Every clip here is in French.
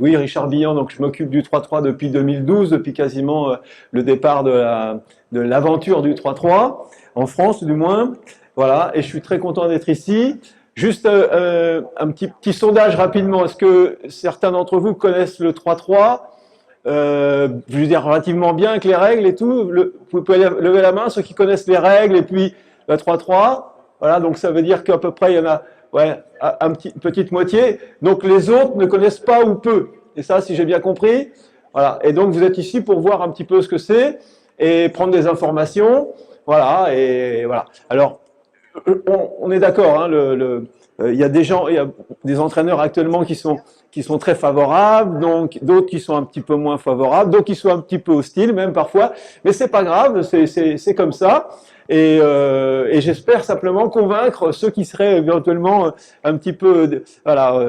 Oui, Richard Billan, donc je m'occupe du 3-3 depuis 2012, depuis quasiment le départ de l'aventure du 3-3, en France du moins. Voilà, et je suis très content d'être ici. Juste un petit sondage rapidement. Est-ce que certains d'entre vous connaissent le 3-3 je veux dire relativement bien avec les règles et tout. Vous pouvez lever la main, ceux qui connaissent les règles et puis le 3-3. Voilà, donc ça veut dire qu'à peu près il y en a ouais, une petite moitié. Donc les autres ne connaissent pas ou peu. Et ça, si j'ai bien compris. Voilà. Et donc vous êtes ici pour voir un petit peu ce que c'est et prendre des informations. Voilà. Et voilà. Alors, on est d'accord. Hein, il y a des gens, il y a des entraîneurs actuellement qui sont très favorables, donc d'autres qui sont un petit peu moins favorables, d'autres qui sont un petit peu hostiles même parfois. Mais c'est pas grave, c'est comme ça. Et j'espère simplement convaincre ceux qui seraient éventuellement un petit peu, voilà,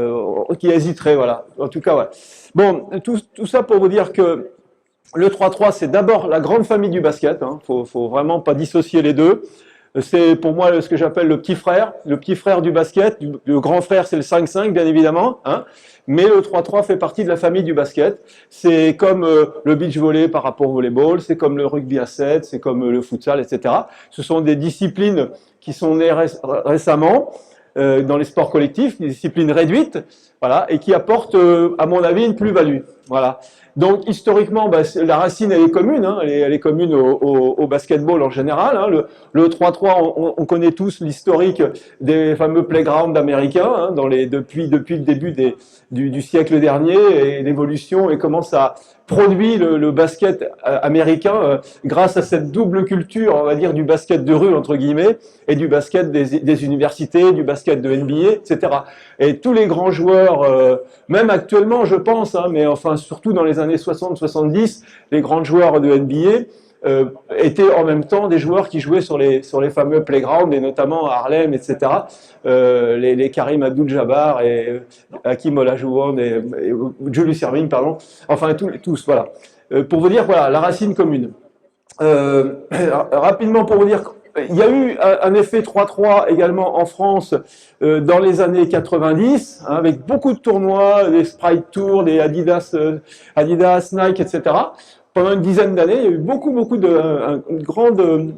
qui hésiteraient, voilà. En tout cas, ouais. Bon, tout ça pour vous dire que le 3-3, c'est d'abord la grande famille du basket. Hein. Faut vraiment pas dissocier les deux. C'est pour moi ce que j'appelle le petit frère du basket. Le grand frère, c'est le 5-5, bien évidemment. Hein. Mais le 3-3 fait partie de la famille du basket. C'est comme le beach volley par rapport au volleyball, c'est comme le rugby à 7, c'est comme le futsal, etc. Ce sont des disciplines qui sont nées récemment dans les sports collectifs, des disciplines réduites, voilà, et qui apportent, à mon avis, une plus-value. Voilà. Donc historiquement, bah, la racine elle est commune, hein, elle est commune au basketball en général. Hein. Le 3-3, on connaît tous l'historique des fameux playgrounds américains, hein, depuis le début du siècle dernier et l'évolution et comment ça produit le basket américain grâce à cette double culture, on va dire, du basket de rue entre guillemets et du basket des universités, du basket de NBA, etc. Et tous les grands joueurs, même actuellement, je pense, hein, mais enfin surtout dans les années 60-70, les grands joueurs de NBA étaient en même temps des joueurs qui jouaient sur les fameux playgrounds, et notamment à Harlem, etc. Les Karim Abdul-Jabbar et Hakim Olajuwon et Julius Erving, pardon. Enfin, tous, voilà. Pour vous dire, voilà, la racine commune. Rapidement pour vous dire, il y a eu un effet 3-3 également en France dans les années 90, hein, avec beaucoup de tournois, des Sprite Tour, des Adidas, Nike, etc. Pendant une dizaine d'années, il y a eu beaucoup une grande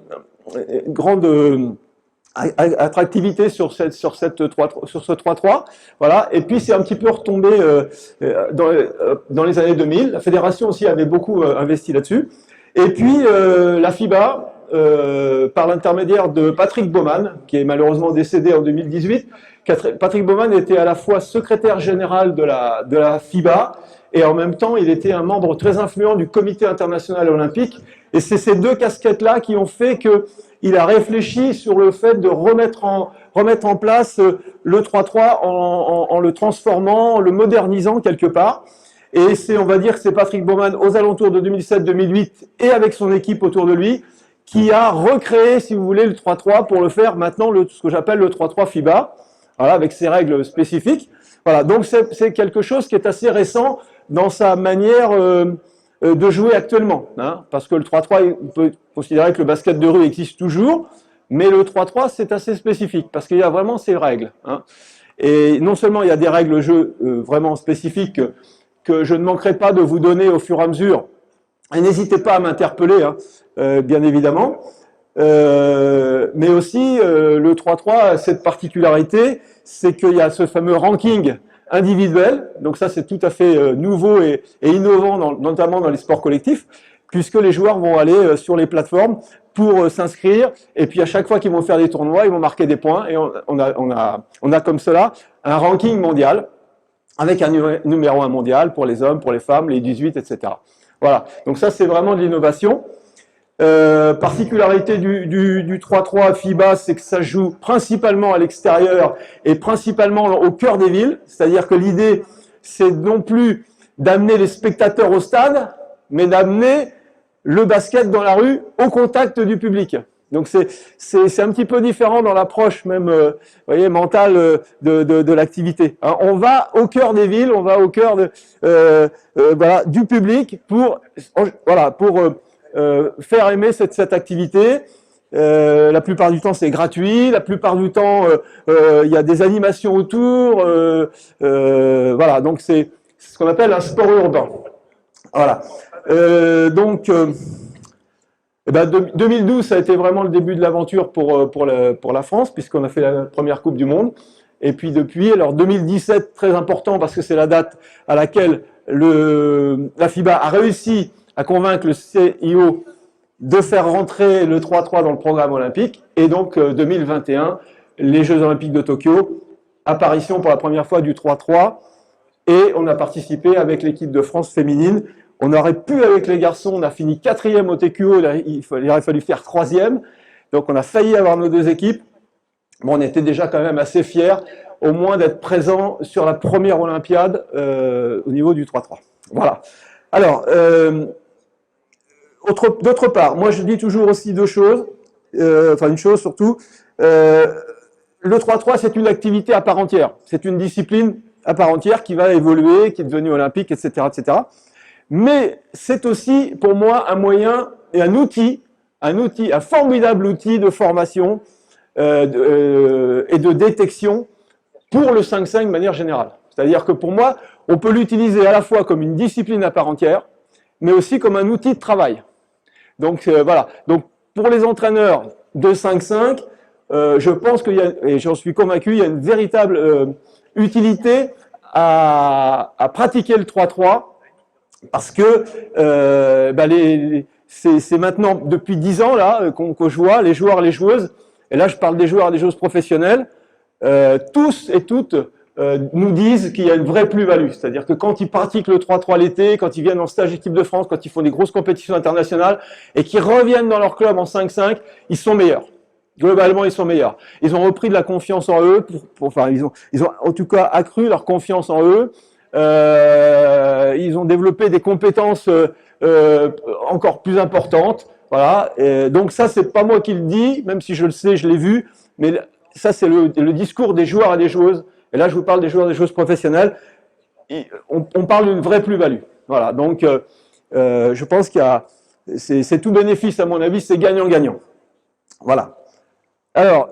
attractivité sur ce 3-3, voilà. Et puis c'est un petit peu retombé dans les années 2000. La fédération aussi avait beaucoup investi là-dessus. Et puis la FIBA, par l'intermédiaire de Patrick Baumann, qui est malheureusement décédé en 2018. Patrick Baumann était à la fois secrétaire général de la FIBA et en même temps il était un membre très influent du Comité international olympique. Et c'est ces deux casquettes-là qui ont fait qu'il a réfléchi sur le fait de remettre en place le 3-3 en le transformant, en le modernisant quelque part. Et on va dire que c'est Patrick Baumann aux alentours de 2007-2008 et avec son équipe autour de lui qui a recréé, si vous voulez, le 3-3 pour le faire maintenant ce que j'appelle le 3-3 FIBA, voilà, avec ses règles spécifiques. Voilà, donc c'est quelque chose qui est assez récent dans sa manière de jouer actuellement, hein, parce que le 3-3, on peut considérer que le basket de rue existe toujours, mais le 3-3 c'est assez spécifique parce qu'il y a vraiment ses règles. Hein. Et non seulement il y a des règles de jeu vraiment spécifiques que je ne manquerai pas de vous donner au fur et à mesure. Et n'hésitez pas à m'interpeller, hein, bien évidemment. Mais aussi, le 3-3 a cette particularité, c'est qu'il y a ce fameux ranking individuel. Donc ça, c'est tout à fait nouveau et innovant, notamment dans les sports collectifs, puisque les joueurs vont aller sur les plateformes pour s'inscrire. Et puis à chaque fois qu'ils vont faire des tournois, ils vont marquer des points. Et on a comme cela un ranking mondial, avec un numéro 1 mondial pour les hommes, pour les femmes, les 18, etc. Voilà, donc ça c'est vraiment de l'innovation. Particularité du 3-3 FIBA, c'est que ça joue principalement à l'extérieur et principalement au cœur des villes. C'est-à-dire que l'idée, c'est non plus d'amener les spectateurs au stade, mais d'amener le basket dans la rue au contact du public. Donc c'est un petit peu différent dans l'approche même, vous voyez, mentale de l'activité. Hein, on va au cœur des villes, on va au cœur voilà, du public pour faire aimer cette activité. La plupart du temps c'est gratuit, la plupart du temps il y a des animations autour. Voilà, donc ce qu'on appelle un sport urbain. Voilà. 2012, ça a été vraiment le début de l'aventure pour la France, puisqu'on a fait la première Coupe du Monde. Et puis depuis, alors 2017, très important, parce que c'est la date à laquelle la FIBA a réussi à convaincre le CIO de faire rentrer le 3-3 dans le programme olympique. Et donc 2021, les Jeux Olympiques de Tokyo, apparition pour la première fois du 3-3. Et on a participé avec l'équipe de France féminine. On aurait pu avec les garçons, on a fini 4e au TQO, il aurait fallu faire 3e. Donc on a failli avoir nos 2 équipes. Bon, on était déjà quand même assez fiers, au moins d'être présents sur la première Olympiade au niveau du 3-3. Voilà. Alors, d'autre part, moi je dis toujours aussi 2 choses, enfin une chose surtout. Le 3-3, c'est une activité à part entière. C'est une discipline à part entière qui va évoluer, qui est devenue olympique, etc., etc. Mais c'est aussi, pour moi, un moyen et un formidable outil de formation et de détection pour le 5-5 de manière générale. C'est-à-dire que pour moi, on peut l'utiliser à la fois comme une discipline à part entière, mais aussi comme un outil de travail. Donc voilà. Donc pour les entraîneurs de 5-5, je pense qu'il y a, et j'en suis convaincu, il y a une véritable utilité à pratiquer le 3-3. Parce que c'est maintenant depuis 10 ans là qu'on je vois les joueurs, les joueuses, et là je parle des joueurs et des joueuses professionnelles, tous et toutes nous disent qu'il y a une vraie plus-value. C'est-à-dire que quand ils pratiquent le 3-3 l'été, quand ils viennent en stage équipe de France, quand ils font des grosses compétitions internationales et qu'ils reviennent dans leur club en 5-5, ils sont meilleurs. Globalement, ils sont meilleurs. Ils ont repris de la confiance en eux, enfin ils ont en tout cas accru leur confiance en eux. Ils ont développé des compétences encore plus importantes. Voilà. Et donc ça, c'est pas moi qui le dis, même si je le sais, je l'ai vu. Mais ça, c'est le discours des joueurs et des joueuses. Et là, je vous parle des joueurs et des joueuses professionnelles. On parle d'une vraie plus-value. Voilà. Donc, je pense qu'il y a, c'est tout bénéfice à mon avis, c'est gagnant-gagnant. Voilà. Alors,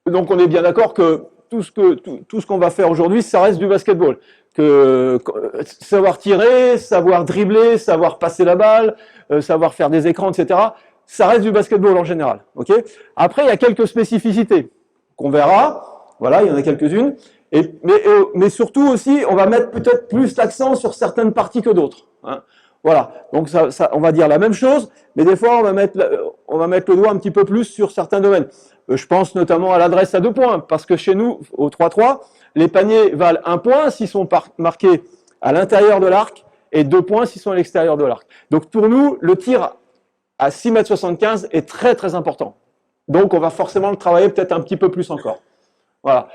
donc on est bien d'accord que tout ce qu'on va faire aujourd'hui, ça reste du basketball. Savoir tirer, savoir dribbler, savoir passer la balle, savoir faire des écrans, etc. Ça reste du basketball en général. Okay. Après, il y a quelques spécificités qu'on verra. Voilà, il y en a quelques-unes. Mais surtout aussi, on va mettre peut-être plus l'accent sur certaines parties que d'autres. Hein. Voilà. Donc on va dire la même chose, mais des fois, on va mettre le doigt un petit peu plus sur certains domaines. Je pense notamment à l'adresse à 2 points, parce que chez nous, au 3-3, les paniers valent 1 point s'ils sont marqués à l'intérieur de l'arc et 2 points s'ils sont à l'extérieur de l'arc. Donc pour nous, le tir à 6,75 m est très très important. Donc on va forcément le travailler peut-être un petit peu plus encore. Voilà.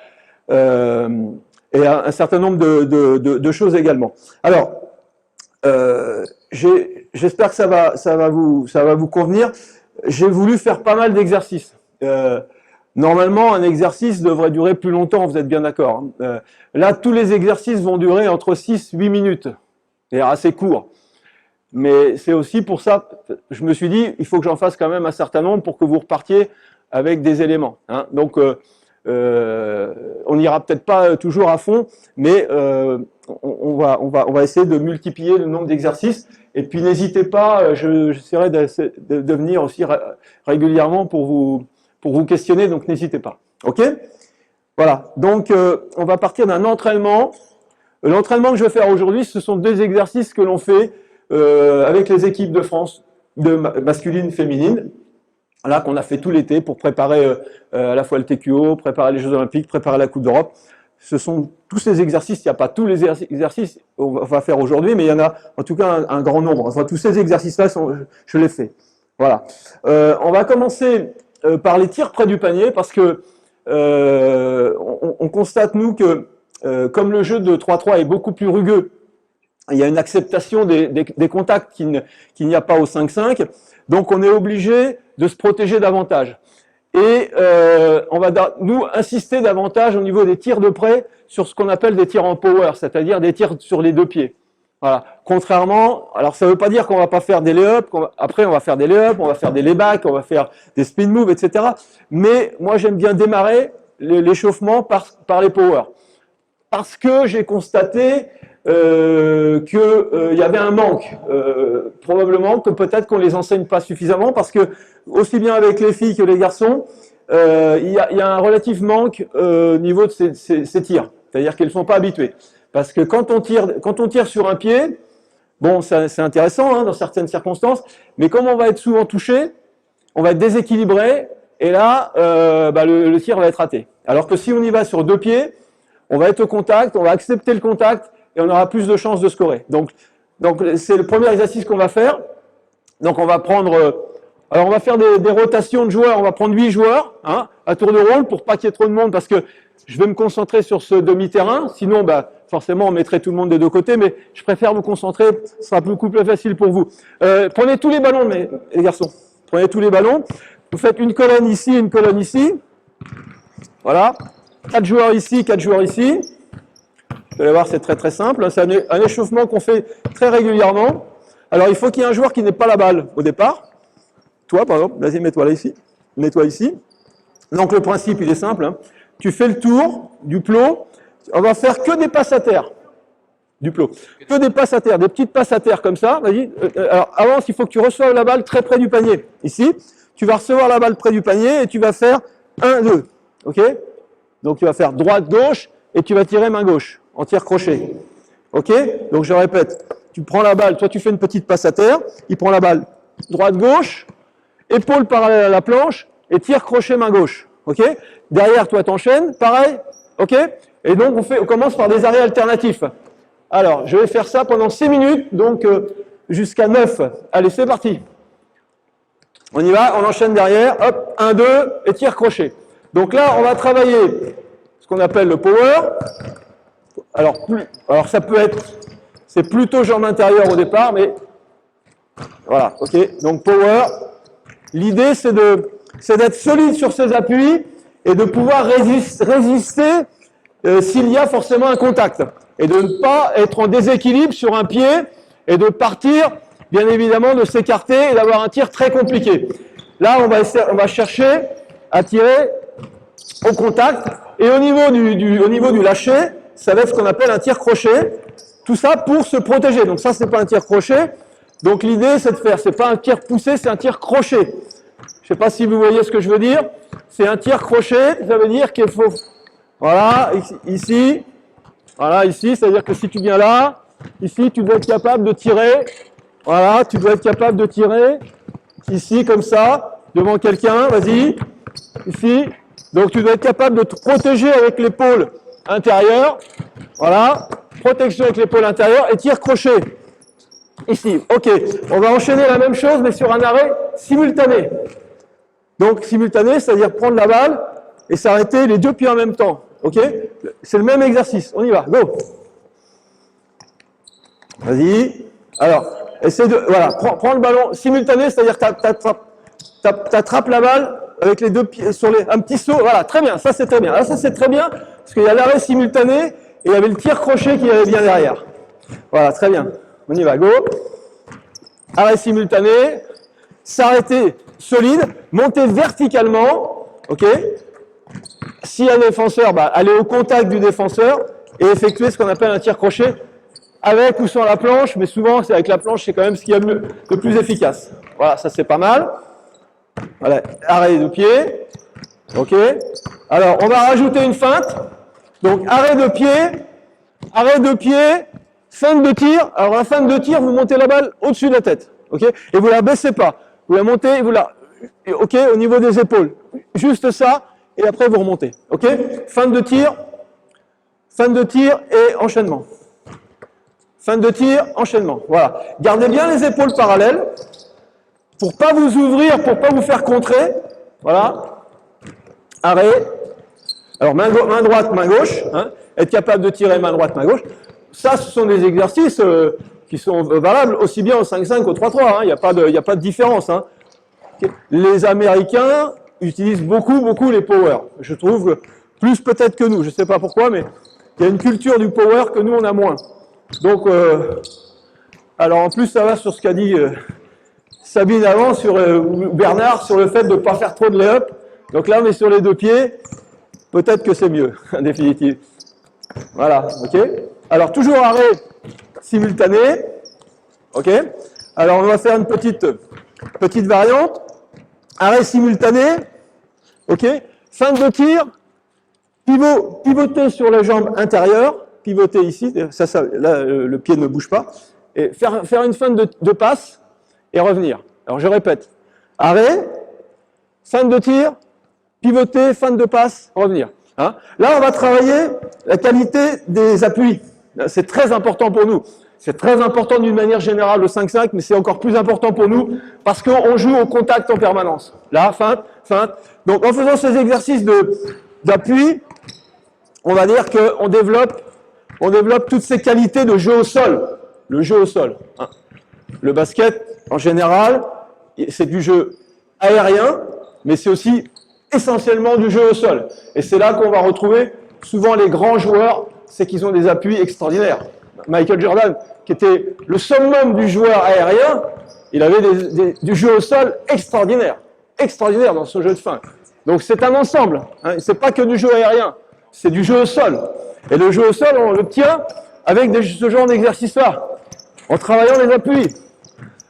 Et un certain nombre de choses également. Alors, j'espère que ça va vous convenir. J'ai voulu faire pas mal d'exercices. Normalement, un exercice devrait durer plus longtemps, vous êtes bien d'accord. Hein. Là, tous les exercices vont durer entre 6-8 minutes. C'est assez court. Mais c'est aussi pour ça, je me suis dit, il faut que j'en fasse quand même un certain nombre pour que vous repartiez avec des éléments. Hein. Donc, on n'ira peut-être pas toujours à fond, mais on va essayer de multiplier le nombre d'exercices. Et puis n'hésitez pas, j'essaierai de venir aussi régulièrement pour vous questionner, donc n'hésitez pas. Ok? Voilà, donc on va partir d'un entraînement. L'entraînement que je vais faire aujourd'hui, ce sont 2 exercices que l'on fait avec les équipes de France, masculines, féminines. Là, qu'on a fait tout l'été pour préparer à la fois le TQO, préparer les Jeux Olympiques, préparer la Coupe d'Europe. Ce sont tous ces exercices, il n'y a pas tous les exercices qu'on va faire aujourd'hui, mais il y en a en tout cas un grand nombre. Enfin, tous ces exercices-là, je les fais. Voilà. On va commencer par les tirs près du panier, parce que on constate, nous, que comme le jeu de 3-3 est beaucoup plus rugueux, il y a une acceptation des contacts qu'il n'y a pas au 5-5, donc on est obligé de se protéger davantage. Et on va, nous, insister davantage au niveau des tirs de près sur ce qu'on appelle des tirs en power, c'est-à-dire des tirs sur les 2 pieds. Voilà. Contrairement, alors ça ne veut pas dire qu'on va pas faire des lay-ups, après on va faire des lay-ups, on va faire des lay-backs, on va faire des spin moves, etc. Mais moi j'aime bien démarrer l'échauffement par les power. parce que j'ai constaté qu'il y avait un manque. Probablement que peut-être qu'on les enseigne pas suffisamment, parce que aussi bien avec les filles que les garçons, il y a un relatif manque au niveau de ces tirs. C'est-à-dire qu'elles ne sont pas habituées. Parce que quand on tire sur un pied, bon, c'est intéressant dans certaines circonstances, mais comme on va être souvent touché, on va être déséquilibré, et là, le tir va être raté. Alors que si on y va sur 2 pieds, on va être au contact, on va accepter le contact, et on aura plus de chances de scorer. Donc c'est le premier exercice qu'on va faire. Donc on va prendre... alors on va faire des rotations de joueurs, on va prendre 8 joueurs, à tour de rôle, pour pas qu'il y ait trop de monde, parce que je vais me concentrer sur ce demi-terrain, sinon forcément on mettrait tout le monde des deux côtés, mais je préfère me concentrer, ce sera beaucoup plus facile pour vous. Prenez tous les ballons, les garçons, prenez tous les ballons, vous faites une colonne ici, une colonne ici, voilà, 4 joueurs ici, 4 joueurs ici, vous allez voir c'est très très simple, c'est un échauffement qu'on fait très régulièrement. Alors il faut qu'il y ait un joueur qui n'ait pas la balle au départ, toi par exemple, vas-y mets-toi là ici, mets-toi ici, donc le principe il est simple, tu fais le tour du plot, on va faire que des passes à terre, du plot, que des passes à terre, des petites passes à terre comme ça, vas-y, alors avance, il faut que tu reçoives la balle très près du panier, ici, tu vas recevoir la balle près du panier et tu vas faire 1, 2, ok? Donc tu vas faire droite-gauche et tu vas tirer main gauche, en tir crochet, ok? Donc je répète, tu prends la balle, toi tu fais une petite passe à terre, il prend la balle droite-gauche, épaule parallèle à la planche et tir crochet main gauche, ok? Derrière toi t'enchaînes, pareil, ok? Et donc on commence par des arrêts alternatifs. Alors je vais faire ça pendant 6 minutes, donc jusqu'à 9. Allez, c'est parti. On y va, on enchaîne derrière, hop, 1, 2, et tir crochet. Donc là, on va travailler ce qu'on appelle le power. Alors ça peut être, c'est plutôt jambe intérieure au départ, mais voilà, ok. Donc power, l'idée c'est d'être solide sur ses appuis et de pouvoir résister s'il y a forcément un contact. Et de ne pas être en déséquilibre sur un pied et de partir, bien évidemment, de s'écarter et d'avoir un tir très compliqué. Là, on va chercher à tirer au contact. Et au niveau du lâcher, ça va être ce qu'on appelle un tir crochet. Tout ça pour se protéger. Donc ça, c'est pas un tir crochet. Donc l'idée, c'est de faire, c'est pas un tir poussé, c'est un tir crochet. Je sais pas si vous voyez ce que je veux dire. C'est un tir crochet, ça veut dire qu'il faut, voilà, ici, voilà, ici, c'est-à-dire que si tu viens là, ici, tu dois être capable de tirer, voilà, tu dois être capable de tirer, ici, comme ça, devant quelqu'un, vas-y, ici. Donc tu dois être capable de te protéger avec l'épaule intérieure, voilà, protection avec l'épaule intérieure et tir crochet. Ici, ok, on va enchaîner la même chose mais sur un arrêt simultané. Donc simultané, c'est-à-dire prendre la balle et s'arrêter les deux pieds en même temps, ok? C'est le même exercice, on y va, go. Vas-y, alors, essaie de, voilà, prends le ballon simultané, c'est-à-dire t'attrapes la balle avec les deux pieds sur un petit saut, voilà, très bien, ça c'est très bien. Là, ça c'est très bien, parce qu'il y a l'arrêt simultané et il y avait le tir crochet qui allait bien derrière. Voilà, très bien. On y va, go. Arrêt simultané, s'arrêter solide, monter verticalement, ok. Si un défenseur, aller au contact du défenseur et effectuer ce qu'on appelle un tir crochet, avec ou sans la planche, mais souvent c'est avec la planche, c'est quand même ce qu'il y a de plus efficace. Voilà, ça c'est pas mal. Voilà, arrêt de pied, ok. Alors on va rajouter une feinte, donc arrêt de pied, feinte de tir. Alors la feinte de tir, vous montez la balle au-dessus de la tête, ok, et vous la baissez pas. Vous la montez, ok, au niveau des épaules. Juste ça, et après vous remontez, ok. Feinte de tir et enchaînement. Feinte de tir, enchaînement. Voilà. Gardez bien les épaules parallèles pour pas vous ouvrir, pour pas vous faire contrer. Voilà. Arrêt. Alors main droite, main gauche. Être capable de tirer main droite, main gauche. Ça, ce sont des exercices qui sont valables aussi bien au 5-5 qu'au 3-3. Il n'y a pas de différence. Les Américains utilisent beaucoup les power. Je trouve plus peut-être que nous. Je ne sais pas pourquoi, mais il y a une culture du power que nous on a moins. Donc, alors en plus ça va sur ce qu'a dit Sabine avant, ou Bernard, sur le fait de ne pas faire trop de lay-up. Donc là on est sur les deux pieds, peut-être que c'est mieux, en définitive. Voilà, ok. Alors, toujours arrêt simultané. Ok. Alors, on va faire une petite variante. Arrêt simultané. Ok. Fin de tir. Pivoter sur la jambe intérieure. Pivoter ici. Là, le pied ne bouge pas. Et faire une fin de passe et revenir. Alors, je répète. Arrêt. Fin de tir. Pivoter. Fin de passe. Revenir. Hein? Là, on va travailler la qualité des appuis. C'est très important pour nous. C'est très important d'une manière générale le 5-5, mais c'est encore plus important pour nous parce qu'on joue au contact en permanence. Là, feinte, feinte. Donc, en faisant ces exercices d'appui, on va dire qu'on développe toutes ces qualités de jeu au sol. Le jeu au sol. Hein. Le basket, en général, c'est du jeu aérien, mais c'est aussi essentiellement du jeu au sol. Et c'est là qu'on va retrouver souvent les grands joueurs, c'est qu'ils ont des appuis extraordinaires. Michael Jordan, qui était le summum du joueur aérien, il avait du jeu au sol extraordinaire. Extraordinaire dans ce jeu de fin. Donc c'est un ensemble. Hein. C'est pas que du jeu aérien, c'est du jeu au sol. Et le jeu au sol, on l'obtient avec ce genre d'exercice-là, en travaillant les appuis.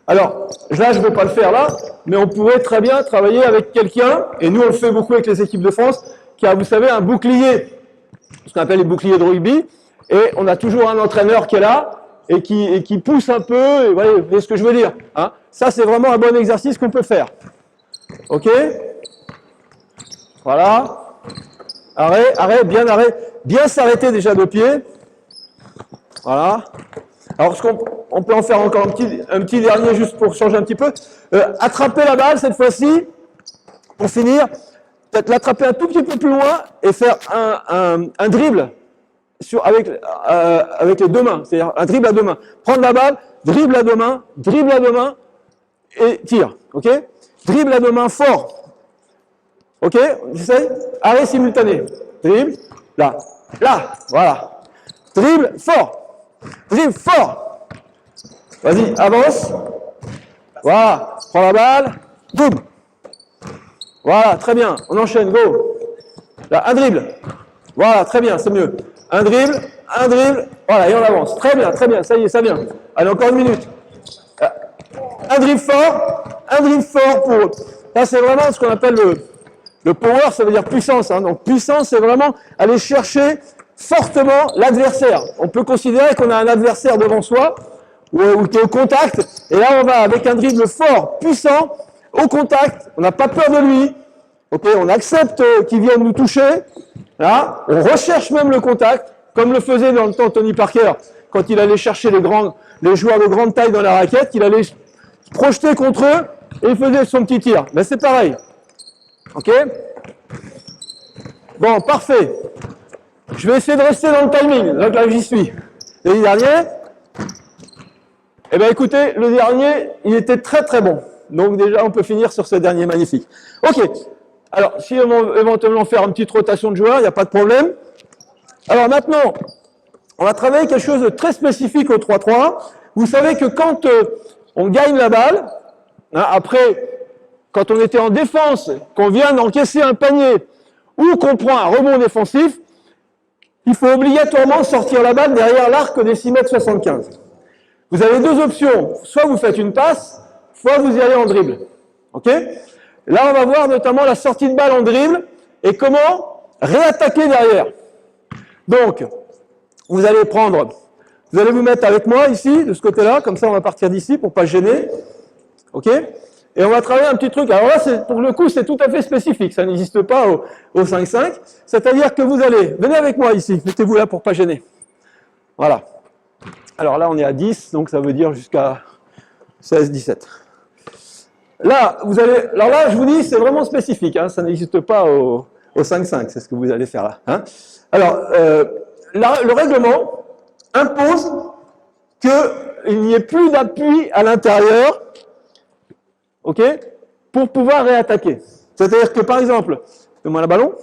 Alors, là, je ne vais pas le faire là, mais on pourrait très bien travailler avec quelqu'un, et nous on le fait beaucoup avec les équipes de France, qui a, vous savez, un bouclier, ce qu'on appelle les boucliers de rugby, et on a toujours un entraîneur qui est là, et qui pousse un peu, et voilà, vous voyez ce que je veux dire. Hein. Ça, c'est vraiment un bon exercice qu'on peut faire. Ok? Voilà. Arrêt, arrêt, bien s'arrêter déjà de pied. Voilà. Alors, on peut en faire encore un petit dernier juste pour changer un petit peu. Attraper la balle cette fois-ci, pour finir, peut-être l'attraper un tout petit peu plus loin et faire un dribble avec les deux mains, c'est-à-dire un dribble à deux mains. Prendre la balle, dribble à deux mains et tire. Ok? Dribble à deux mains fort. Ok? J'essaye. Arrêt simultané. Dribble, là, voilà. Dribble fort. Dribble fort. Vas-y, avance. Voilà. Prends la balle. Boum. Voilà, très bien. On enchaîne. Go. Là, un dribble. Voilà, très bien, c'est mieux. Un dribble. Voilà, et on avance. Très bien, ça y est, ça vient. Allez, encore une minute. Un dribble fort pour... Là, c'est vraiment ce qu'on appelle le power, ça veut dire puissance. Hein. Donc, puissance, c'est vraiment aller chercher fortement l'adversaire. On peut considérer qu'on a un adversaire devant soi, ou qui est au contact, et là, on va avec un dribble fort, puissant, au contact, on n'a pas peur de lui, ok, on accepte qu'il vienne nous toucher, là, on recherche même le contact, comme le faisait dans le temps Tony Parker, quand il allait chercher les joueurs de grande taille dans la raquette, il allait se projeter contre eux, et il faisait son petit tir. Mais c'est pareil. Ok? Bon, parfait. Je vais essayer de rester dans le timing. Donc là, j'y suis. Et le dernier? Eh bien, écoutez, le dernier, il était très très bon. Donc déjà, on peut finir sur ce dernier magnifique. Ok. Alors, si on va éventuellement faire une petite rotation de joueurs, il n'y a pas de problème. Alors maintenant, on va travailler quelque chose de très spécifique au 3-3. Vous savez que quand on gagne la balle, hein, après... Quand on était en défense, qu'on vient d'encaisser un panier ou qu'on prend un rebond défensif, il faut obligatoirement sortir la balle derrière l'arc des 6,75 m. Vous avez deux options. Soit vous faites une passe, soit vous y allez en dribble. Ok? Là, on va voir notamment la sortie de balle en dribble et comment réattaquer derrière. Donc, vous allez vous mettre avec moi ici, de ce côté-là, comme ça on va partir d'ici pour pas gêner. Ok? Et on va travailler un petit truc. Alors là, pour le coup, c'est tout à fait spécifique. Ça n'existe pas au 5-5. C'est-à-dire que venez avec moi ici. Mettez-vous là pour pas gêner. Voilà. Alors là, on est à 10, donc ça veut dire jusqu'à 16, 17. Là, alors là, je vous dis, c'est vraiment spécifique. Hein, ça n'existe pas au 5-5. C'est ce que vous allez faire là. Hein. Alors, le règlement impose qu'il n'y ait plus d'appui à l'intérieur. Ok, pour pouvoir réattaquer. C'est-à-dire que, par exemple, donne-moi le ballon.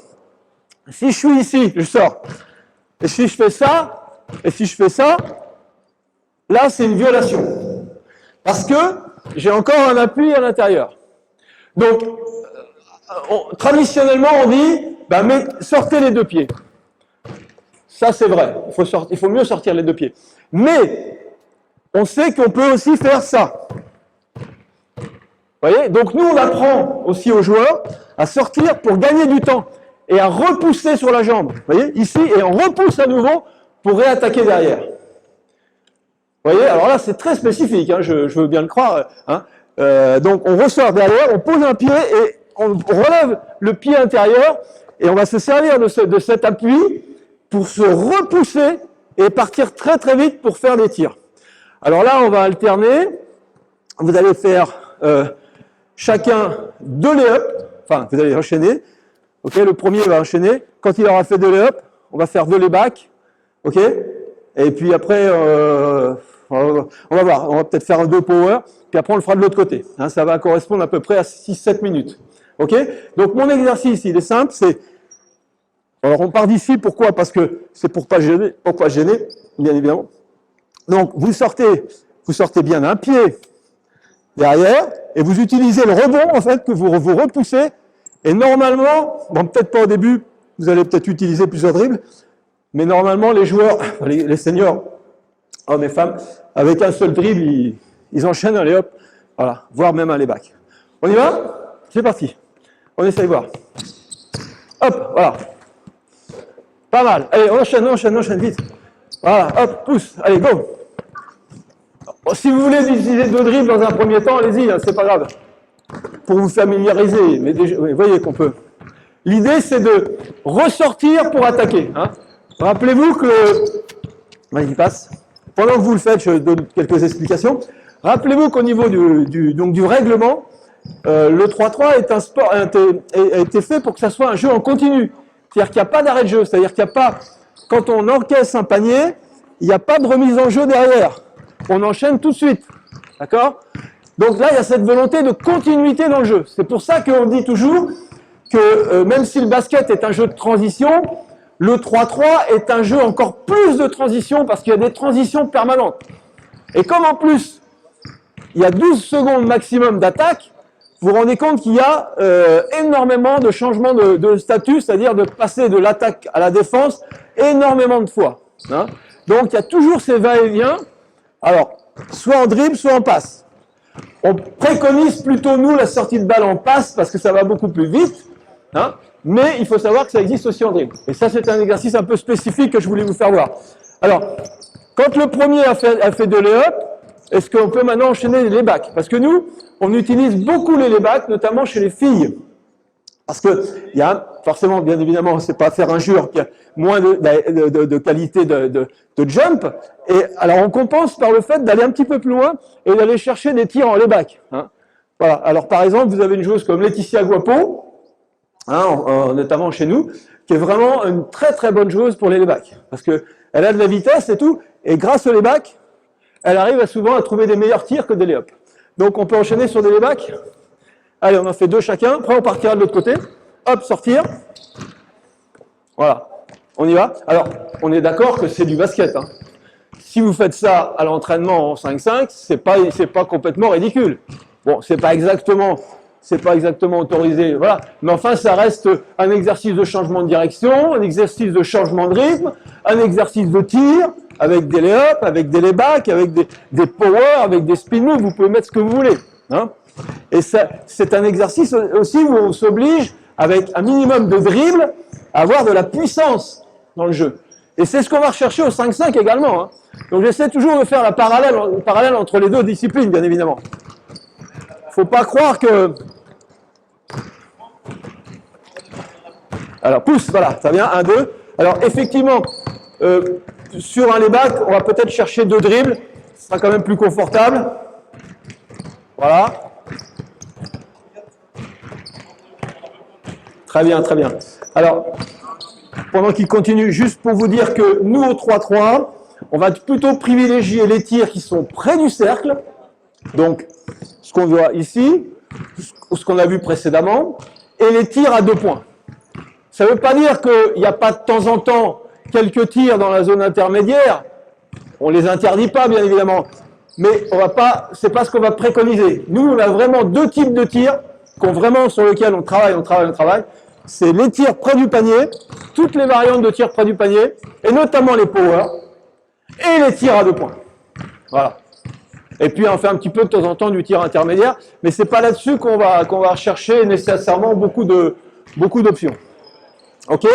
Si je suis ici, je sors. Et si je fais ça, là, c'est une violation. Parce que j'ai encore un appui à l'intérieur. Donc, traditionnellement, on dit, sortez les deux pieds. Ça, c'est vrai. Il faut mieux sortir les deux pieds. Mais, on sait qu'on peut aussi faire ça. Vous voyez? Donc, nous, on apprend aussi aux joueurs à sortir pour gagner du temps et à repousser sur la jambe. Vous voyez? Ici, et on repousse à nouveau pour réattaquer derrière. Vous voyez? Alors là, c'est très spécifique, hein, je veux bien le croire. Hein. Donc, on ressort derrière, on pose un pied et on relève le pied intérieur et on va se servir de cet appui pour se repousser et partir très très vite pour faire des tirs. Alors là, on va alterner. Vous allez faire chacun 2 lay-up. Enfin, vous allez enchaîner. Ok, le premier va enchaîner. Quand il aura fait 2 lay-up, on va faire 2 lay-back. Ok. Et puis après, on va voir. On va peut-être faire un 2 power. Puis après, on le fera de l'autre côté. Hein, ça va correspondre à peu près à 6-7 minutes. Ok. Donc mon exercice, il est simple. C'est alors on part d'ici. Pourquoi? Parce que c'est pour pas gêner, bien évidemment. Donc vous sortez bien d'un pied derrière et vous utilisez le rebond en fait que vous repoussez. Et normalement, bon peut-être pas au début, vous allez peut-être utiliser plusieurs dribbles, mais normalement les joueurs, les seniors, hommes et femmes, avec un seul dribble, ils enchaînent un lay-up, voilà, voire même un lay-back. On y va? C'est parti. On essaye de voir. Hop, voilà. Pas mal. Allez, on enchaîne vite. Voilà, hop, pousse. Allez, go. Bon, si vous voulez utiliser 2 dribbles dans un premier temps, allez-y, hein, c'est pas grave. Pour vous familiariser. Mais déjà, vous voyez qu'on peut. L'idée, c'est de ressortir pour attaquer. Hein. Rappelez-vous que... Vas-y, passe. Pendant que vous le faites, je donne quelques explications. Rappelez-vous qu'au niveau du règlement, le 3-3 est un sport, a été fait pour que ça soit un jeu en continu. C'est-à-dire qu'il n'y a pas d'arrêt de jeu. C'est-à-dire qu'il n'y a pas, quand on encaisse un panier, il n'y a pas de remise en jeu derrière. On enchaîne tout de suite. D'accord? Donc là, il y a cette volonté de continuité dans le jeu. C'est pour ça qu'on dit toujours que même si le basket est un jeu de transition, le 3-3 est un jeu encore plus de transition parce qu'il y a des transitions permanentes. Et comme en plus, il y a 12 secondes maximum d'attaque, vous vous rendez compte qu'il y a énormément de changements de statut, c'est-à-dire de passer de l'attaque à la défense énormément de fois. Hein. Donc il y a toujours ces va-et-vient, alors soit en dribble, soit en passe. On préconise plutôt, nous, la sortie de balle en passe parce que ça va beaucoup plus vite, hein, mais il faut savoir que ça existe aussi en dribble. Et ça, c'est un exercice un peu spécifique que je voulais vous faire voir. Alors, quand le premier a fait 2 lay-up, est-ce qu'on peut maintenant enchaîner les lay-back? Parce que nous, on utilise beaucoup les lay-back, notamment chez les filles. Parce que, il y a, forcément, bien évidemment, c'est pas faire injure, qu'il y a moins de qualité de jump. Et alors, on compense par le fait d'aller un petit peu plus loin et d'aller chercher des tirs en lay-back. Hein. Voilà. Alors, par exemple, vous avez une joueuse comme Laetitia Guapo, hein, notamment chez nous, qui est vraiment une très très bonne joueuse pour les lay-back. Parce que elle a de la vitesse et tout, et grâce au lay-back, elle arrive souvent à trouver des meilleurs tirs que des lay-up. Donc, on peut enchaîner sur des lay-back. Allez, on en fait 2 chacun. Après, on partira de l'autre côté. Hop, sortir. Voilà. On y va. Alors, on est d'accord que c'est du basket. Hein. Si vous faites ça à l'entraînement en 5-5, c'est pas complètement ridicule. Bon, c'est pas exactement autorisé. Voilà. Mais enfin, ça reste un exercice de changement de direction, un exercice de changement de rythme, un exercice de tir, avec des lay-up, avec des lay-back, avec des power, avec des spin moves. Vous pouvez mettre ce que vous voulez. Hein. Et c'est un exercice aussi où on s'oblige, avec un minimum de dribble, à avoir de la puissance dans le jeu. Et c'est ce qu'on va rechercher au 5-5 également. Hein. Donc j'essaie toujours de faire le parallèle entre les deux disciplines, bien évidemment. Faut pas croire que... Alors pousse, voilà, ça vient, 1, 2. Alors effectivement, sur un lay-back, on va peut-être chercher 2 dribbles, ce sera quand même plus confortable. Voilà. Très bien, très bien. Alors, pendant qu'il continue, juste pour vous dire que nous, au 3-3, on va plutôt privilégier les tirs qui sont près du cercle. Donc, ce qu'on voit ici, ce qu'on a vu précédemment, et les tirs à 2 points. Ça ne veut pas dire qu'il n'y a pas de temps en temps quelques tirs dans la zone intermédiaire. On ne les interdit pas, bien évidemment. Mais c'est pas ce qu'on va préconiser. Nous, on a vraiment 2 types de tirs sur lesquels on travaille. C'est les tirs près du panier toutes les variantes de tir près du panier, et notamment les power, et les tirs à 2 points. Voilà. Et puis on fait un petit peu de temps en temps du tir intermédiaire, mais c'est pas là-dessus qu'on va rechercher nécessairement beaucoup d'options. Ok?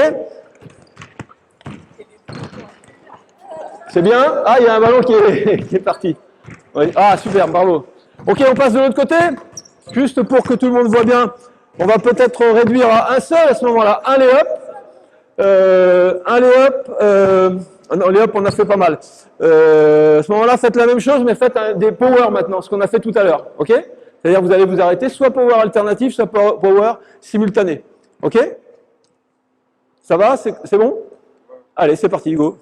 C'est bien? Ah, il y a un ballon qui est parti. Oui. Ah, super, bravo. Ok, on passe de l'autre côté. Juste pour que tout le monde voit bien, on va peut-être réduire à un seul à ce moment-là. Un lay-up. Un lay-up. Non, lay-up, on a fait pas mal. À ce moment-là, faites la même chose, mais faites des power maintenant, ce qu'on a fait tout à l'heure. Ok? C'est-à-dire vous allez vous arrêter, soit power alternatif, soit power simultané. Ok? Ça va? C'est bon? Allez, c'est parti, go.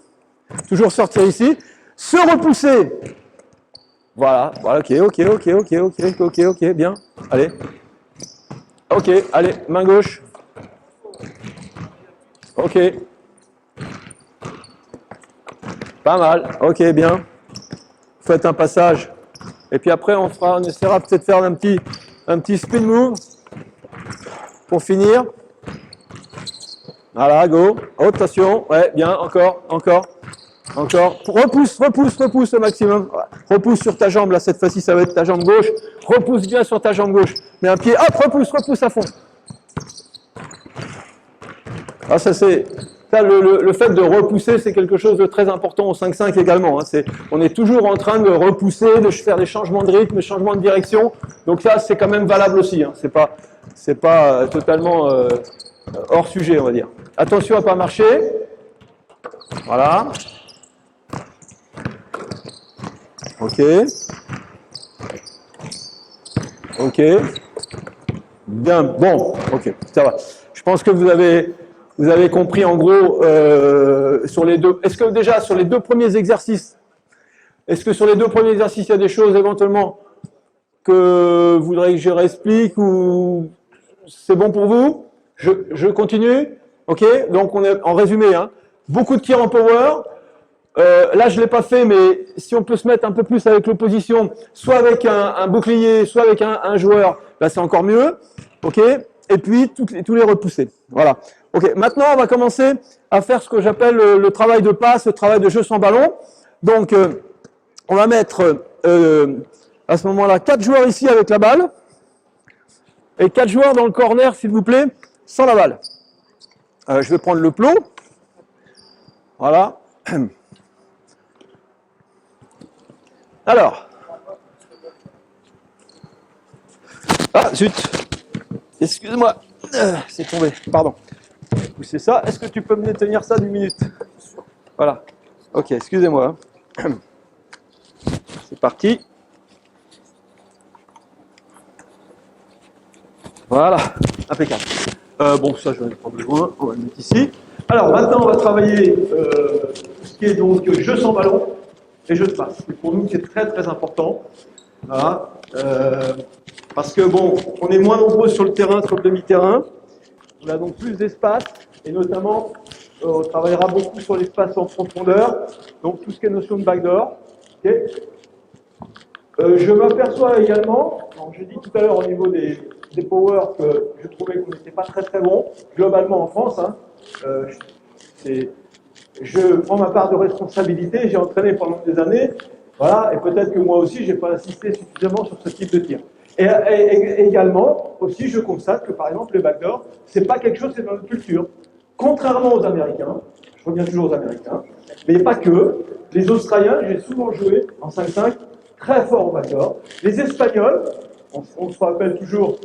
Toujours sortir ici. Se repousser. Voilà, ok, bien. Allez. Ok, allez, main gauche. Ok. Pas mal, ok, bien. Faites un passage. Et puis après, on essaiera peut-être de faire un petit spin move pour finir. Voilà, go. Rotation, ouais, bien, encore. Repousse au maximum. Repousse sur ta jambe, là, cette fois-ci, ça va être ta jambe gauche. Repousse bien sur ta jambe gauche. Mets un pied, hop, repousse à fond. Ah, le fait de repousser, c'est quelque chose de très important au 5-5 également. Hein. On est toujours en train de repousser, de faire des changements de rythme, des changements de direction. Donc ça, c'est quand même valable aussi. Hein. C'est pas totalement hors sujet, on va dire. Attention à ne pas marcher. Voilà. Ok. Ok. Bien. Bon. Ok. Ça va. Je pense que vous avez compris en gros sur les deux. Est-ce que déjà sur les deux premiers exercices, il y a des choses éventuellement que vous voudriez que je réexplique ou c'est bon pour vous? Je continue. Ok. Donc on est en résumé. Hein, beaucoup de tirs en power. Là, je ne l'ai pas fait, mais si on peut se mettre un peu plus avec l'opposition, soit avec un bouclier, soit avec un joueur, là, c'est encore mieux. Ok. Et puis, tous les repoussés. Voilà. Ok. Maintenant, on va commencer à faire ce que j'appelle le travail de passe, le travail de jeu sans ballon. Donc, on va mettre à ce moment-là 4 joueurs ici avec la balle et 4 joueurs dans le corner, s'il vous plaît, sans la balle. Je vais prendre le plot. Voilà. Alors. Ah, zut. Excuse-moi. C'est tombé. Pardon. C'est ça. Est-ce que tu peux me tenir ça d'une minute? Voilà. Ok, excusez-moi. C'est parti. Voilà. Impeccable. Bon, ça, je n'en ai pas besoin. On va le mettre ici. Alors, maintenant, on va travailler tout ce qui est donc jeu sans ballon et jeu de passe. Et pour nous, c'est très, très important. Voilà. Parce que, bon, on est moins nombreux sur le terrain sur le demi-terrain. On a donc plus d'espace. Et notamment, on travaillera beaucoup sur l'espace en profondeur. Donc, tout ce qui est notion de backdoor. Okay. Je m'aperçois également, j'ai dit tout à l'heure au niveau des powers que je trouvais qu'on n'était pas très très bon, globalement en France. Hein, je prends ma part de responsabilité, j'ai entraîné pendant des années, voilà, et peut-être que moi aussi, je n'ai pas insisté suffisamment sur ce type de tir. Et également, aussi, je constate que par exemple, le backdoor, c'est pas quelque chose qui est dans notre culture. Contrairement aux Américains, je reviens toujours aux Américains, mais pas que, les Australiens, j'ai souvent joué en 5-5, très fort au backdoor. Les Espagnols, on se rappelle toujours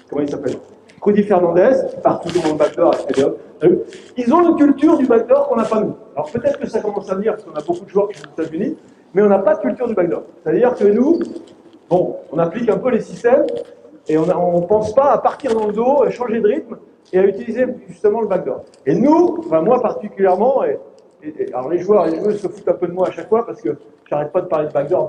comment il s'appelle, Rudy Fernandez, qui part toujours dans le backdoor avec les hommes. Ils ont une culture du backdoor qu'on n'a pas nous. Alors peut-être que ça commence à venir, parce qu'on a beaucoup de joueurs qui sont aux États-Unis, mais on n'a pas de culture du backdoor. C'est-à-dire que nous, bon, on applique un peu les systèmes, et on ne pense pas à partir dans le dos, à changer de rythme, et à utiliser justement le backdoor. Et nous, enfin moi particulièrement, alors les joueurs et les joueuses se foutent un peu de moi à chaque fois, parce que j'arrête pas de parler de backdoor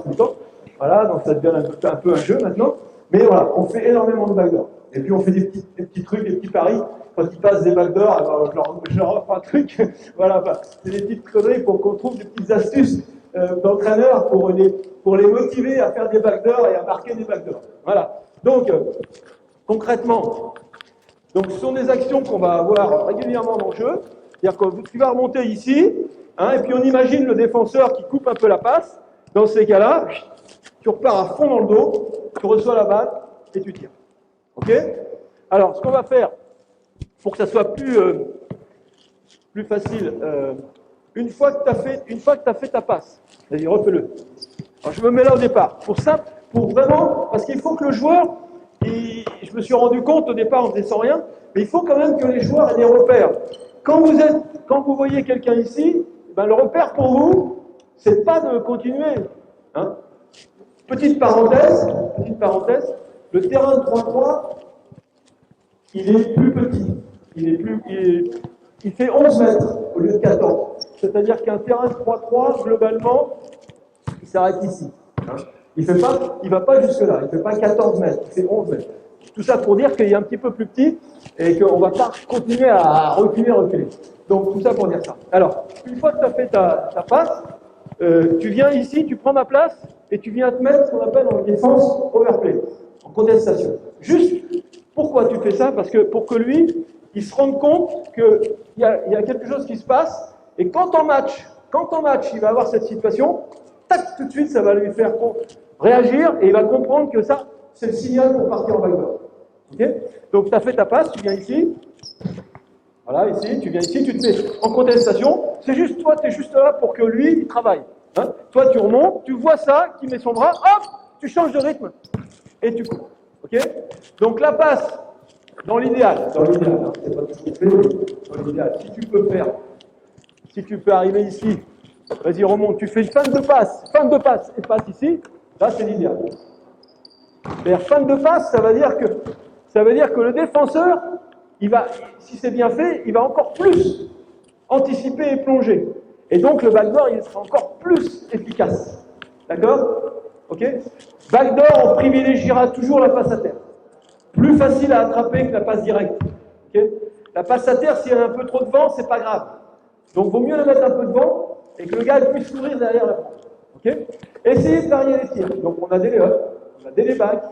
tout le temps. Voilà, donc ça devient un peu un jeu maintenant. Mais voilà, on fait énormément de backdoor. Et puis on fait des petits trucs, des petits paris. Quand ils passent des backdoors, alors je leur offre un truc. Voilà, enfin, c'est des petites conneries pour qu'on trouve des petites astuces d'entraîneurs pour les motiver à faire des backdoors et à marquer des backdoors. Voilà. Donc, concrètement, Donc, ce sont des actions qu'on va avoir régulièrement dans le jeu. C'est-à-dire que tu vas remonter ici, hein, et puis on imagine le défenseur qui coupe un peu la passe. Dans ces cas-là, tu repars à fond dans le dos, tu reçois la balle et tu tires. OK? Alors, ce qu'on va faire, pour que ça soit plus facile, une fois que tu as fait ta passe, vas-y, refais-le. Alors, je me mets là au départ. Pour vraiment, parce qu'il faut que le joueur, je me suis rendu compte au départ en ne faisant rien, mais il faut quand même que les joueurs aient des repères. Quand vous voyez quelqu'un ici, ben, le repère pour vous, c'est pas de continuer. Hein. Petite parenthèse, le terrain de 3-3, il est plus petit. Il fait 11 mètres au lieu de 14. C'est-à-dire qu'un terrain de 3-3, globalement, il s'arrête ici. Hein. Il ne va pas jusque-là, il ne fait pas 14 mètres, il fait 11 mètres. Tout ça pour dire qu'il est un petit peu plus petit et qu'on ne va pas continuer à reculer. Donc tout ça pour dire ça. Alors, une fois que tu as fait ta passe, tu viens ici, tu prends ma place et tu viens te mettre ce qu'on appelle en défense overplay, en contestation. Juste, pourquoi tu fais ça? Parce que pour que lui, il se rende compte qu'il y a quelque chose qui se passe et quand en match, il va avoir cette situation, tac, tout de suite, ça va lui faire réagir et il va comprendre que ça, c'est le signal pour partir en backdoor. Okay. Donc, tu as fait ta passe, tu viens ici. Voilà, ici, tu viens ici, tu te mets en contestation. C'est juste, toi, tu es juste là pour que lui, il travaille. Hein. Toi, tu remontes, tu vois ça, qui met son bras, hop, tu changes de rythme et tu cours. Ok. Donc, la passe, dans l'idéal, hein, c'est pas toujours fait, dans l'idéal, si tu peux arriver ici, vas-y, remonte, tu fais une fin de passe, et passe ici, là, c'est l'idéal. C'est-à-dire, fin de passe, ça veut dire que le défenseur, si c'est bien fait, il va encore plus anticiper et plonger. Et donc, le backdoor, il sera encore plus efficace. D'accord? Ok? Backdoor, on privilégiera toujours la passe à terre. Plus facile à attraper que la passe directe. Okay? La passe à terre, s'il y a un peu trop de vent, c'est pas grave. Donc, vaut mieux la mettre un peu de vent et que le gars puisse courir derrière la France. Okay? Essayez de varier les tirs. Donc, on a des lay-ups, on a des lay-backs,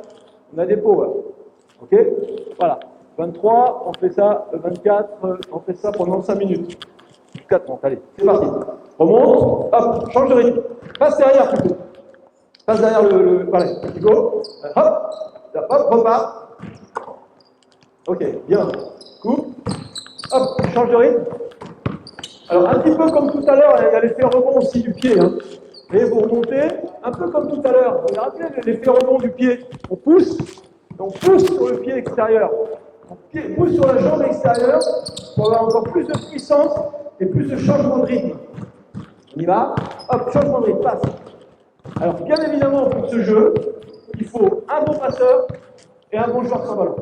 on a des power. Ok? Voilà. 23, on fait ça. 24, on fait ça pendant 5 minutes. 4 allez, c'est parti. Remonte, hop, change de rythme. Passe derrière plutôt. Passe derrière le palais. Go. Hop, repart. Ok, bien. Coupe. Hop, change de rythme. Alors, un petit peu comme tout à l'heure, il y a l'effet rebond aussi du pied. Hein. Et vous remontez, un peu comme tout à l'heure. Vous vous rappelez l'effet rebond du pied? On pousse sur le pied extérieur. On pousse sur la jambe extérieure pour avoir encore plus de puissance et plus de changement de rythme. On y va. Hop, changement de rythme, passe. Alors, bien évidemment, pour ce jeu, il faut un bon passeur et un bon joueur sans ballon.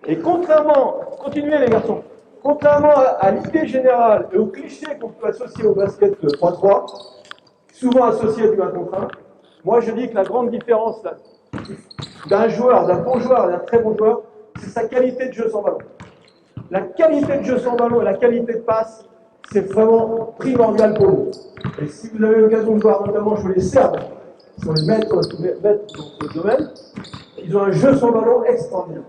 Et continuez les garçons, contrairement à l'idée générale et au cliché qu'on peut associer au basket 3-3, souvent associé à du 1 contre 1, moi je dis que la grande différence d'un bon joueur et d'un très bon joueur, c'est sa qualité de jeu sans ballon. La qualité de jeu sans ballon et la qualité de passe, c'est vraiment primordial pour vous. Et si vous avez l'occasion de voir notamment chez les Serbes, qui sont les maîtres dans ce domaine, ils ont un jeu sans ballon extraordinaire.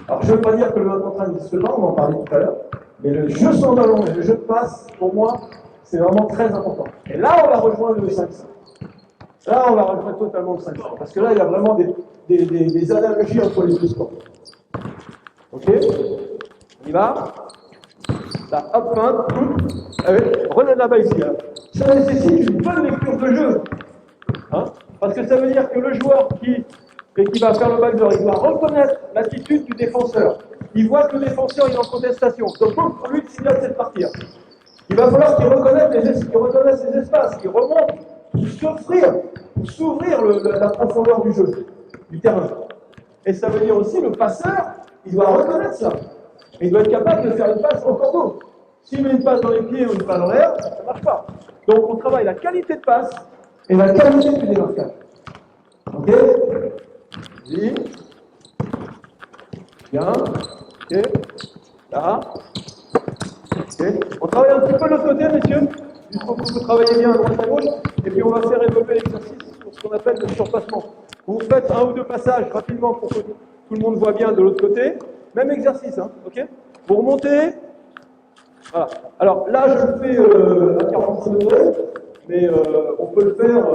Alors je ne veux pas dire que le 1 contre 1 n'existe pas, on en parlait tout à l'heure, mais le jeu sans ballon et le jeu de passe, pour moi, c'est vraiment très important. Et là, on va rejoindre le 5-5. Là, on va rejoindre totalement le 5-5. Parce que là, il y a vraiment des analogies entre les deux sports. Ok? On y va? Là, hop, fin, relève la balle ici. Là. Ça nécessite une bonne lecture de jeu. Hein? Parce que ça veut dire que le joueur qui va faire le backdoor, il doit reconnaître l'attitude du défenseur. Il voit que le défenseur est en contestation. Donc, pour lui, c'est bien de partir. Il va falloir qu'il reconnaisse les espaces, qu'il remonte pour s'ouvrir la profondeur du jeu, du terrain. Et ça veut dire aussi le passeur, il doit reconnaître ça. Et il doit être capable de faire une passe au cordeau. S'il met une passe dans les pieds ou une passe dans l'air, ça ne marche pas. Donc on travaille la qualité de passe et la qualité du démarquage. Ok? Vas-y. Bien. Ok. Là. Ok. On travaille un petit peu de l'autre côté, messieurs. Juste pour que vous travaillez bien à droite à gauche. Et puis on va faire évoluer l'exercice sur ce qu'on appelle le surpassement. Vous faites un ou deux passages rapidement pour que tout le monde voit bien de l'autre côté. Même exercice, hein, ok? Vous remontez. Voilà. Alors là, je le fais à 45 degrés, mais on peut le faire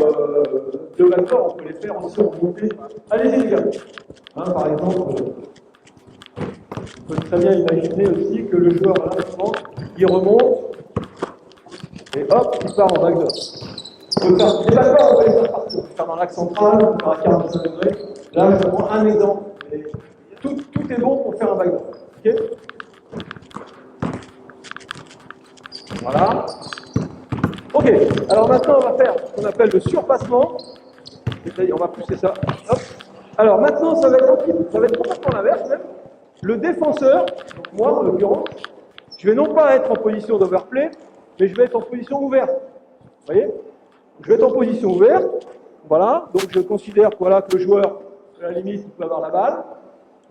de l'accord, on peut les faire aussi en remontée. Allez-y, les gars. Hein, par exemple, on peut très bien imaginer aussi que le joueur, à l'instant, il remonte, et hop, il part en backdoor. On peut faire des backdoors, on peut les faire partout. On peut faire dans l'axe central, on peut faire à 45 degrés. Là, je prends un exemple. Et tout est bon pour faire un backdoor. Ok? Voilà. Ok, alors maintenant on va faire ce qu'on appelle le surpassement. C'est-à-dire, on va pousser ça. Hop. Alors maintenant, ça va être complètement l'inverse même. Le défenseur, donc moi en l'occurrence, je vais non pas être en position d'overplay, mais je vais être en position ouverte. Vous voyez? Je vais être en position ouverte. Voilà, donc je considère voilà, que le joueur, à la limite, il peut avoir la balle.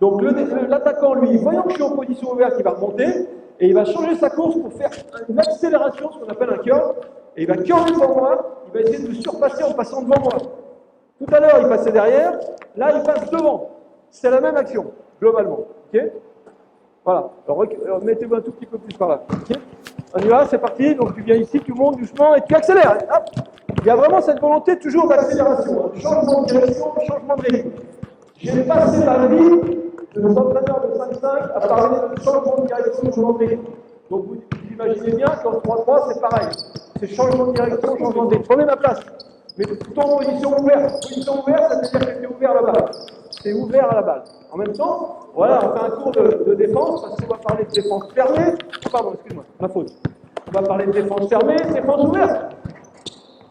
Donc l'attaquant, lui, voyant que je suis en position ouverte, il va remonter et il va changer sa course pour faire une accélération, ce qu'on appelle un curl. Et il va curler devant moi, il va essayer de me surpasser en passant devant moi. Tout à l'heure, il passait derrière, là, il passe devant. C'est la même action, globalement. Ok? Voilà. Alors mettez-vous un tout petit peu plus par là. Okay, on y va, c'est parti. Donc tu viens ici, tu montes doucement et tu accélères. Hop. Il y a vraiment cette volonté toujours d'accélération, hein. Changement de direction, changement de rythme. J'ai passé ma vie de nos entraîneurs de 5-5 à parler de changement de direction, changement de rythme. Donc vous imaginez bien qu'en 3-3, c'est pareil. C'est changement de direction, changement de rythme. Prenez ma place. Mais tout en position ouverte. Position ouverte, ça veut dire que c'est ouvert à la balle. C'est ouvert à la balle. En même temps, voilà, on fait un cours de défense, parce qu'on va parler de défense fermée. Pardon, excuse-moi, ma faute. On va parler de défense fermée, défense ouverte.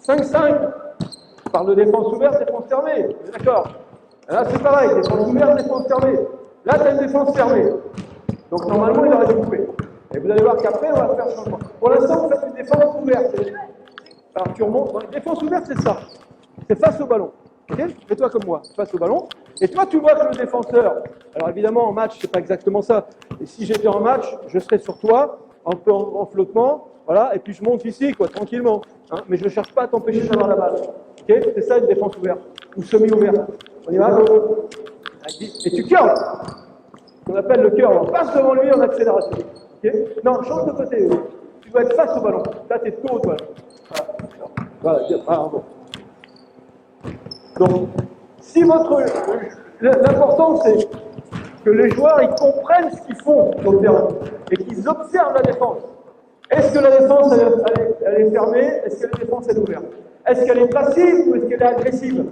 5-5. On parle de défense ouverte, défense fermée. D'accord. Là, c'est pareil, défense ouverte, défense fermée. Là, tu as une défense fermée. Donc, normalement, il aurait dû couper. Et vous allez voir qu'après, on va faire changement. Pour l'instant, vous faites une défense ouverte. Alors, tu remontes. Une défense ouverte, c'est ça. C'est face au ballon. Ok? Fais-toi comme moi, face au ballon. Et toi, tu vois que le défenseur. Alors, évidemment, en match, c'est pas exactement ça. Et si j'étais en match, je serais sur toi, un peu en flottement. Voilà. Et puis, je monte ici, quoi, tranquillement. Hein, mais je ne cherche pas à t'empêcher d'avoir la balle. Ok? C'est ça, une défense ouverte. Ou semi-ouverte. On y va? Et tu curls. On appelle le curl. On passe devant lui en accélération. Okay, non, change de côté. Tu dois être face au ballon. Là, tu es dos au ballon. Voilà. Voilà, bon. Donc, si l'important, c'est que les joueurs ils comprennent ce qu'ils font sur le terrain et qu'ils observent la défense. Est-ce que la défense, elle est fermée? Est-ce que la défense est ouverte? Est-ce qu'elle est passive ou est-ce qu'elle est agressive?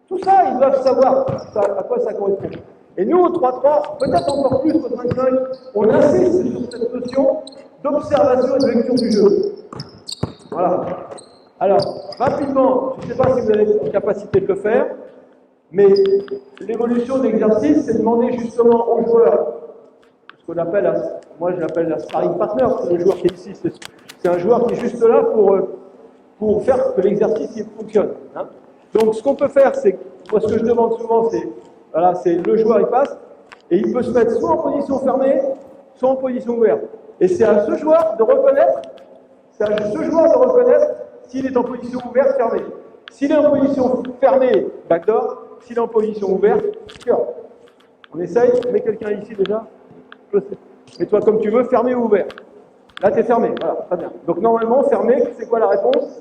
Tout ça, ils doivent savoir à quoi ça correspond. Et nous, au 3-3, peut-être encore plus au 5-5, on insiste sur cette notion d'observation et de lecture du jeu. Voilà. Alors, rapidement, je ne sais pas si vous avez la capacité de le faire, mais l'évolution d'exercice, c'est demander justement aux joueurs, ce qu'on appelle, moi je l'appelle la sparring partner, c'est le joueur qui est ici, c'est un joueur qui est juste là pour faire que l'exercice fonctionne. Hein. Donc, ce qu'on peut faire, c'est, moi ce que je demande souvent, c'est, voilà, c'est le joueur, il passe, et il peut se mettre soit en position fermée, soit en position ouverte. Et c'est à ce joueur de reconnaître, s'il est en position ouverte, fermée. S'il est en position fermée, backdoor. S'il est en position ouverte, curl. On essaye, mets quelqu'un ici déjà. Mets-toi comme tu veux, fermé ou ouvert. Là, tu es fermé, voilà, très bien. Donc normalement, fermé, c'est quoi la réponse?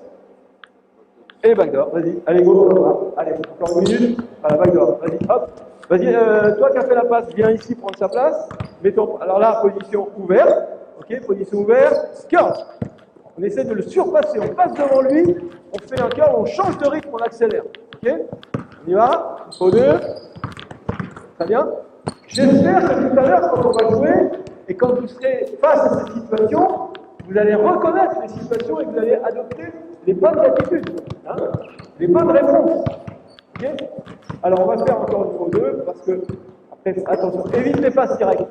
Et backdoor, vas-y, allez, go. Allez, encore une minute. Voilà, backdoor, vas-y, hop. Vas-y, toi qui as fait la passe, viens ici prendre sa place. Alors là, position ouverte. Ok, position ouverte, curl. On essaie de le surpasser, on passe devant lui, on fait un curl, on change de rythme, on accélère. Ok? On y va, au 2. Très bien. J'espère que tout à l'heure, quand on va jouer, et quand vous serez face à cette situation, vous allez reconnaître les situations et vous allez adopter les bonnes attitudes, hein, les bonnes réponses. Okay, alors, on va faire encore une fois au 2, parce que, après, attention, évite les passes directes.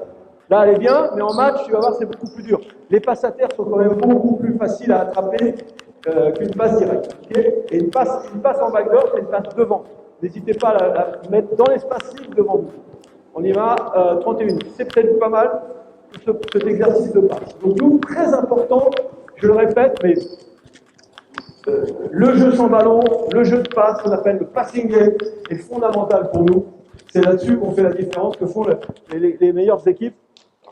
Là, elle est bien, mais en match, tu vas voir, c'est beaucoup plus dur. Les passes à terre sont quand même beaucoup plus faciles à attraper qu'une passe directe. Okay, et une passe en backdoor, c'est une passe devant. N'hésitez pas à la mettre dans l'espace libre devant vous. On y va, 31. C'est peut-être pas mal, cet exercice de passe. Donc, nous, très important, je le répète, mais le jeu sans ballon, le jeu de passe, qu'on appelle le passing game, est fondamental pour nous. c'est là-dessus qu'on fait la différence que font les meilleures équipes.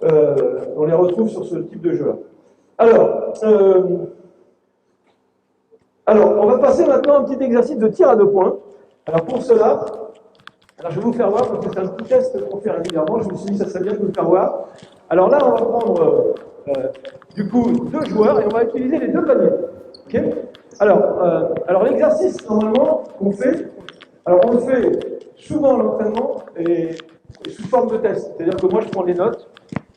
On les retrouve sur ce type de jeu-là. Alors, on va passer maintenant à un petit exercice de tir à 2 points. Alors pour cela, je vais vous faire voir, parce que c'est un petit test qu'on fait régulièrement, je me suis dit que ça serait bien de vous le faire voir. Alors là, on va prendre du coup 2 joueurs et on va utiliser les 2 paniers. Okay, alors l'exercice normalement qu'on fait, alors on le fait souvent à l'entraînement et sous forme de test. C'est-à-dire que moi je prends les notes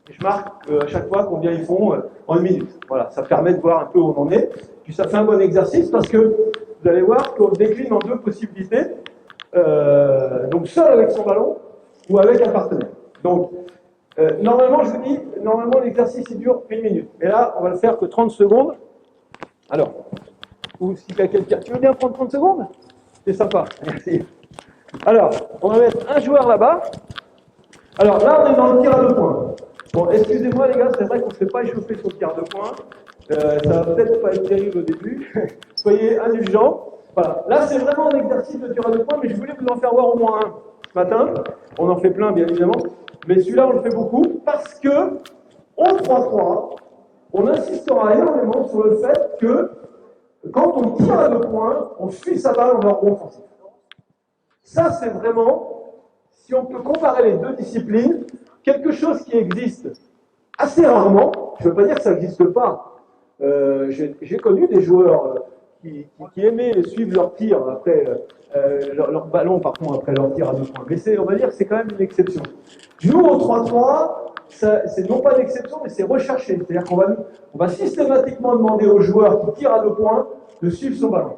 et je marque à chaque fois combien ils font en 1 minute. Voilà, ça permet de voir un peu où on en est. Puis ça fait un bon exercice parce que vous allez voir qu'on décline en 2 possibilités. Donc seul avec son ballon ou avec un partenaire. Donc normalement, je vous dis, normalement l'exercice il dure 1 minute. Mais là, on va le faire que 30 secondes. Alors, ou si tu as quelqu'un, tu veux bien prendre 30 secondes? C'est sympa, merci. Alors, on va mettre un joueur là-bas. Alors là, on est dans le tir à 2 points. Bon, excusez-moi les gars, c'est vrai qu'on ne se fait pas échauffer sur le tir à 2 points. Ça va peut-être pas être terrible au début. Soyez indulgents. Voilà. Là, c'est vraiment un exercice de tir à 2 points, mais je voulais vous en faire voir au moins un ce matin. On en fait plein, bien évidemment. Mais celui-là, on le fait beaucoup parce que, au 3-3, on insistera énormément sur le fait que quand on tire à 2 points, on suit sa balle en rebond offensif. Ça, c'est vraiment, si on peut comparer les 2 disciplines, quelque chose qui existe assez rarement. Je ne veux pas dire que ça n'existe pas. J'ai connu des joueurs qui aimaient suivre leur tir après leur ballon, par contre, après leur tir à 2 points. Mais on va dire que c'est quand même une exception. Nous, au 3-3, c'est non pas une exception, mais c'est recherché. C'est-à-dire qu'on va systématiquement demander aux joueurs qui tirent à 2 points de suivre son ballon.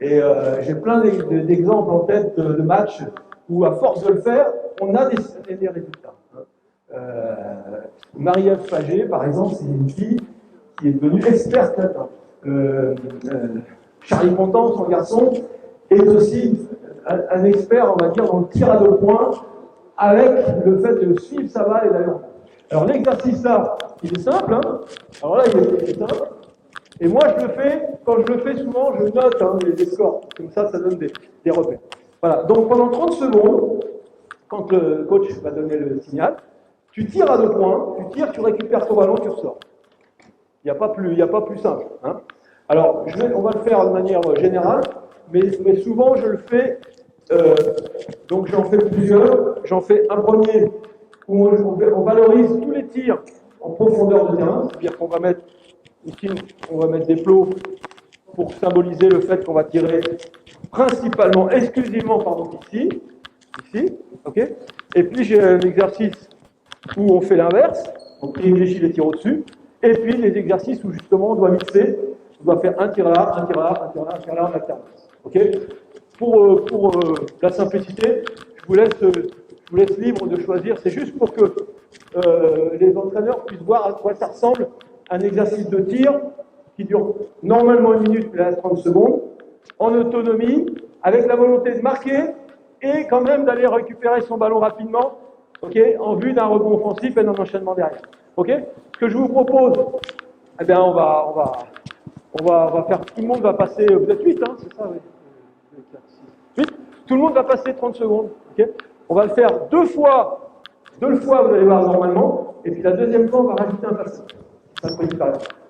Et j'ai plein d'exemples en tête de matchs où, à force de le faire, on a des résultats. Marie-Ève Fagé, par exemple, c'est une fille qui est devenue experte là-dedans. Charlie Contant, son garçon, est aussi un expert, on va dire, dans le tir à 2 points, avec le fait de suivre sa balle et d'aller en. Alors l'exercice là, il est simple. Alors là, il est simple. Et moi, je le fais, quand je le fais souvent, je note les scores. Comme ça donne des repères. Voilà, donc pendant 30 secondes, quand le coach va donner le signal, tu tires à 2 points, tu récupères ton ballon, tu ressors. Il n'y a pas plus simple. Alors, on va le faire de manière générale, mais souvent je le fais, donc j'en fais plusieurs. J'en fais un premier où on valorise tous les tirs en profondeur de terrain, c'est-à-dire qu'on va mettre ici, on va mettre des plots pour symboliser le fait qu'on va tirer principalement, exclusivement, ici, ok. Et puis j'ai un exercice où on fait l'inverse, on privilégie les tirs au-dessus, et puis les exercices où justement on doit mixer, on doit faire un tir là, un tir là, un tir là, un tir là en alternance. Ok. Pour la simplicité, je vous laisse libre de choisir. C'est juste pour que les entraîneurs puissent voir à quoi ça ressemble un exercice de tir qui dure normalement 1 minute, mais là 30 secondes, en autonomie, avec la volonté de marquer et quand même d'aller récupérer son ballon rapidement, ok, en vue d'un rebond offensif et d'un enchaînement derrière. Ok. Ce que je vous propose, eh bien, on va faire. Tout le monde va passer. Vous êtes 8, c'est ça, oui. 8. Tout le monde va passer 30 secondes. Ok. On va le faire 2 fois. 2 fois, vous allez voir normalement. Et puis la deuxième fois, on va rajouter un passé.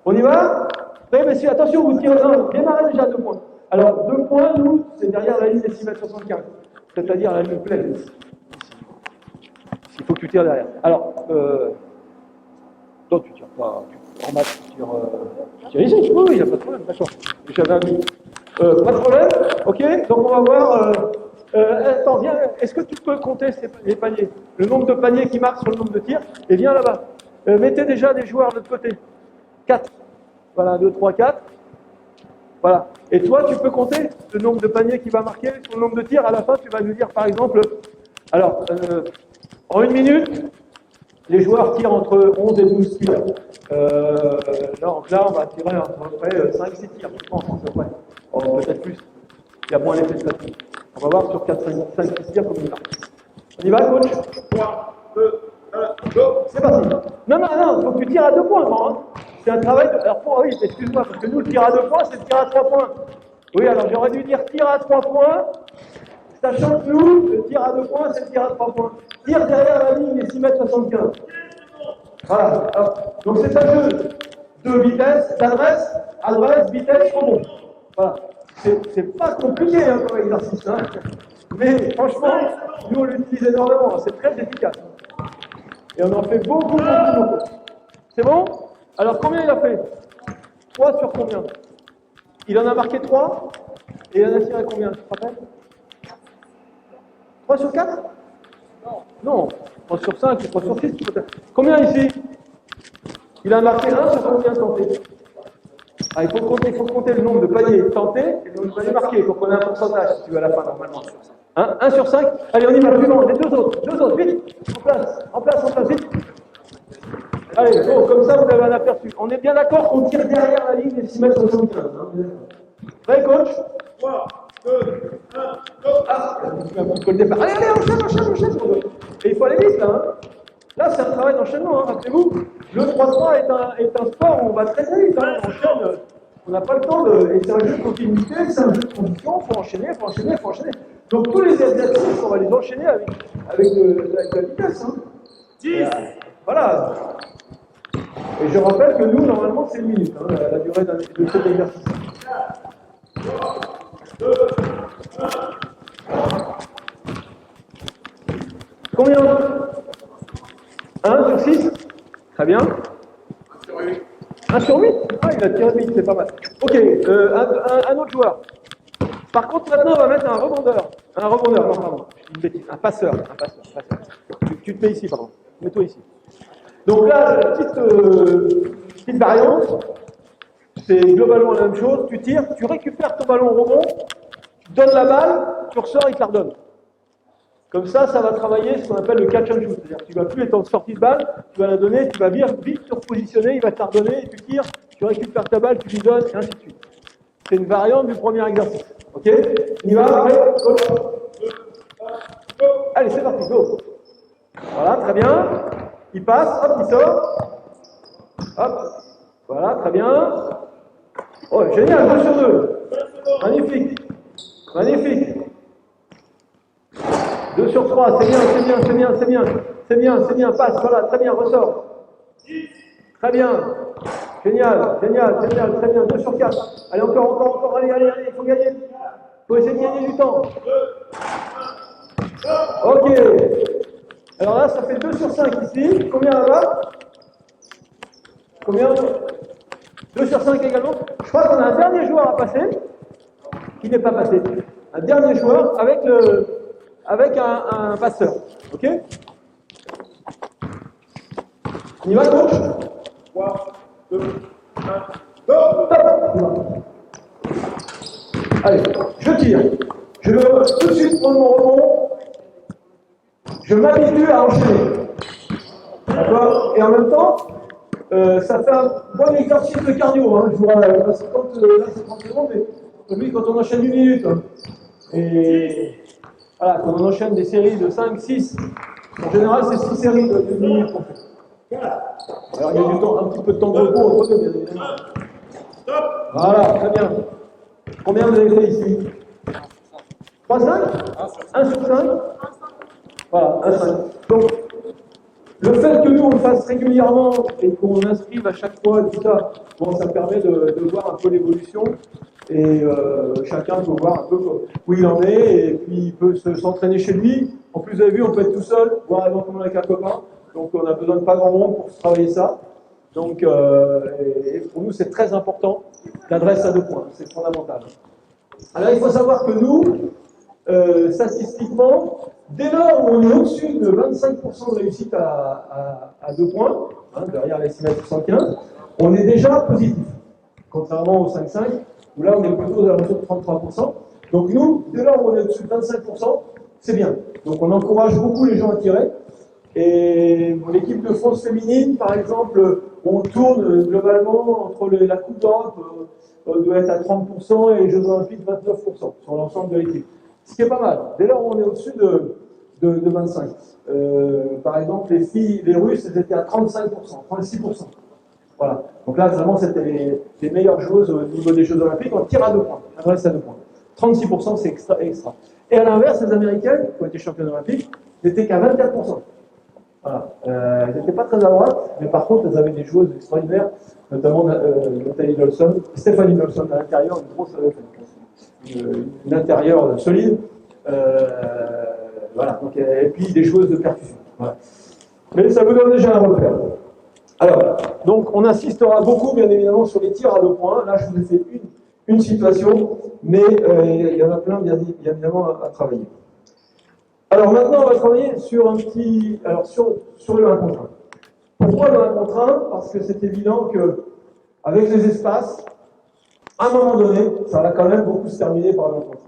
On y va? Oui, messieurs, attention, vous tirez. Non, démarrez déjà 2 points. Alors, 2 points, nous, c'est derrière la ligne des 6,75 m. C'est-à-dire la ligne pleine. Il faut que tu tires derrière. Alors, toi, tu tires pas. En match, tu tires ici. Oui, il n'y a pas de problème. D'accord. J'avais un but. Pas de problème. Ok. Donc, on va voir. Attends, viens. Est-ce que tu peux compter les paniers? Le nombre de paniers qui marquent sur le nombre de tirs. Et viens là-bas. Mettez déjà des joueurs de l'autre côté. 4. Voilà, 1, 2, 3, 4. Voilà. Et toi, tu peux compter le nombre de paniers qui va marquer sur le nombre de tirs. À la fin, tu vas nous dire, par exemple, alors, en 1 minute, les joueurs tirent entre 11 et 12 tirs. Donc là, on va tirer à peu près 5-6 tirs, je pense, à peu près. Peut-être plus. Il y a moins l'effet de platine. On va voir sur 5-6 tirs comme il marque. On y va, coach? 3, 2, 1, go. C'est parti. Non, il faut que tu tires à 2 points, hein. C'est un travail de. Alors, oui, excuse-moi, parce que nous, le tir à 2 points, c'est le tir à 3 points. Oui, alors j'aurais dû dire tir à 3 points. Sachant que nous, le tir à 2 points, c'est le tir à 3 points. Tir derrière la ligne des 6,75 m. Voilà. Donc c'est un jeu de vitesse, d'adresse, adresse, vitesse, rebond. Voilà. C'est pas compliqué hein, comme exercice. Hein. Mais franchement, nous on l'utilise énormément, c'est très efficace. Et on en fait beaucoup. C'est bon? Alors combien il a fait? 3 sur combien? Il en a marqué 3 et il en a tiré combien? Tu te rappelles? 3 sur 4? Non. 3 sur 5 ou 3 sur 6 peut-être. Combien ici? Il a marqué 1 sur combien tenté? Ah, il faut compter le nombre de paniers tentés et le nombre de paniers marqués. Il faut qu'on ait un pourcentage si tu veux à la fin normalement. 1 sur 5. Allez, on y va, suivant. Les deux autres, vite. En place, vite. Allez, bon, comme ça vous avez un aperçu. On est bien d'accord qu'on tire derrière la ligne des 6,75 m. Hein. Prêt, coach? 3, 2, 1, go. Ah, le départ. Allez, enchaîne. Et il faut aller vite là. Hein. Là, c'est un travail d'enchaînement, hein. Rappelez-vous. Le 3-3 est un sport où on va très vite. Hein. On enchaîne. On n'a pas le temps de. Et c'est un jeu de continuité, c'est un jeu de condition. Il faut enchaîner. Donc tous les exercices, on va les enchaîner avec la vitesse. Hein. 10. Voilà. Et je rappelle que nous, normalement, c'est une minute, hein, la durée de cet exercice. 2, 1. Combien? 1 sur 6? Très bien. 1 sur 8. 1 sur 8? Ah, il a tiré 8, c'est pas mal. Ok, un autre joueur. Par contre, maintenant, on va mettre un rebondeur. Non, pardon. Une bêtise. Un passeur. Tu te mets ici, pardon. Mets-toi ici. Donc là, petite variante, c'est globalement la même chose. Tu tires, tu récupères ton ballon au rebond, tu donnes la balle, tu ressors, il te la redonne. Comme ça va travailler ce qu'on appelle le catch and shoot. C'est-à-dire que tu ne vas plus être en sortie de balle, tu vas la donner, tu vas vite te repositionner, il va te la redonner, et tu tires, tu récupères ta balle, tu lui donnes, et ainsi de suite. C'est une variante du premier exercice. Ok? On y va, prêt? Allez, c'est parti, go! Voilà, très bien. Il passe, hop, il sort. Hop, voilà, très bien. Oh, génial, 2 sur 2. Magnifique. 2 sur 3, c'est bien, passe, voilà, très bien, ressort. Très bien. Génial, très bien, 2 sur 4. Allez, encore, allez, il faut gagner. Il faut essayer de gagner du temps. Ok. Alors là, ça fait 2 sur 5 ici. Combien là-bas? Combien? 2 sur 5 également. Je crois qu'on a un dernier joueur à passer, qui n'est pas passé. Un dernier joueur avec un passeur. Ok? On y va, coach? 3, 2, 1, go! Top! Allez, je tire. Je veux tout de suite prendre mon rebond. Je m'habitue à enchaîner. D'accord? Et en même temps, ça fait un bon exercice de cardio. Hein. Je vous rappelle, parce que là c'est 30 secondes, mais lui, quand on enchaîne 1 minute, hein, et voilà, quand on enchaîne des séries de 5, 6, en général, c'est 6 séries de 1 minute qu'on fait. Alors il y a du temps, un petit peu de temps de repos entre deux, bien évidemment. Voilà, très bien. Combien vous avez fait ici? 3, 5? 1 sur 5? Voilà, 1, 5. Donc, le fait que nous on le fasse régulièrement et qu'on inscrive à chaque fois tout ça, bon, ça permet de voir un peu l'évolution et chacun peut voir un peu où il en est et puis il peut s'entraîner chez lui. En plus, vous avez vu, on peut être tout seul, voire éventuellement avec un copain. Donc, on a besoin de pas grand monde pour travailler ça. Donc, et pour nous, c'est très important. L'adresse à 2 points, c'est fondamental. Alors, il faut savoir que nous, statistiquement, dès lors où on est au-dessus de 25% de réussite à 2 points, hein, derrière les 6,75 m, on est déjà positif. Contrairement au 5,5, où là on est plutôt aux alentours de 33%. Donc nous, dès lors où on est au-dessus de 25%, c'est bien. Donc on encourage beaucoup les gens à tirer. Et l'équipe de France féminine, par exemple, on tourne globalement entre la Coupe d'Europe, doit être à 30% et les Jeux Olympiques 29% sur l'ensemble de l'équipe. Ce qui est pas mal. Dès lors où on est au-dessus de 25. Par exemple, les Russes, elles étaient à 35%, 36%. Voilà. Donc là, vraiment, c'était les meilleures joueuses au niveau des Jeux Olympiques en tir à 2 points, adresse à 2 points. 36%, c'est extra, extra. Et à l'inverse, les Américaines, qui ont été championnes olympiques, n'étaient qu'à 24%. Voilà. Elles n'étaient pas très à droite, mais par contre, elles avaient des joueuses extraordinaires, notamment Nathalie Dolson, Stéphanie Dolson à l'intérieur, une grosse, une intérieure solide. Voilà. Donc, et puis des joueuses de percussion. Voilà. Mais ça vous donne déjà un repère. Alors, donc on insistera beaucoup, bien évidemment, sur les tirs à 2 points. Là, je vous ai fait une situation, mais il y en a plein, bien évidemment, à travailler. Alors maintenant, on va travailler sur un petit... Alors, sur le 1 contre 1. Pourquoi le 1 contre 1? Parce que c'est évident qu'avec les espaces, à un moment donné, ça va quand même beaucoup se terminer par le 1 contre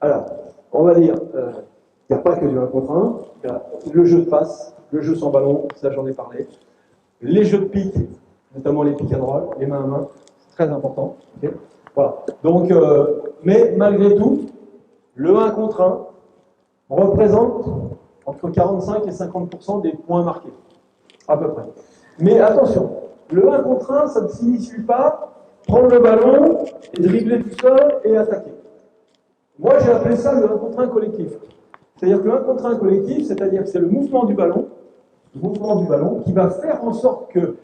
1. Alors, on va dire, il n'y a pas que du 1 contre 1, il y a le jeu de passe, le jeu sans ballon, ça j'en ai parlé, les jeux de pique, notamment les pick and roll, les main à main, c'est très important. Okay, voilà. Donc, mais malgré tout, le 1 contre 1 représente entre 45 et 50% des points marqués, à peu près. Mais attention, le 1 contre 1, ça ne signifie pas prendre le ballon et dribbler tout seul et attaquer. Moi, j'ai appelé ça le 1 contre 1 collectif. C'est-à-dire que le 1 contre 1 collectif, c'est-à-dire que c'est le mouvement du ballon qui va faire en sorte que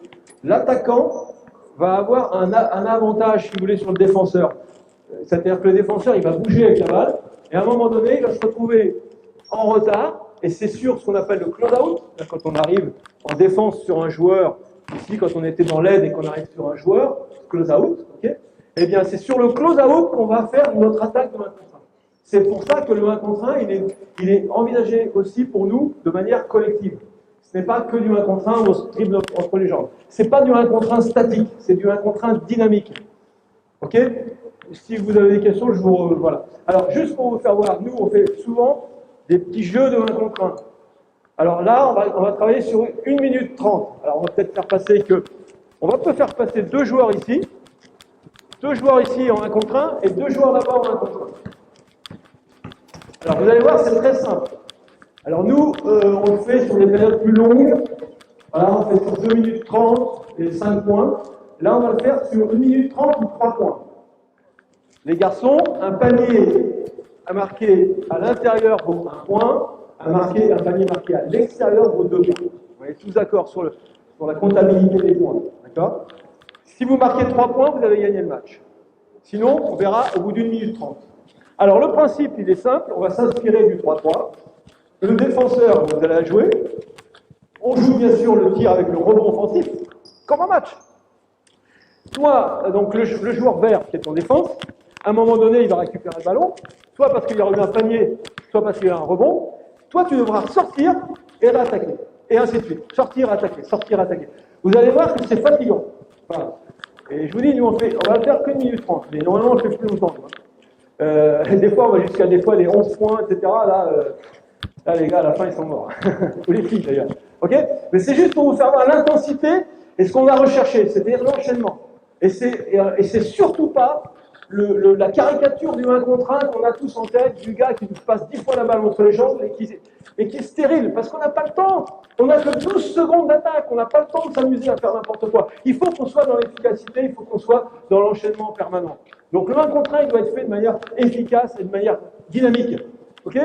l'attaquant va avoir un avantage, si vous voulez, sur le défenseur. C'est-à-dire que le défenseur, il va bouger avec la balle, et à un moment donné, il va se retrouver en retard, et c'est sûr ce qu'on appelle le close-out, quand on arrive en défense sur un joueur, ici, quand on était dans l'aide et qu'on arrive sur un joueur, close-out, ok, eh bien, c'est sur le close-out qu'on va faire notre attaque de 1 contre 1. C'est pour ça que le 1 contre 1, il est envisagé aussi pour nous de manière collective. Ce n'est pas que du 1 contre 1 où on se dribble entre les jambes. Ce n'est pas du 1 contre 1 statique, c'est du 1 contre 1 dynamique. Ok? Si vous avez des questions, je vous... voilà. Alors, juste pour vous faire voir, nous, on fait souvent des petits jeux de 1 contre 1. Alors là, on va travailler sur 1 minute 30. Alors, on va peut-être faire passer que... On va peut faire passer 2 joueurs ici en 1 contre 1, et 2 joueurs là-bas en 1 contre 1. Alors, vous allez voir, c'est très simple. Alors nous, on le fait sur des périodes plus longues. Voilà, on fait sur 2 minutes 30 et 5 points. Là, on va le faire sur 1 minute 30 ou 3 points. Les garçons, un panier à marquer à l'intérieur vaut 1 point, un panier marqué à l'extérieur vaut 2 points. Vous êtes tous d'accord sur la comptabilité des points. D'accord? Si vous marquez 3 points, vous avez gagné le match. Sinon, on verra au bout d'1 minute 30. Alors, le principe, il est simple. On va s'inspirer du 3-3. Le défenseur, vous allez la jouer. On joue bien sûr le tir avec le rebond offensif, comme un match. Toi, donc le joueur vert qui est en défense, à un moment donné, il va récupérer le ballon, soit parce qu'il y aura eu un panier, soit parce qu'il y a un rebond. Toi, tu devras sortir et réattaquer. Et ainsi de suite. Sortir, attaquer, sortir, attaquer. Vous allez voir que c'est fatigant. Voilà. Et je vous dis, nous, on va le faire que 1 minute 30. Mais normalement, on ne fait plus longtemps. Des fois, on va jusqu'à des fois les 11 points, etc. Là, les gars, à la fin, ils sont morts. Ou les filles, d'ailleurs. Ok? Mais c'est juste pour vous faire voir l'intensité et ce qu'on va rechercher, c'est-à-dire l'enchaînement. Et c'est surtout pas la caricature du 1 contre 1 qu'on a tous en tête, du gars qui nous passe 10 fois la balle entre les jambes et qui est stérile, parce qu'on n'a pas le temps. On n'a que 12 secondes d'attaque, on n'a pas le temps de s'amuser à faire n'importe quoi. Il faut qu'on soit dans l'efficacité, il faut qu'on soit dans l'enchaînement permanent. Donc le 1 contre 1, il doit être fait de manière efficace et de manière dynamique. Ok?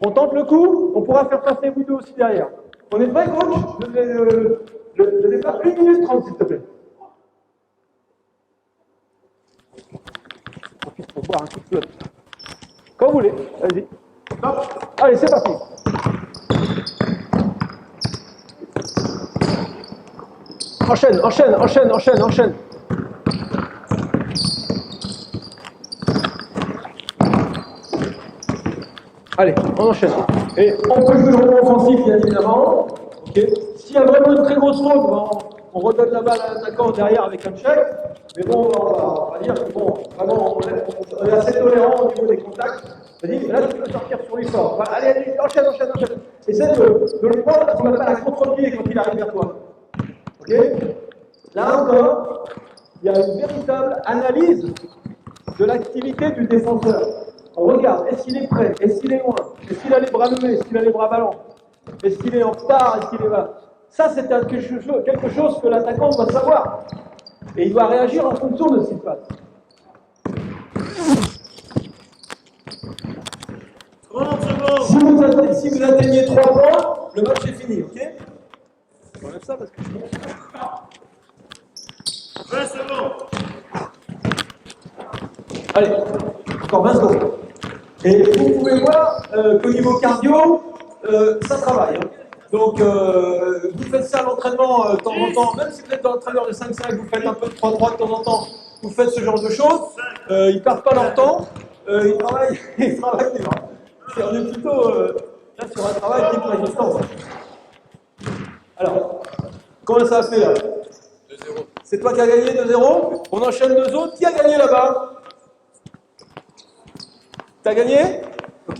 On tente le coup, on pourra faire passer vous deux aussi derrière. On est prêt, coach? Le départ, 1 minute 30, s'il te plaît. Profite pour boire un coup de flotte. Quand vous voulez, allez-y. Allez, c'est parti. Enchaîne, enchaîne, enchaîne, enchaîne, enchaîne. Allez, on enchaîne. Et on peut jouer le rebond offensif, bien évidemment. Okay. S'il y a vraiment une très grosse faute, on redonne la balle à l'attaquant derrière avec un check. Mais bon, on va dire que bon, vraiment, on est assez tolérant au niveau des contacts. C'est-à-dire, là, tu peux sortir sur l'effort. Allez, allez, enchaîne, enchaîne, enchaîne. Essaie de le prendre ce qu'on appelle un contre-pied quand il arrive vers toi. Ok? Là encore, il y a une véritable analyse de l'activité du défenseur. On regarde, est-ce qu'il est prêt? Est-ce qu'il est loin? Est-ce qu'il a les bras levés? Est-ce qu'il a les bras ballants? Est-ce qu'il est en retard? Est-ce qu'il est bas? Ça, c'est quelque chose que l'attaquant doit savoir. Et il doit réagir en fonction de ce qui se passe. Si vous atteignez 3 points, le match est fini, ok? On enlève ça parce que je... 20 secondes. Allez, encore 20 secondes. Et vous pouvez voir qu'au niveau cardio, ça travaille. Hein. Donc, vous faites ça à l'entraînement de temps en temps, même si vous êtes entraîneur de 5-5, vous faites un peu de 3-3 de temps en temps, vous faites ce genre de choses, ils ne perdent pas leur temps, ils travaillent libre. On est plutôt là sur un travail type résistance. Alors, comment ça a fait là? 2-0. C'est toi qui as gagné 2-0. On enchaîne 2 autres. Qui a gagné là-bas? T'as gagné? Ok.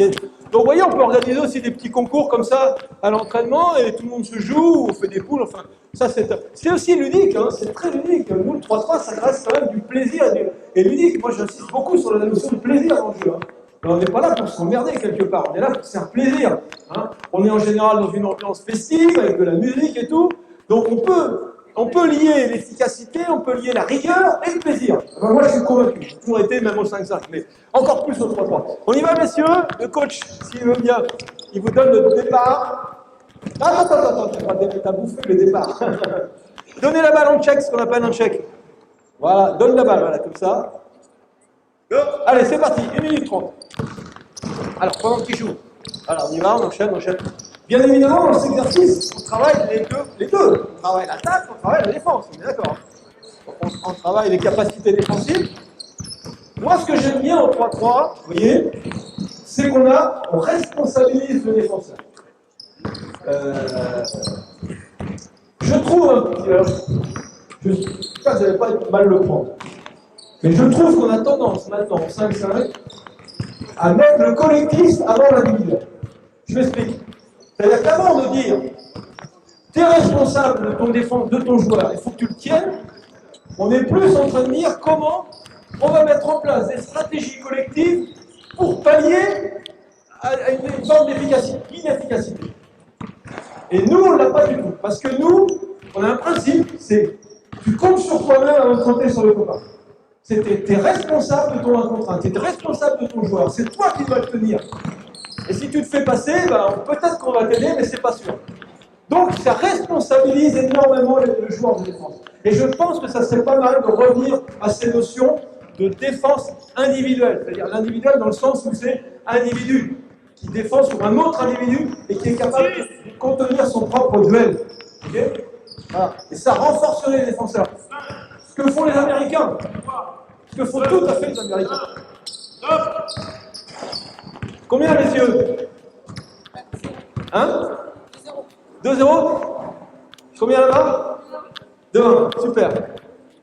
Donc vous voyez, on peut organiser aussi des petits concours comme ça à l'entraînement et tout le monde se joue, on fait des poules, enfin, ça c'est aussi ludique, hein, c'est très ludique. Nous, le 3-3, ça reste quand même du plaisir et ludique. Moi, j'insiste beaucoup sur la notion de plaisir dans le jeu. Hein. On n'est pas là pour s'emmerder quelque part, on est là pour se faire plaisir. Hein. On est en général dans une ambiance festive, avec de la musique et tout, donc on peut lier l'efficacité, on peut lier la rigueur et le plaisir. Enfin, moi, je suis convaincu. J'ai toujours été, même au 5-5, mais encore plus au 3-3. On y va, messieurs. Le coach, s'il veut bien, il vous donne le départ. Attends, t'as bouffé le départ. Donnez la balle en check, ce qu'on appelle un check. Voilà, donne la balle, voilà, comme ça. Allez, c'est parti, 1 minute 30. Alors, pendant qu'il joue. Alors, on y va, on enchaîne. Bien évidemment, dans cet exercice, on travaille les deux. On travaille l'attaque, on travaille la défense, on est d'accord. On travaille les capacités défensives. Moi, ce que j'aime bien au 3-3, vous voyez, c'est on responsabilise le défenseur. Je trouve, je ne sais pas, vous n'allez pas mal le prendre, mais je trouve qu'on a tendance maintenant, en 5-5, à mettre le collectif avant l'individuel. Je m'explique. C'est-à-dire qu'avant de dire tu es responsable de ton défense, de ton joueur, il faut que tu le tiennes, on est plus en train de dire comment on va mettre en place des stratégies collectives pour pallier à une forme d'inefficacité. Et nous, on ne l'a pas du tout. Parce que nous, on a un principe, c'est tu comptes sur toi-même avant de compter sur le copain. Tu es responsable de ton 1 contre 1, tu es responsable de ton joueur, c'est toi qui dois le tenir. Et si tu te fais passer, ben, peut-être qu'on va t'aider, mais c'est pas sûr. Donc ça responsabilise énormément le joueur de défense. Et je pense que ça serait pas mal de revenir à ces notions de défense individuelle. C'est-à-dire l'individuel dans le sens où c'est un individu qui défend sur un autre individu et qui est capable de contenir son propre duel. Okay, voilà. Et ça renforcerait les défenseurs. Ce que font les Américains. Ce que font tout à fait les Américains. Combien, messieurs? Hein? 2-0? Combien là-bas? 2-1, super.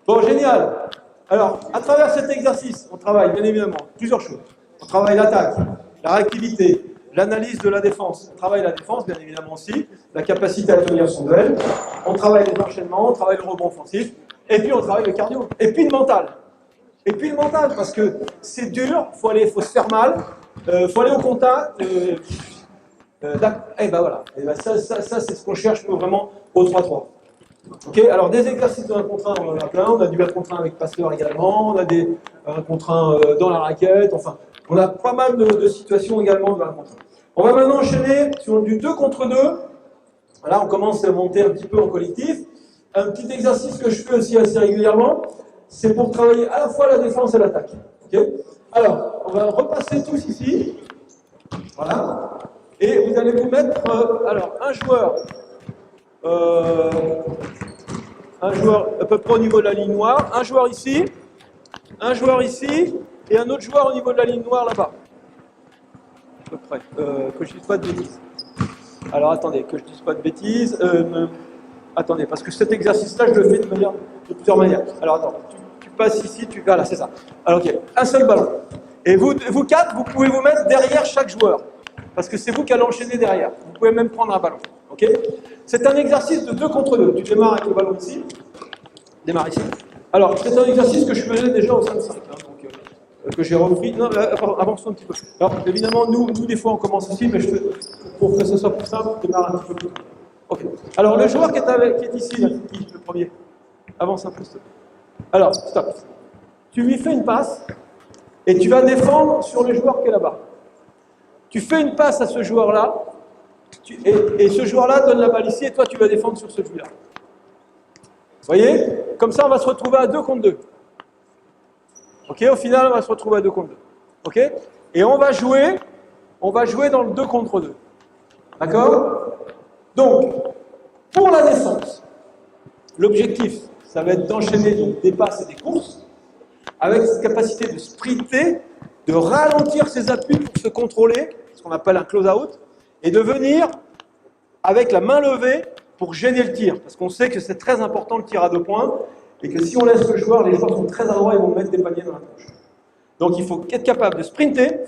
Bon, génial. Alors, à travers cet exercice, on travaille bien évidemment plusieurs choses. On travaille l'attaque, la réactivité, l'analyse de la défense. On travaille la défense, bien évidemment aussi, la capacité à tenir son duel. On travaille les enchaînements, on travaille le rebond offensif. Et puis, on travaille le cardio. Et puis, le mental. Et puis, le mental, parce que c'est dur, faut se faire mal. Faut aller au contact. Et ben voilà. Et ben ça c'est ce qu'on cherche vraiment au 3-3. Ok. Alors des exercices de 1 contre 1, on en a plein. On a du 1 contre 1 avec Pasteur également. On a des 1 contre 1 dans la raquette. Enfin, on a pas mal de situations également de 1 contre 1. On va maintenant enchaîner sur du 2 contre 2. Là, on commence à monter un petit peu en collectif. Un petit exercice que je fais aussi assez régulièrement, c'est pour travailler à la fois la défense et l'attaque. Okay. Alors, on va repasser tous ici. Voilà. Et vous allez vous mettre, alors, un joueur à peu près au niveau de la ligne noire, un joueur ici, et un autre joueur au niveau de la ligne noire là-bas. À peu près. Que je ne dise pas de bêtises. Alors, attendez, que je ne dise pas de bêtises. Attendez, parce que cet exercice-là, je le fais de plusieurs manières. Alors, attends. Tu passes ici, voilà, c'est ça. Alors, ok, un seul ballon. Et vous quatre, vous pouvez vous mettre derrière chaque joueur. Parce que c'est vous qui allez enchaîner derrière. Vous pouvez même prendre un ballon. Ok. C'est un exercice de 2 contre 2. Tu démarres avec le ballon ici. Démarre ici. Alors, c'est un exercice que je faisais déjà au 5-5. Que j'ai repris. Non, avance un petit peu. Alors, évidemment, nous, des fois, on commence ici, mais pour que ce soit plus simple, démarre un petit peu plus. Ok. Alors, le joueur qui est ici, là, c'est qui, le premier? Avance un peu, s'il te plaît. Alors, stop. Tu lui fais une passe et tu vas défendre sur le joueur qui est là-bas. Tu fais une passe à ce joueur-là, et ce joueur-là donne la balle ici, et toi tu vas défendre sur ce joueur. Vous voyez? Comme ça, on va se retrouver à 2 contre 2. Ok? Au final, on va se retrouver à 2 contre 2. Ok? Et on va jouer dans le 2 contre 2. D'accord? Donc, pour la défense, l'objectif, ça va être d'enchaîner des passes et des courses, avec cette capacité de sprinter, de ralentir ses appuis pour se contrôler, ce qu'on appelle un close-out, et de venir avec la main levée pour gêner le tir. Parce qu'on sait que c'est très important le tir à 2 points, et que si on laisse le joueur, les joueurs sont très adroits, ils vont mettre des paniers dans la poche. Donc il faut être capable de sprinter,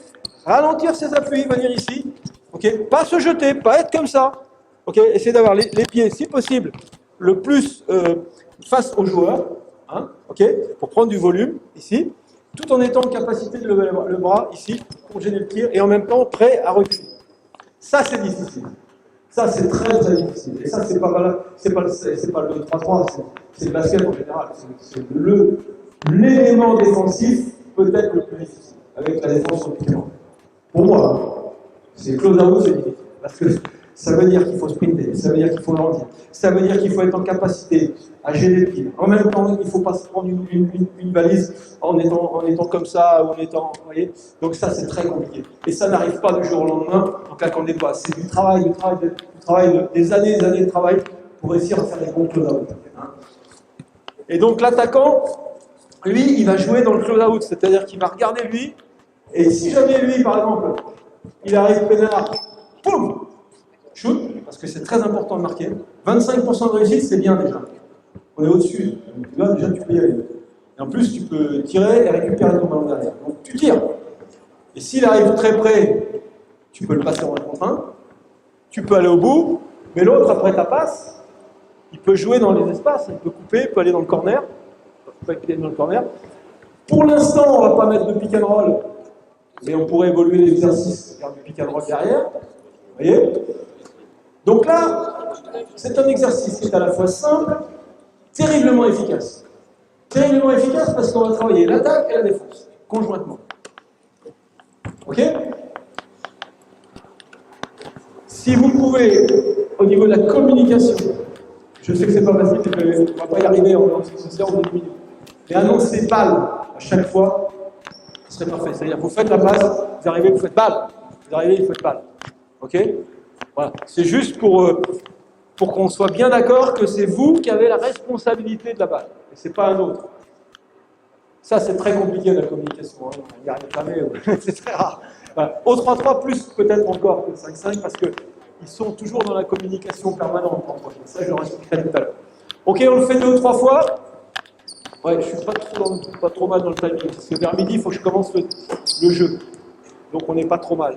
ralentir ses appuis, venir ici, ok, pas se jeter, pas être comme ça, ok, essayer d'avoir les pieds, si possible, le plus face au joueur, hein, ok, pour prendre du volume, ici, tout en étant en capacité de lever le bras, ici, pour gêner le tir, et en même temps prêt à reculer. Ça, c'est difficile. Ça, c'est très, très difficile. Et ça, c'est pas le 3-3, c'est le basket en général. C'est l'élément défensif peut-être le plus difficile, avec la défense sur pied. Pour moi, c'est close-out, c'est difficile. Parce que ça veut dire qu'il faut sprinter, ça veut dire qu'il faut ralentir, ça veut dire qu'il faut être en capacité à gêner le pied. En même temps, il ne faut pas se prendre une valise en étant comme ça, ou en étant. Vous voyez. Donc ça, c'est très compliqué. Et ça n'arrive pas du jour au lendemain en claquant des doigts. C'est du travail, des années de travail pour réussir à faire des bons close-out. Hein. Et donc l'attaquant, lui, il va jouer dans le close-out, c'est-à-dire qu'il va regarder lui, et si jamais lui, par exemple, il arrive peinard, boum, shoot, parce que c'est très important de marquer. 25% de réussite, c'est bien déjà. On est au-dessus. Là, déjà, tu peux y aller. Et en plus, tu peux tirer et récupérer ton ballon derrière. Donc, tu tires. Et s'il arrive très près, tu peux le passer en 1 contre 1. Tu peux aller au bout, mais l'autre, après ta passe, il peut jouer dans les espaces, il peut couper, il peut aller dans le corner. Pour l'instant, on ne va pas mettre de pick and roll, mais on pourrait évoluer l'exercice vers du pick and roll derrière. Vous voyez? Donc là, c'est un exercice qui est à la fois simple, terriblement efficace. Terriblement efficace parce qu'on va travailler l'attaque et la défense, conjointement. Ok? Si vous pouvez, au niveau de la communication, je sais que c'est pas facile, on ne va pas y arriver en séance de 2 minutes, mais annoncer balle à chaque fois, ce serait parfait. C'est-à-dire, vous faites la passe, vous arrivez, vous faites balle. Vous arrivez, vous faites balle. Ok? Voilà. C'est juste pour qu'on soit bien d'accord que c'est vous qui avez la responsabilité de la balle, et c'est pas un autre. Ça, c'est très compliqué la communication. Hein. On n'y arrive jamais, c'est très rare. Voilà. Au 3-3, plus peut-être encore que le 5-5, parce qu'ils sont toujours dans la communication permanente. Ça, je le expliquerai tout à l'heure. Ok, on le fait 2 ou 3 fois. Ouais, je suis pas trop mal dans le timing, parce que vers midi, il faut que je commence le jeu. Donc on n'est pas trop mal.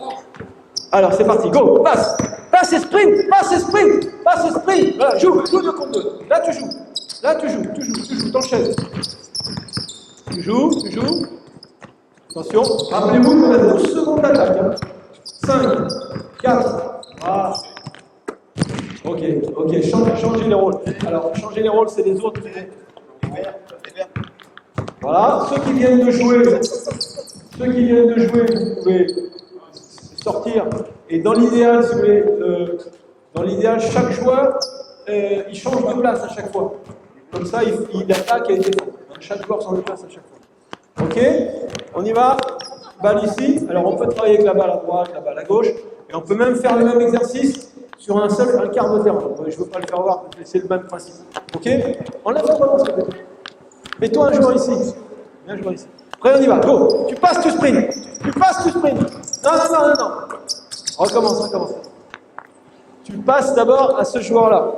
Alors c'est parti, go, passe, passe et sprint, passe et sprint, passe et sprint. Voilà, joue 2 contre 2. Là tu joues, t'enchaînes. Tu joues. Attention, rappelez-vous qu'on a 12 secondes d'attaque. Hein. 5, 4, ah. Ok, changez les rôles. Alors, changer les rôles, c'est les autres. Voilà, ceux qui viennent de jouer, vous pouvez sortir. Et dans l'idéal, si vous voulez, chaque joueur, il change de place à chaque fois. Comme ça, il attaque et il défend. Chaque joueur change de place à chaque fois. Ok, on y va. Balle ici. Alors, on peut travailler avec la balle à droite, la balle à gauche. Et on peut même faire le même exercice sur un quart de terrain. Je ne veux pas le faire voir, mais c'est le même principe. Ok, enlève ton ballon, s'il te plaît. Mets-toi un joueur ici. Un joueur ici. Après, on y va. Go. Tu passes, tu sprints. Non. Recommence. Tu passes d'abord à ce joueur-là.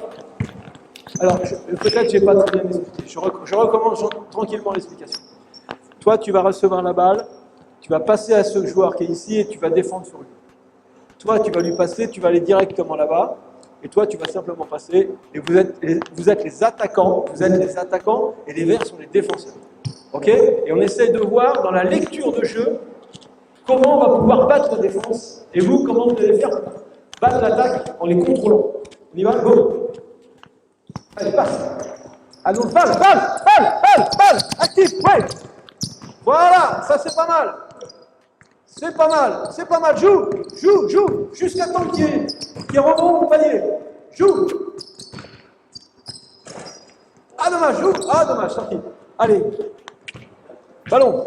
Alors, peut-être je n'ai pas très bien expliqué. Je recommence tranquillement l'explication. Toi, tu vas recevoir la balle, tu vas passer à ce joueur qui est ici et tu vas défendre sur lui. Toi, tu vas lui passer, tu vas aller directement là-bas, et toi, tu vas simplement passer, et vous êtes les attaquants, et les verts sont les défenseurs. Ok? Et on essaie de voir dans la lecture de jeu comment on va pouvoir battre la défense, et vous, comment vous allez faire battre l'attaque en les contrôlant. On y va? Go! Allez, passe! Allons, balle! Actif, ouais! Voilà, ça c'est pas mal! C'est pas mal, joue, jusqu'à temps qu'il y ait rebond au panier. Joue. Ah dommage, joue. Ah dommage, sorti. Allez. Ballon.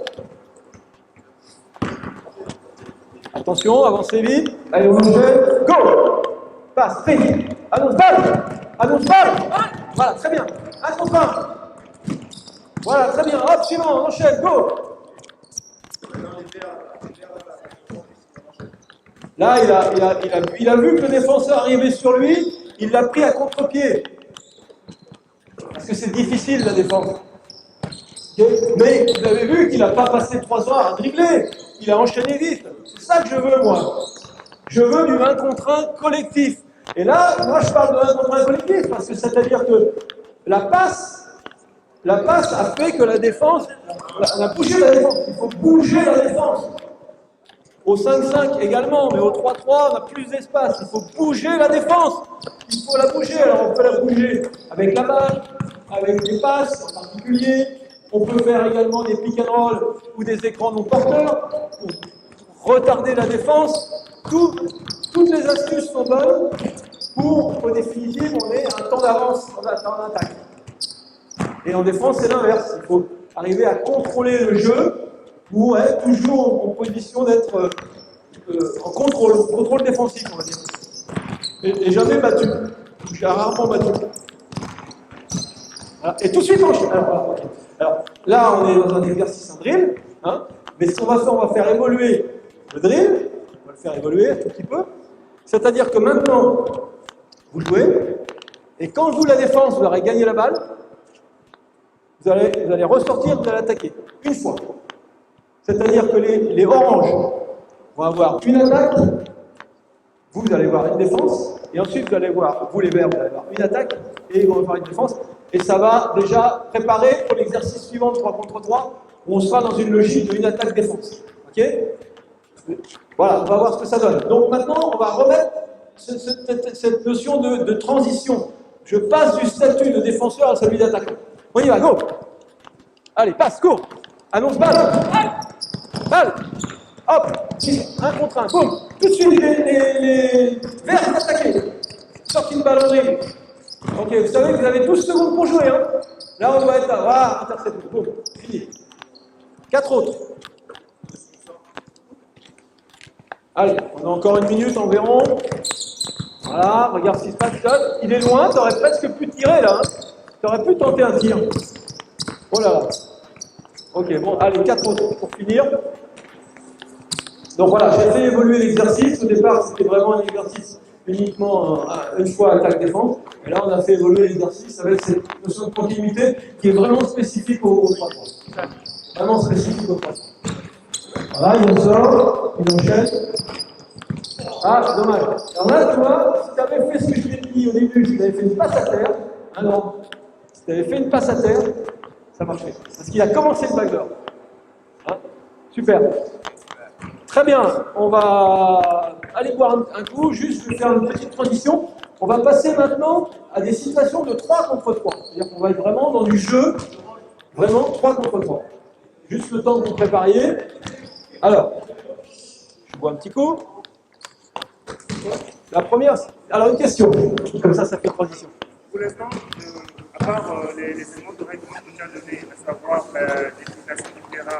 Attention, avancez vite. Allez, on enchaîne. Go. Passe, fais. Annonce balle. Voilà, très bien. Un contre un. Voilà, très bien. Hop, suivant, on enchaîne. Go. Là, il a vu que le défenseur arrivait sur lui. Il l'a pris à contre-pied. Parce que c'est difficile, la défense. Okay. Mais vous avez vu qu'il n'a pas passé 3 heures à dribbler. Il a enchaîné vite. C'est ça que je veux, moi. Je veux du 1 contre 1 collectif. Et là, moi, je parle de 1 contre 1 collectif, parce que c'est-à-dire que la passe a fait que la défense, on a bougé la défense. Il faut bouger la défense. Au 5-5 également, mais au 3-3, on a plus d'espace. Il faut bouger la défense. Il faut la bouger. Alors, on peut la bouger avec la balle, avec des passes en particulier. On peut faire également des pick and roll ou des écrans non porteurs pour retarder la défense. Toutes les astuces sont bonnes pour, au définitive, on ait un temps d'avance en attaque. Et en défense, c'est l'inverse. Il faut arriver à contrôler le jeu pour être toujours en position d'être en contrôle défensif, on va dire. Et jamais battu. J'ai rarement battu. Voilà. Et tout de suite, alors, là, on est dans un exercice, un drill. Hein, mais ce qu'on va faire, on va faire évoluer le drill. On va le faire évoluer un tout petit peu. C'est-à-dire que maintenant, vous jouez. Et quand joue la défense, vous aurez gagné la balle. Vous allez ressortir, vous allez attaquer. Une fois. C'est-à-dire que les oranges vont avoir une attaque, vous allez voir une défense, et ensuite vous allez voir, vous les verts, vous allez avoir une attaque, et ils vont avoir une défense, et ça va déjà préparer pour l'exercice suivant de 3 contre 3, où on sera dans une logique de une attaque-défense. Ok? Voilà, on va voir ce que ça donne. Donc maintenant, on va remettre cette notion de transition. Je passe du statut de défenseur à celui d'attaquant. On y va, go! Allez, passe, cours! Annonce balle! Balle! Hop! 1 contre 1, boum! Tout de suite, les verts attaqués! Sorti une balle en drill. Ok, vous savez que vous avez 12 secondes pour jouer, hein? Là, on doit être là. Voilà, intercepté. Boum, fini. 4 autres. Allez, on a encore 1 minute environ. Voilà, regarde ce qui se passe. Il est loin, tu aurais presque pu tirer là. Hein. Tu aurais pu tenter un tir. Oh là là. Ok, bon, allez, 4 autres pour finir. Donc voilà, j'ai fait évoluer l'exercice. Au départ, c'était vraiment un exercice uniquement une fois attaque-défense. Et là, on a fait évoluer l'exercice avec cette notion de continuité qui est vraiment spécifique au 3-3. Vraiment spécifique au 3-3. Voilà, il en sort, il enchaîne. Ah, dommage. Alors là, tu vois, si tu avais fait ce que je t'ai dit au début, si tu avais fait une passe à terre, ah non, si tu avais fait une passe à terre, ça marchait. Parce qu'il a commencé le backdoor. Hein? Super. Très bien, on va aller boire un coup, juste faire une petite transition. On va passer maintenant à des situations de 3 contre 3. C'est-à-dire qu'on va être vraiment dans du jeu, vraiment 3 contre 3. Juste le temps que vous prépariez. Alors, je bois un petit coup. La première, alors une question, comme ça fait transition. Pour l'instant, à part les éléments de règlement que tu as donné, à savoir l'utilisation du terrain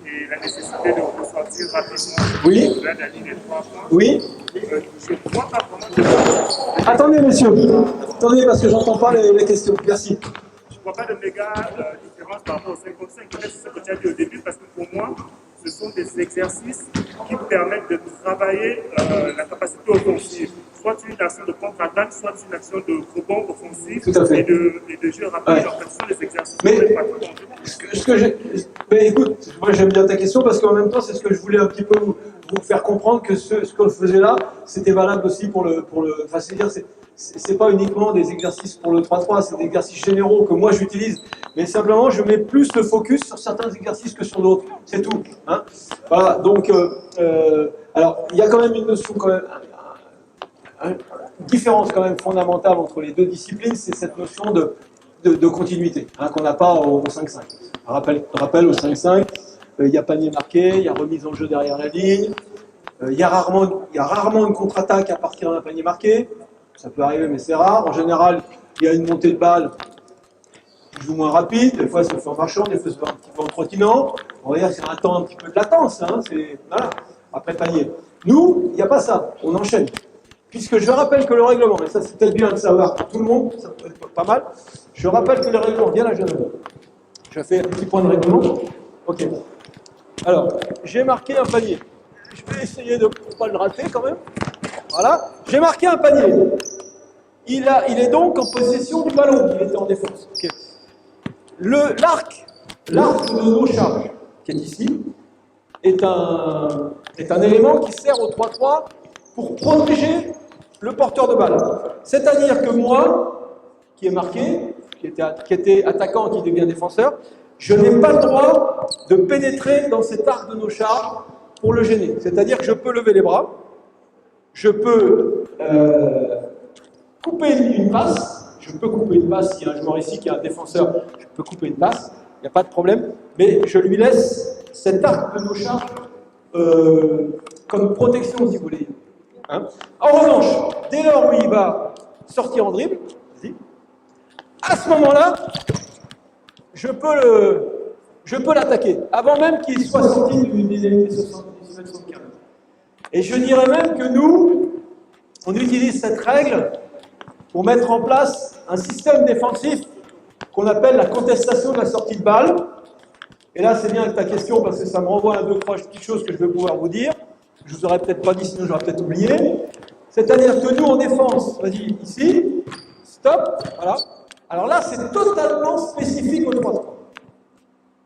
et la nécessité de ressortir rapidement oui. La ligne des 3 points, oui. Je ne vois pas vraiment. Attendez, messieurs, attendez parce que j'entends pas les questions. Merci. Je ne vois pas de méga différence par rapport au 5 contre 5. Peut-être c'est ce que tu as dit au début, parce que pour moi, ce sont des exercices qui permettent de travailler la capacité offensive. Soit une action de contre-attaque, soit une action de rebond offensif et de jeu rapide. Ouais. Donc, ce sont des exercices. Mais écoute, moi j'aime bien ta question parce qu'en même temps, c'est ce que je voulais un petit peu vous faire comprendre que ce qu'on faisait là, c'était valable aussi pour le. Enfin, c'est-à-dire, c'est pas uniquement des exercices pour le 3-3, c'est des exercices généraux que moi j'utilise. Mais simplement, je mets plus le focus sur certains exercices que sur d'autres. C'est tout. Hein, voilà, donc, alors, il y a quand même une notion, une différence quand même fondamentale entre les deux disciplines, c'est cette notion de continuité, hein, qu'on n'a pas au 5-5. Rappel au 5-5, il y a panier marqué, il y a remise en jeu derrière la ligne, il y a rarement une contre-attaque à partir d'un panier marqué. Ça peut arriver, mais c'est rare. En général, il y a une montée de balle plus ou moins rapide. Des fois, ça se fait en marchant, des fois, ça se fait un petit peu en trottinant. On va dire que c'est un temps un petit peu de latence. Hein, voilà, après panier. Nous, il n'y a pas ça. On enchaîne. Puisque je rappelle que le règlement, et ça c'est peut-être bien de savoir pour tout le monde, ça peut être pas mal, je rappelle que le règlement, viens là, je fais un petit point de règlement. Ok. Alors, j'ai marqué un panier. Je vais essayer de ne pas le rater quand même. Voilà. J'ai marqué un panier. Il est donc en possession du ballon. Il était en défense. Okay. L'arc de nos charges, qui est ici, est un élément qui sert au 3-3 pour protéger le porteur de balle. C'est-à-dire que moi, qui est marqué, qui était attaquant, qui devient défenseur, je n'ai pas le droit de pénétrer dans cet arc de nos charges pour le gêner. C'est-à-dire que je peux lever les bras, je peux couper une passe, s'il y a un joueur ici qui est un défenseur, je peux couper une passe, il n'y a pas de problème, mais je lui laisse cet arc de nos charges comme protection, si vous voulez. Hein? En revanche, dès lors où il va sortir en dribble, à ce moment-là, je peux l'attaquer, avant même qu'il soit sorti des 75. Et je dirais même que nous, on utilise cette règle pour mettre en place un système défensif qu'on appelle la contestation de la sortie de balle. Et là, c'est bien avec ta question, parce que ça me renvoie à 2-3 petites choses que je vais pouvoir vous dire. Je ne vous aurais peut-être pas dit, sinon j'aurais peut-être oublié. C'est-à-dire que nous, en défense, vas-y, ici, stop, voilà. Alors là, c'est totalement spécifique au 3-3.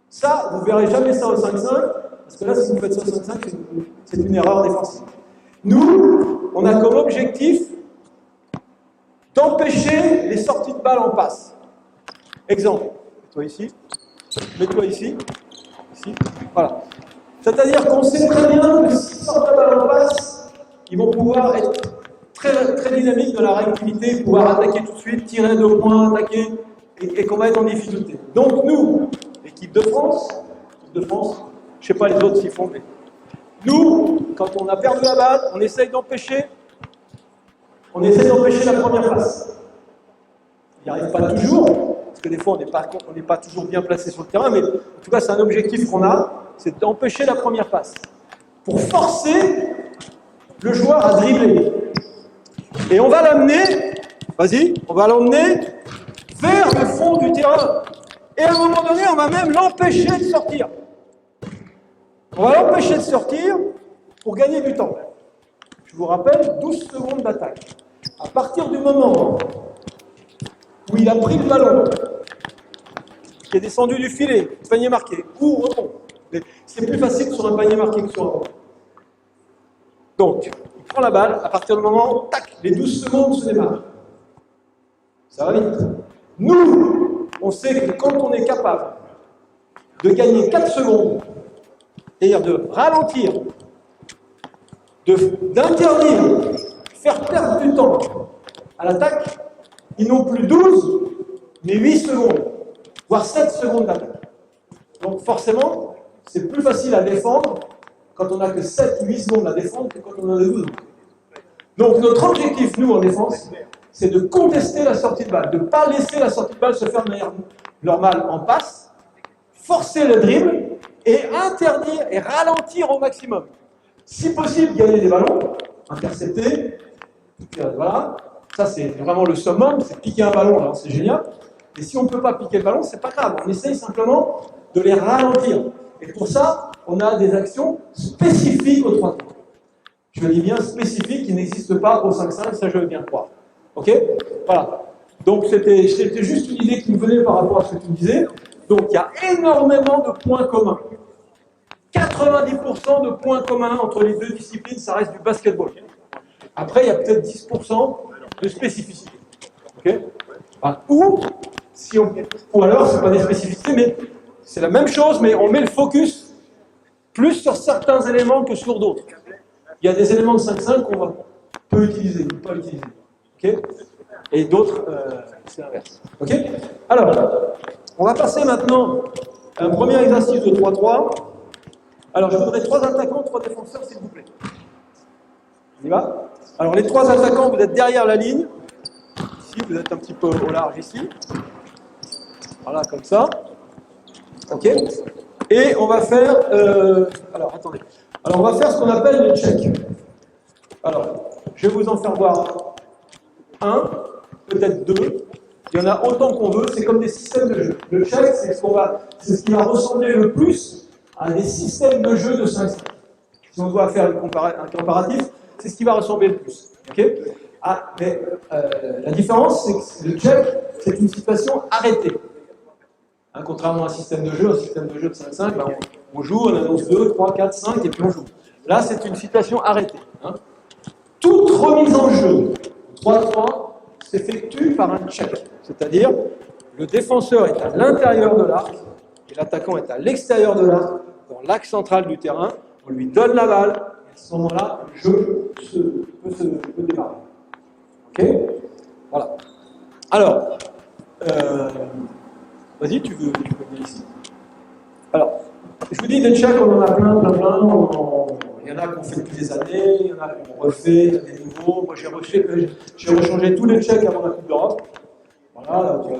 Ça, vous ne verrez jamais ça au 5-5, parce que là, si vous faites ça au 5-5, c'est une erreur défensive. Nous, on a comme objectif d'empêcher les sorties de balles en passe. Exemple, mets-toi ici, ici, voilà. C'est-à-dire qu'on sait très bien que s'ils sortent la balle en passe, ils vont pouvoir être très, très dynamiques dans la réactivité, pouvoir attaquer tout de suite, tirer 2 points, attaquer, et qu'on va être en difficulté. Donc nous, l'équipe de France, je ne sais pas les autres s'ils font, mais nous, quand on a perdu la balle, on essaye d'empêcher la première passe. Il n'y arrive pas toujours, parce que des fois on n'est pas toujours bien placé sur le terrain, mais en tout cas c'est un objectif qu'on a, c'est d'empêcher la première passe. Pour forcer le joueur à dribbler. Et on va l'emmener, vers le fond du terrain. Et à un moment donné, on va même l'empêcher de sortir. On va l'empêcher de sortir pour gagner du temps. Je vous rappelle, 12 secondes d'attaque. À partir du moment où il a pris le ballon, qui est descendu du filet, panier marqué, ou rebond. C'est plus facile sur un panier marqué que sur un rebond. Donc, il prend la balle, à partir du moment où, tac, les 12 secondes se démarrent. Ça va vite. Nous, on sait que quand on est capable de gagner 4 secondes, c'est-à-dire de ralentir, d'interdire, faire perdre du temps à l'attaque, ils n'ont plus 12, mais 8 secondes, voire 7 secondes d'attaque. Donc forcément, c'est plus facile à défendre quand on n'a que 7 ou 8 secondes à défendre que quand on en a 12. Donc notre objectif, nous, en défense, c'est de contester la sortie de balle, de ne pas laisser la sortie de balle se faire de manière normale en passe, forcer le dribble et interdire et ralentir au maximum. Si possible, gagner des ballons, intercepter, voilà. Ça, c'est vraiment le summum, c'est piquer un ballon, alors c'est génial. Et si on ne peut pas piquer le ballon, c'est pas grave. On essaye simplement de les ralentir. Et pour ça, on a des actions spécifiques au 3-3. Je dis bien spécifiques, qui n'existent pas au 5-5, ça je veux bien croire. Ok? Voilà. Donc c'était juste une idée qui me venait par rapport à ce que tu me disais. Donc il y a énormément de points communs. 90% de points communs entre les deux disciplines, ça reste du basketball. Après, il y a peut-être 10% de spécificité. Okay, voilà. Ou alors, ce n'est pas des spécificités, mais c'est la même chose, mais on met le focus plus sur certains éléments que sur d'autres. Il y a des éléments de 5-5 qu'on peut utiliser, ou pas utiliser. Okay, et d'autres, c'est l'inverse. Okay, alors, on va passer maintenant à un premier exercice de 3-3. Alors, je voudrais 3 attaquants, 3 défenseurs, s'il vous plaît. On y va? Alors, les 3 attaquants, vous êtes derrière la ligne. Ici, vous êtes un petit peu au large ici. Voilà, comme ça. OK? Et on va faire... alors, attendez. Alors, on va faire ce qu'on appelle le check. Alors, je vais vous en faire voir un, peut-être 2. Il y en a autant qu'on veut. C'est comme des systèmes de jeu. Le check, c'est ce qui va ressembler le plus à des systèmes de jeu de 5-5. Si on doit faire un comparatif, c'est ce qui va ressembler le plus. Okay, mais la différence, c'est que le check, c'est une situation arrêtée. Hein, contrairement à un système de jeu de 5-5, ben on joue, on annonce 2, 3, 4, 5 et puis on joue. Là, c'est une situation arrêtée. Hein. Toute remise en jeu 3-3 s'effectue par un check. C'est-à-dire, le défenseur est à l'intérieur de l'arc et l'attaquant est à l'extérieur de l'arc, dans l'axe central du terrain. On lui donne la balle et à ce moment-là, le jeu peut démarrer. OK? Voilà. Alors, vas-y, tu veux venir ici. Alors, je vous dis, des checks, on en a plein. Il y en a qu'on fait depuis des années, il y en a qu'on refait, il y a des nouveaux. Moi, j'ai rechangé tous les checks avant la Coupe d'Europe. Voilà, donc,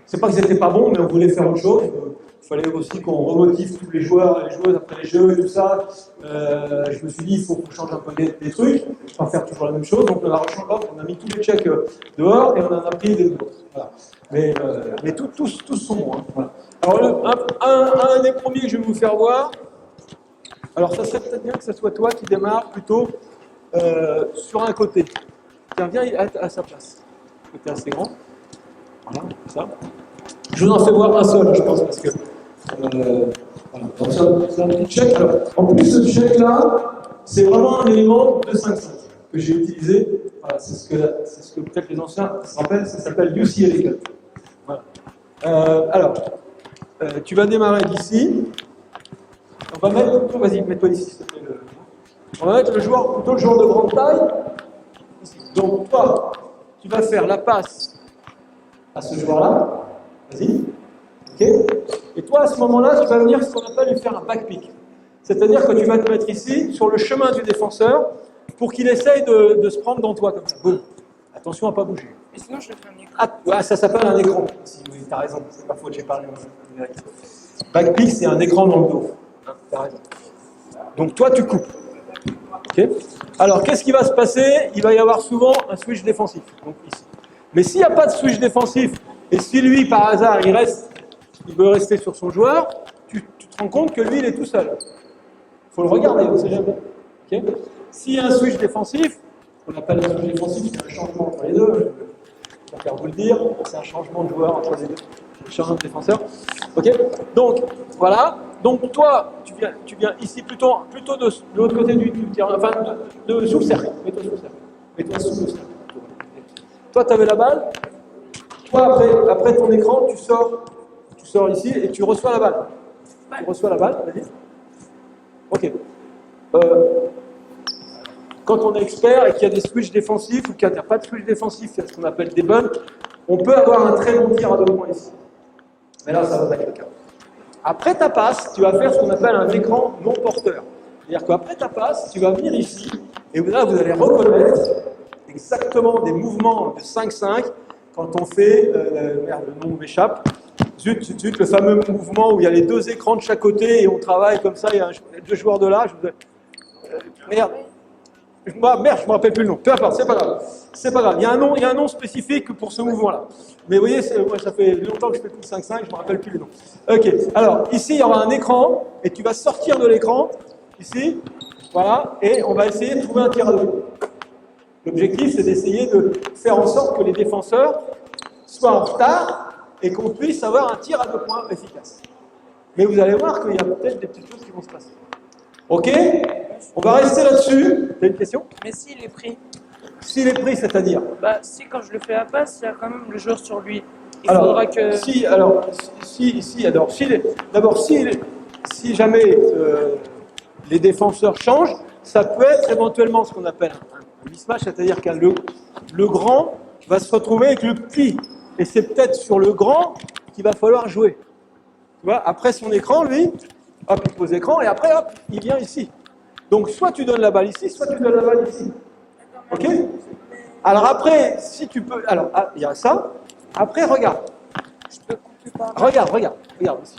c'est pas qu'ils n'étaient pas bons, mais on voulait faire autre chose. Il fallait aussi qu'on remotive tous les joueurs et les joueuses après les jeux et tout ça. Je me suis dit, il faut qu'on change un peu des trucs, pas faire toujours la même chose. Donc on a rechangé, on a mis tous les checks dehors et on en a pris des autres. Voilà. Mais tous sont bons. Hein. Voilà. Alors un des premiers que je vais vous faire voir, alors ça serait peut-être bien que ce soit toi qui démarre plutôt sur un côté. Tiens, viens à sa place. Le côté assez grand. Voilà, comme ça. Je vous en fais voir un seul, je pense, parce que voilà, c'est un petit check. Alors, en plus, ce check-là, c'est vraiment un élément de 5-5 que j'ai utilisé. Voilà, c'est ce que peut-être les anciens se rappellent, ça s'appelle UC Elegant. Voilà. Alors, tu vas démarrer d'ici. On va mettre, vas-y, mets-toi ici, s'il te plaît. On va mettre plutôt le joueur de grande taille. Ici. Donc, toi, tu vas faire la passe à ce joueur-là. Vas-y. OK. Et toi, à ce moment-là, tu vas venir ce qu'on appelle lui faire un backpick. C'est-à-dire que tu vas te mettre ici, sur le chemin du défenseur, pour qu'il essaye de se prendre dans toi, comme ça. Boum. Attention à ne pas bouger. Et sinon, je le fais un écran. Ah, ouais, ça s'appelle un écran. Oui, tu as raison. C'est pas faute, j'ai parlé en direct. Backpick, c'est un écran dans le dos. Hein, tu as raison. Donc, toi, tu coupes. OK. Alors, qu'est-ce qui va se passer? Il va y avoir souvent un switch défensif. Donc, ici. Mais s'il n'y a pas de switch défensif, et si lui, par hasard, il veut rester sur son joueur, tu te rends compte que lui, il est tout seul. Il faut le regarder, on ne sait jamais. Okay. S'il y a un switch défensif, ce qu'on appelle un switch défensif, c'est un changement entre les deux. Je préfère vous le dire, c'est un changement de joueur entre les deux. Un changement de défenseur. Ok. Donc, voilà. Donc, toi, tu viens ici plutôt de l'autre côté du terrain, enfin, sous le cercle. Mets-toi sous le cercle. Mets-toi sous le cercle. Toi, tu avais la balle. Toi, après ton écran, tu sors ici et tu reçois la balle. Tu reçois la balle, vas-y. Ok. Quand on est expert et qu'il y a des switches défensifs ou qu'il n'y a pas de switch défensif, il y a ce qu'on appelle des buns, on peut avoir un très bon tir à 2 points ici. Mais là, ça va pas être le cas. Après ta passe, tu vas faire ce qu'on appelle un écran non porteur. C'est-à-dire qu'après ta passe, tu vas venir ici et là, vous allez reconnaître exactement des mouvements de 5-5 quand on fait, merde, le nom m'échappe, zut, le fameux mouvement où il y a les 2 écrans de chaque côté et on travaille comme ça, il y a 2 joueurs de là, je me rappelle plus le nom, peu importe, c'est pas grave, il y a un nom spécifique pour ce mouvement-là. Mais vous voyez, moi, ça fait longtemps que je fais plus de 5-5, je me rappelle plus le nom. Ok, alors ici il y aura un écran et tu vas sortir de l'écran, ici, voilà, et on va essayer de trouver un tir à 2. L'objectif, c'est d'essayer de faire en sorte que les défenseurs soient en retard et qu'on puisse avoir un tir à 2 points efficace. Mais vous allez voir qu'il y a peut-être des petites choses qui vont se passer. Ok? On va rester là-dessus. Tu as une question? Mais s'il est pris, S'il est pris, c'est-à-dire? bah, si quand je le fais à passe, il y a quand même le joueur sur lui. Il faudra que... Si jamais les défenseurs changent, ça peut être éventuellement ce qu'on appelle un mismatch, c'est-à-dire que le grand va se retrouver avec le petit. Et c'est peut-être sur le grand qu'il va falloir jouer. Tu vois, après son écran, lui, hop, il pose l'écran, et après, hop, il vient ici. Donc, soit tu donnes la balle ici, soit tu donnes la balle ici. Ok? Alors après, si tu peux... Alors, il y a ça. Après, regarde. Regarde aussi.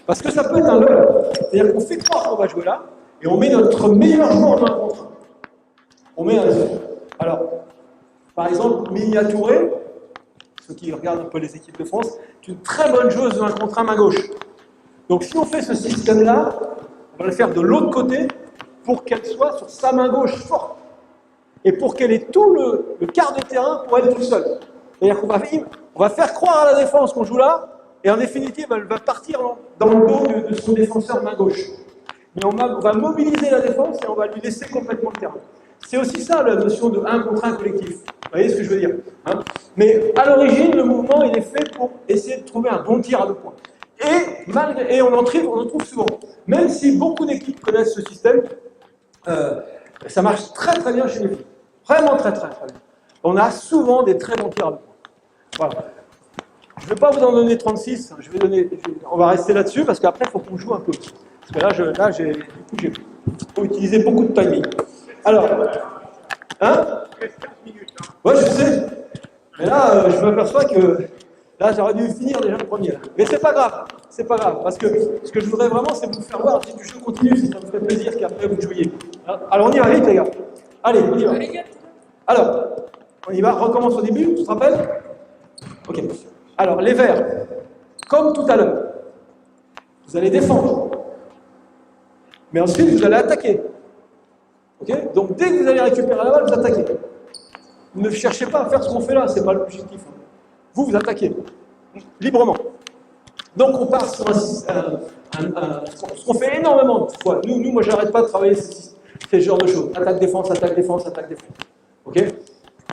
Parce que ça peut être un leurre. C'est-à-dire qu'on fait croire qu'on va jouer là, et on met notre meilleur joueur en 1 contre 1. On met un... Alors, par exemple, Minia Touré, ceux qui regardent un peu les équipes de France, est une très bonne joueuse de 1 contre 1 main gauche. Donc si on fait ce système-là, on va le faire de l'autre côté pour qu'elle soit sur sa main gauche forte. Et pour qu'elle ait tout le quart de terrain pour elle tout seule. C'est-à-dire qu'on va faire croire à la défense qu'on joue là, et en définitive, elle va partir dans le dos de son défenseur main gauche. Mais on va mobiliser la défense et on va lui laisser complètement le terrain. C'est aussi ça la notion de 1 contre 1 collectif. Vous voyez ce que je veux dire, hein? Mais à l'origine, le mouvement, il est fait pour essayer de trouver un bon tir à 2 points. Et on en trouve souvent. Même si beaucoup d'équipes connaissent ce système, ça marche très très bien chez les filles. Vraiment très très très bien. On a souvent des très bons tirs à 2 points. Voilà. Je ne vais pas vous en donner 36, on va rester là-dessus parce qu'après il faut qu'on joue un peu. Parce que là j'ai faut utiliser beaucoup de timing. Alors, hein? Ouais, je sais. Mais là, je m'aperçois que là j'aurais dû finir déjà le premier. Mais c'est pas grave, parce que ce que je voudrais vraiment, c'est vous faire voir si du jeu continue, si ça me ferait plaisir qu'après vous jouiez. Alors on y va vite les gars. Allez, on y va. Alors, on y va, recommence au début, tu te rappelles? Ok. Alors, les verts, comme tout à l'heure, vous allez défendre. Mais ensuite, vous allez attaquer. Ok? Donc, dès que vous allez récupérer la balle, vous attaquez. Ne cherchez pas à faire ce qu'on fait là, c'est pas l'objectif. Vous attaquez. Librement. Donc, on part sur ce qu'on fait énormément de fois. Moi, j'arrête pas de travailler ce genre de choses. Attaque, défense, attaque, défense, attaque, défense. Ok?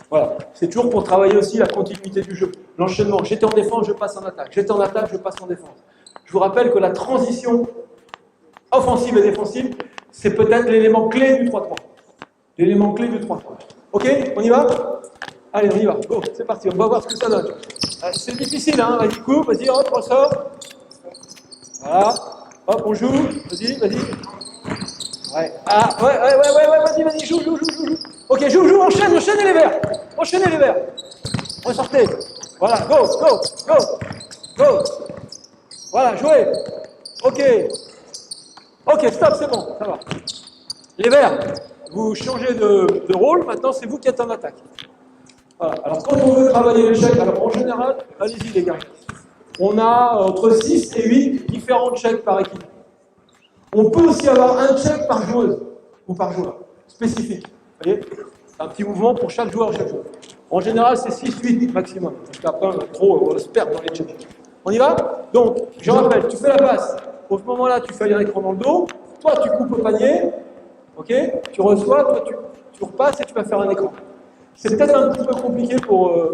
Voilà. C'est toujours pour travailler aussi la continuité du jeu. L'enchaînement. J'étais en défense, je passe en attaque. J'étais en attaque, je passe en défense. Je vous rappelle que la transition offensive et défensive, c'est peut-être l'élément clé du 3-3. L'élément clé du 3-3. Ok? On y va? Allez, on y va. Go, c'est parti. On va voir ce que ça donne. C'est difficile, hein? Vas-y, coupe, vas-y, hop, ressort. Voilà. Hop, on joue. Vas-y. Ouais. Ah, ouais, vas-y, joue. Ok, joue, enchaînez les verts. Ressortez. Voilà, go. Voilà, jouez. Ok, stop, c'est bon, ça va. Les verts, vous changez de rôle, maintenant c'est vous qui êtes en attaque. Voilà, alors quand on veut travailler l'échec, alors en général, allez-y les gars, on a entre 6 et 8 différents checks par équipe. On peut aussi avoir un check par joueuse ou par joueur, spécifique. Vous voyez? Un petit mouvement pour chaque joueur. En général, c'est 6-8 maximum. Parce qu'après, on se perd dans les checks. On y va? Donc, je rappelle, tu fais la passe. Au moment-là, tu fais un écran dans le dos. Toi, tu coupes au panier. Ok? Tu reçois, toi, tu repasses et tu vas faire un écran. C'est peut-être un petit peu compliqué pour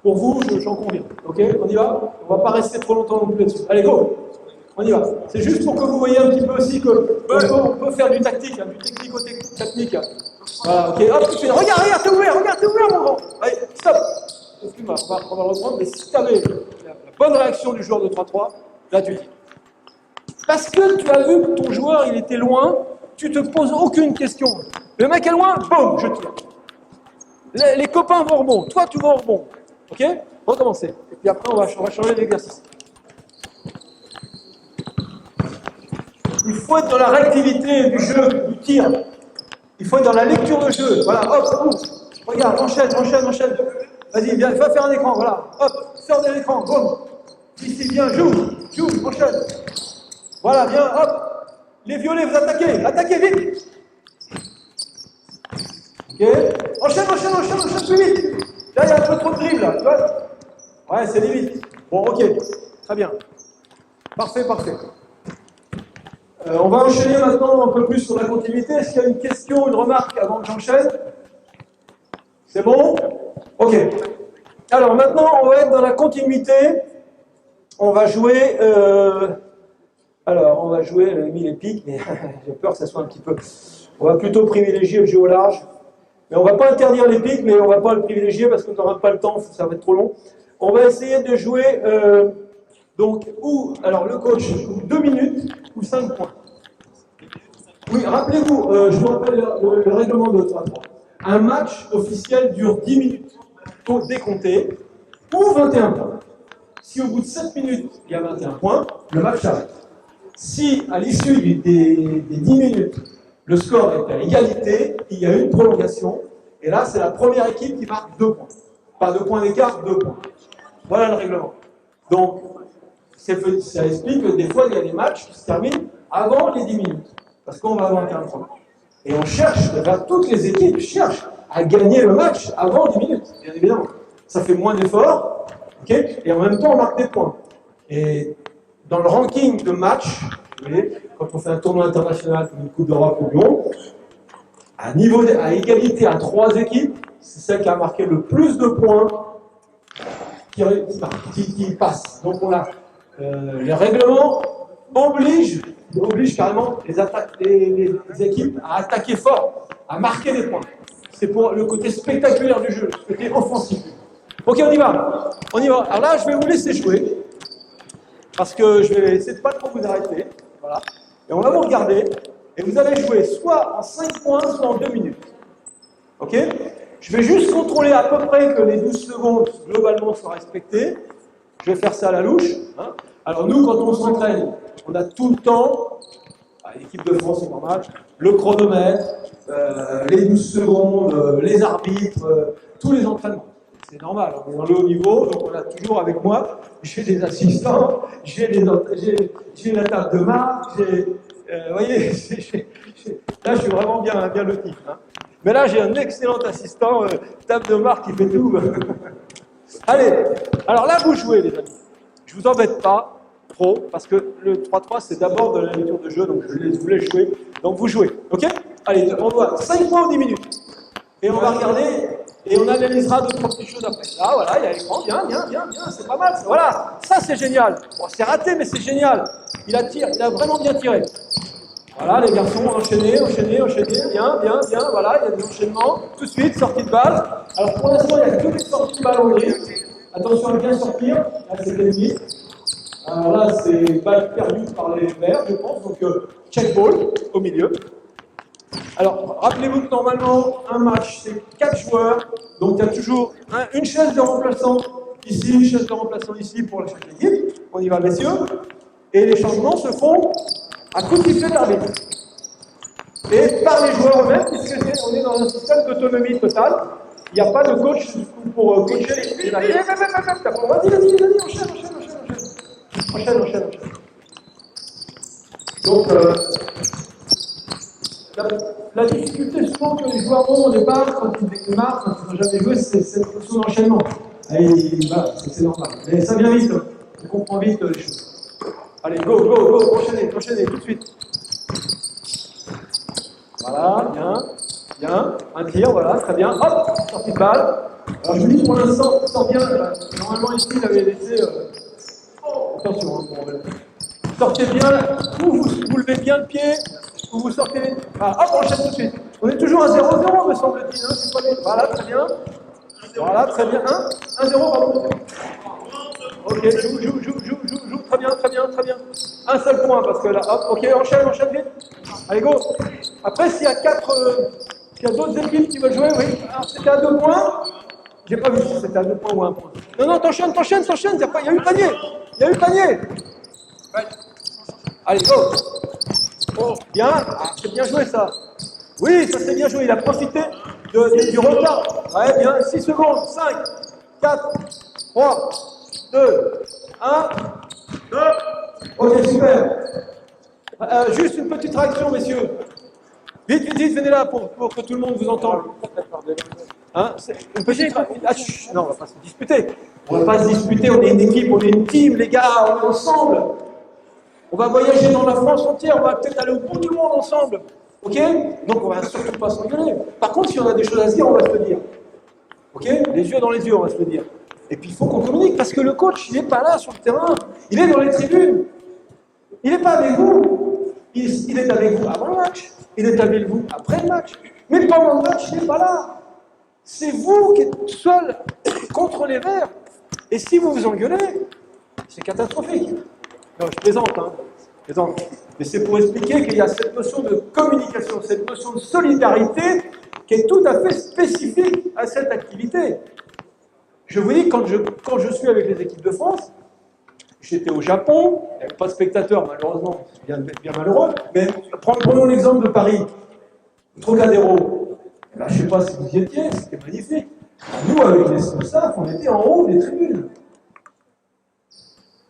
vous, j'en conviens. Ok? On y va? On ne va pas rester trop longtemps non plus là-dessus. Allez, go! On y va. C'est juste pour que vous voyez un petit peu aussi qu'on peut faire du tactique, hein, du technico-technique. Voilà, ok, hop, tu fais, regarde, t'es ouvert, mon grand. Allez, stop. Excuse-moi, on va le reprendre, mais si tu avais la bonne réaction du joueur de 3-3, là tu dis. Parce que tu as vu que ton joueur, il était loin, tu te poses aucune question. Le mec est loin, boum, je tire. Les copains vont au rebond, toi tu vas au rebond. Ok? Recommencer. Et puis après, on va changer l'exercice. Il faut être dans la réactivité du jeu, du tir. Il faut être dans la lecture de jeu. Voilà, hop, regarde, enchaîne. Vas-y, viens, va faire un écran, voilà. Hop, sors de l'écran, boum. Ici, viens, joue, enchaîne. Voilà, viens, hop. Les violets, vous attaquez vite. Ok, enchaîne plus vite. Là, il y a un peu trop de dribble, là, tu vois. Ouais, c'est limite. Bon, ok, très bien. Parfait. On va enchaîner maintenant un peu plus sur la continuité. Est-ce qu'il y a une question, une remarque avant que j'enchaîne? C'est bon? Ok. Alors maintenant, on va être dans la continuité. On va jouer... j'avais mis les pics, mais j'ai peur que ça soit un petit peu... On va plutôt privilégier le jeu au large. Mais on ne va pas interdire les pics, mais on ne va pas le privilégier parce qu'on n'aura pas le temps, ça va être trop long. On va essayer de jouer Donc, alors le coach, 2 minutes ou 5 points. Oui, rappelez-vous, je vous rappelle le règlement de 3-3. Un match officiel dure 10 minutes décompté ou 21 points. Si au bout de 7 minutes, il y a 21 points, le match s'arrête. Si à l'issue des 10 minutes, le score est à égalité, il y a une prolongation, et là, c'est la première équipe qui marque 2 points. Pas 2 points d'écart, 2 points. Voilà le règlement. Donc, ça explique que des fois, il y a des matchs qui se terminent avant les 10 minutes, parce qu'on va avoir 21 points. Et on cherche, toutes les équipes cherchent à gagner le match avant 10 minutes, bien évidemment. Ça fait moins d'efforts, okay, et en même temps, on marque des points. Et dans le ranking de match, vous voyez, quand on fait un tournoi international comme une Coupe d'Europe ou Lyon, à égalité à 3 équipes, c'est celle qui a marqué le plus de points qui passe. Donc on a les règlements obligent carrément les équipes à attaquer fort, à marquer des points. C'est pour le côté spectaculaire du jeu, le côté offensif. Ok, on y va. Alors là, je vais vous laisser jouer. Parce que je vais essayer de pas trop vous arrêter. Voilà. Et on va vous regarder. Et vous allez jouer soit en 5 points, soit en 2 minutes. Ok? Je vais juste contrôler à peu près que les 12 secondes, globalement, soient respectées. Je vais faire ça à la louche. Hein. Alors nous, quand on s'entraîne, on a tout le temps, l'équipe de France, c'est normal, le chronomètre, les 12 secondes, les arbitres, tous les entraînements. C'est normal, on est dans le haut niveau, donc on a toujours avec moi, j'ai des assistants, j'ai la table de marque, vous voyez, là je suis vraiment bien loti. Hein. Mais là j'ai un excellent assistant, table de marque qui fait tout. Allez, alors là vous jouez les amis. Je vous embête pas trop, parce que le 3-3 c'est d'abord de la lecture de jeu, donc je vous laisse jouer. Donc vous jouez, ok? Allez, on voit 5 points en 10 minutes. Et on va regarder. Et on analysera d'autres petites choses après. Ah voilà, il y a l'écran, bien, c'est pas mal. Voilà, ça c'est génial. Bon, c'est raté, mais c'est génial. Il a vraiment bien tiré. Voilà, les garçons, enchaînez, bien, voilà, il y a des enchaînements. Tout de suite, sortie de balle. Alors pour l'instant, il n'y a que des sorties de balle en gris. Attention à bien sortir. Là, c'est ennemi. Alors là, c'est balle perdue par les verts, je pense. Donc, check ball au milieu. Alors, rappelez-vous que normalement, un match, c'est 4 joueurs. Donc, il y a toujours une chaise de remplaçant ici, une chaise de remplaçant ici pour chaque équipe. On y va, messieurs. Et les changements se font à coup de sifflet d'arbitre. Et par les joueurs eux-mêmes, puisqu'on est dans un système d'autonomie totale. Il n'y a pas de coach pour coacher les vas-y, enchaîne. Donc, la difficulté souvent que les joueurs ont au départ, quand ils démarrent, quand ils n'ont jamais joué, c'est cette fonction d'enchaînement. Voilà, c'est normal. Mais ça vient vite, on comprend vite les choses. Allez, go, enchaînez tout de suite. Voilà, bien, un tir, voilà, très bien. Hop, sortie de balle. Alors je vous dis pour l'instant, sort bien. Normalement ici, il avait laissé. Attention, sortez bien, vous levez bien le pied. Vous sortez. Ah, hop, on enchaîne tout de suite. On est toujours à 0-0, me semble-t-il. Hein, voilà, très bien. 1-0, pardon. Ok, joue. Très bien. Un seul point, parce que là, hop, ok, enchaîne vite. Allez, go. Après, s'il y a d'autres équipes qui veulent jouer, oui. Alors, c'était à 2 points. J'ai pas vu si c'était à 2 points ou à 1 point. Non, t'enchaînes. Il y a eu le panier. Allez, go. Oh, bien, c'est bien joué ça. Oui, ça c'est bien joué. Il a profité du retard. Ouais, bien. 6 secondes. 5, 4, 3, 2, 1. Ok, super. Juste une petite réaction, messieurs. Vite, venez là pour que tout le monde vous entende. Hein, une petite. Non, on va pas se disputer. On est une équipe, on est une team, les gars, on est ensemble. On va voyager dans la France entière, on va peut-être aller au bout du monde ensemble. Ok? Donc on va surtout pas s'engueuler. Par contre, si on a des choses à se dire, on va se le dire. Ok? Les yeux dans les yeux, on va se le dire. Et puis il faut qu'on communique, parce que le coach, il n'est pas là sur le terrain. Il est dans les tribunes. Il n'est pas avec vous. Il est avec vous avant le match. Il est avec vous après le match. Mais pendant le match, il n'est pas là. C'est vous qui êtes seul contre les Verts. Et si vous vous engueulez, C'est catastrophique. Non, je plaisante, hein. Je plaisante. Mais c'est pour expliquer qu'il y a cette notion de communication, cette notion de solidarité qui est tout à fait spécifique à cette activité. Je vous dis, quand je suis avec les équipes de France, j'étais au Japon, il n'y avait pas de spectateurs, malheureusement, c'est bien malheureux, mais prenons l'exemple de Paris, Trocadéro. Eh ben, je ne sais pas si vous y étiez, c'était magnifique. Nous, avec les staff, on était en haut des tribunes.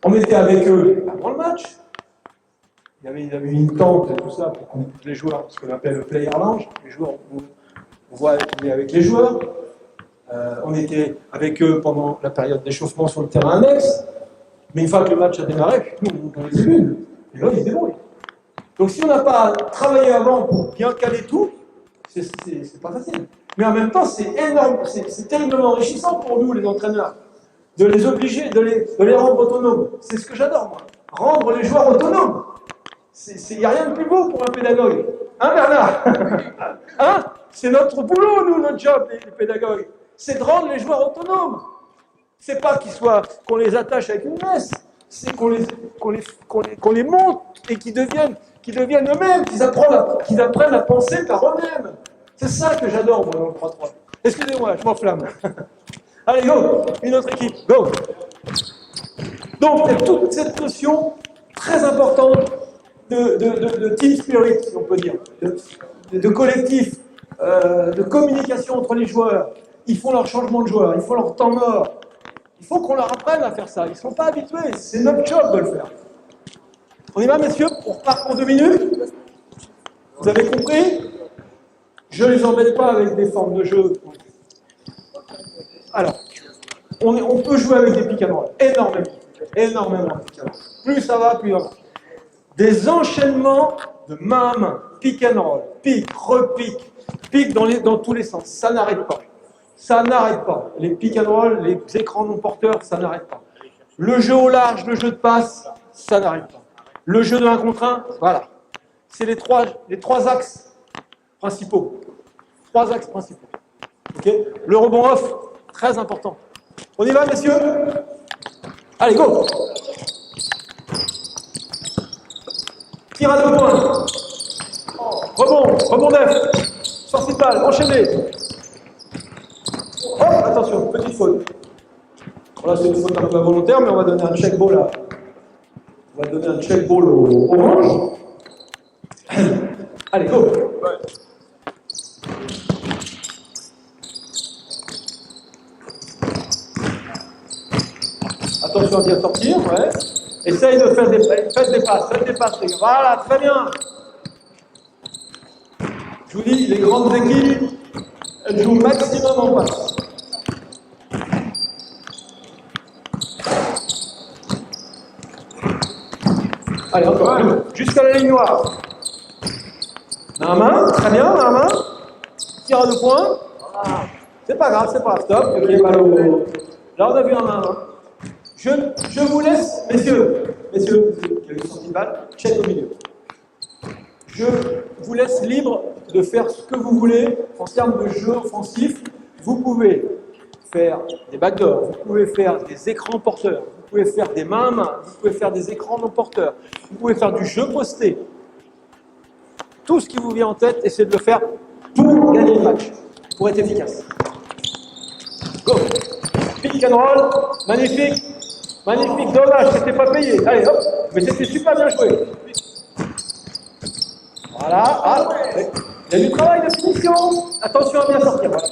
On était avec eux avant le match. Il y avait une tente et tout ça pour qu'on écoute les joueurs, ce qu'on appelle le player lounge. Les joueurs, on voit, on est avec les joueurs. On était avec eux pendant la période d'échauffement sur le terrain annexe. Mais une fois que le match a démarré, nous, on est dans les tribunes. Et là, ils se débrouillent. Donc si on n'a pas travaillé avant pour bien caler tout, c'est pas facile. Mais en même temps, c'est énorme, c'est terriblement enrichissant pour nous, les entraîneurs, de les obliger, de les rendre autonomes. C'est ce que j'adore, moi. Rendre les joueurs autonomes. Il n'y a rien de plus beau pour un pédagogue. Hein, Bernard? Hein? C'est notre boulot, nous, notre job, les pédagogues. C'est de rendre les joueurs autonomes. C'est pas qu'on les attache avec une messe, c'est qu'on les monte et qu'ils deviennent eux-mêmes, qu'ils apprennent à penser par eux-mêmes. C'est ça que j'adore, moi, dans le 3-3. Excusez-moi, je m'enflamme. Allez, go! Une autre équipe, go! Donc, il y a toute cette notion très importante de team spirit, si on peut dire, de collectif, de communication entre les joueurs. Ils font leur changement de joueur, ils font leur temps mort. Il faut qu'on leur apprenne à faire ça. Ils ne sont pas habitués, c'est notre job de le faire. On y va, messieurs? On repart pour 2 minutes. Vous avez compris? Je ne les embête pas avec des formes de jeu. Alors, on peut jouer avec des pick and roll. Énormément de pick and roll. Plus ça va, plus ça va. Des enchaînements de main à main. Pick and roll. Pick, repick. Pick dans tous les sens. Ça n'arrête pas. Ça n'arrête pas. Les pick and roll, les écrans non porteurs, ça n'arrête pas. Le jeu au large, le jeu de passe, ça n'arrête pas. Le jeu de 1 contre 1, voilà. C'est les trois axes principaux. 3 axes principaux. Okay. Le rebond off, très important. On y va, messieurs? Allez, go! Tir à 2 points. Rebond neuf. Sortie de balle, enchaîné. Oh, attention, petite faute. Bon, là, c'est une faute un peu involontaire, mais on va donner un check ball là. On va donner un check ball au orange. Allez, go! Attention à bien sortir, ouais. Essaye de faire des passes, les gars. Voilà, très bien. Je vous dis, les grandes équipes, elles jouent maximum en passe. Allez, encore jusqu'à la ligne noire. Main à main, très bien, main à main. Tir à 2 points. Voilà. C'est pas grave, stop. Ok, balle au... Là, on a vu un main à main. Je vous laisse, messieurs, qui avez sorti de balle, check au milieu. Je vous laisse libre de faire ce que vous voulez en termes de jeu offensif. Vous pouvez faire des backdoors, vous pouvez faire des écrans porteurs, vous pouvez faire des mains à main, vous pouvez faire des écrans non porteurs, vous pouvez faire du jeu posté. Tout ce qui vous vient en tête, essayez de le faire pour gagner le match, pour être efficace. Go! Pick and roll, magnifique, dommage, c'était pas payé. Allez, hop, mais c'était super bien joué. Voilà, ah, il y a du travail de finition. Attention à bien sortir. Voilà.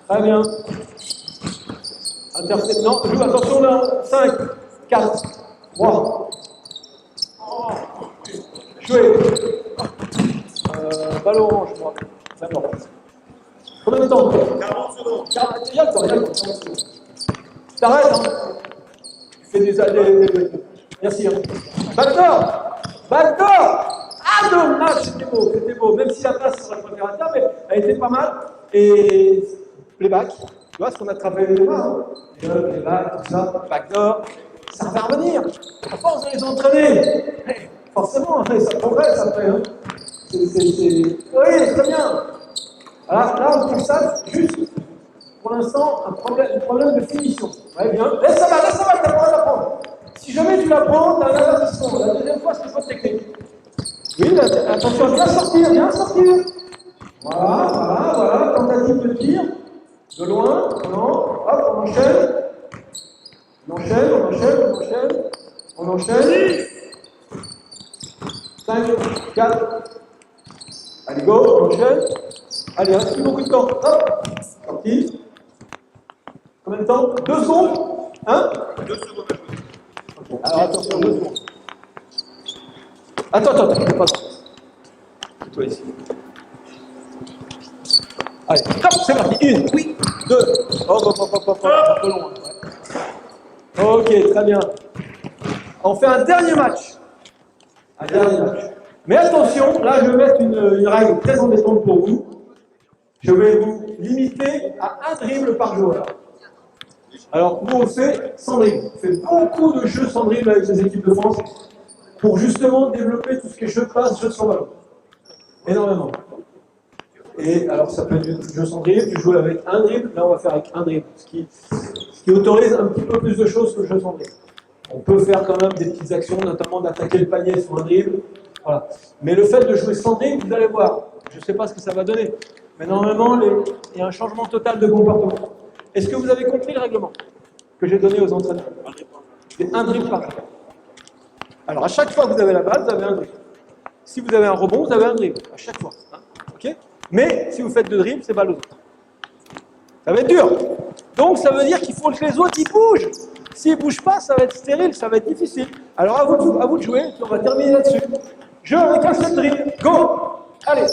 Très bien. Intercept, non, joue, attention là. 5, 4, 3. Jouez. Balle orange, moi. D'accord. Combien de temps? 40 secondes. Il y a le temps. T'arrêtes, hein. Tu fais des allées. Merci. Hein. Backdoor. Ah, dommage, c'était beau. Même si la passe sur la première attaque, mais elle était pas mal. Et playback, tu vois ce qu'on a travaillé les mains, playback, tout ça, backdoor, ça va revenir. À force de les entraîner, forcément, ça progresse après. Hein. Oui, très bien. Alors là, on trouve ça juste, pour l'instant, un problème de finition. Ouais, bien. Laisse ça va, t'as pas le droit d'apprendre. tu la prends, tu as un avertissement. La deuxième fois, c'est faute technique. Oui, là, attention, bien sortir, bien sortir. Voilà, tentative de tir. De loin, non, hop, on enchaîne. On enchaîne. 5, 4. Allez, go, on enchaîne. Allez, reste plus beaucoup de temps. Hop, sorti. Combien de temps? 2 secondes. Hein? 2 secondes. Alors attention, 2 secondes. Attends, pas trop. C'est toi ici. Allez, hop, c'est parti. 1, oui, 2. Hop, un peu long. Ouais. Ok, très bien. On fait un dernier match. Mais attention, là je vais mettre une règle très embêtante pour vous. Je vais vous limiter à un dribble par joueur. Alors, nous on fait sans dribble. On fait beaucoup de jeux sans dribble avec les équipes de France pour justement développer tout ce qui est jeu de passe, jeu sans ballon. Énormément. Et alors, ça peut être du jeu sans dribble, tu joues avec un dribble, là on va faire avec un dribble, ce qui autorise un petit peu plus de choses que le jeu sans dribble. On peut faire quand même des petites actions, notamment d'attaquer le panier sur un dribble. Voilà. Mais le fait de jouer sans dribble, vous allez voir, je ne sais pas ce que ça va donner, mais normalement, il y a un changement total de comportement. Est-ce que vous avez compris le règlement que j'ai donné aux entraîneurs? C'est un dribble par joueur. Alors, à chaque fois que vous avez la balle, vous avez un dribble. Si vous avez un rebond, vous avez un dribble. À chaque fois. Hein, ok? Mais si vous faites de dribble, c'est balle aux autres. Ça va être dur. Donc, ça veut dire qu'il faut que les autres ils bougent. S'ils ne bougent pas, ça va être stérile, ça va être difficile. Alors, à vous de jouer, puis on va terminer là-dessus. Jeu avec un seul dribble. Go! Allez!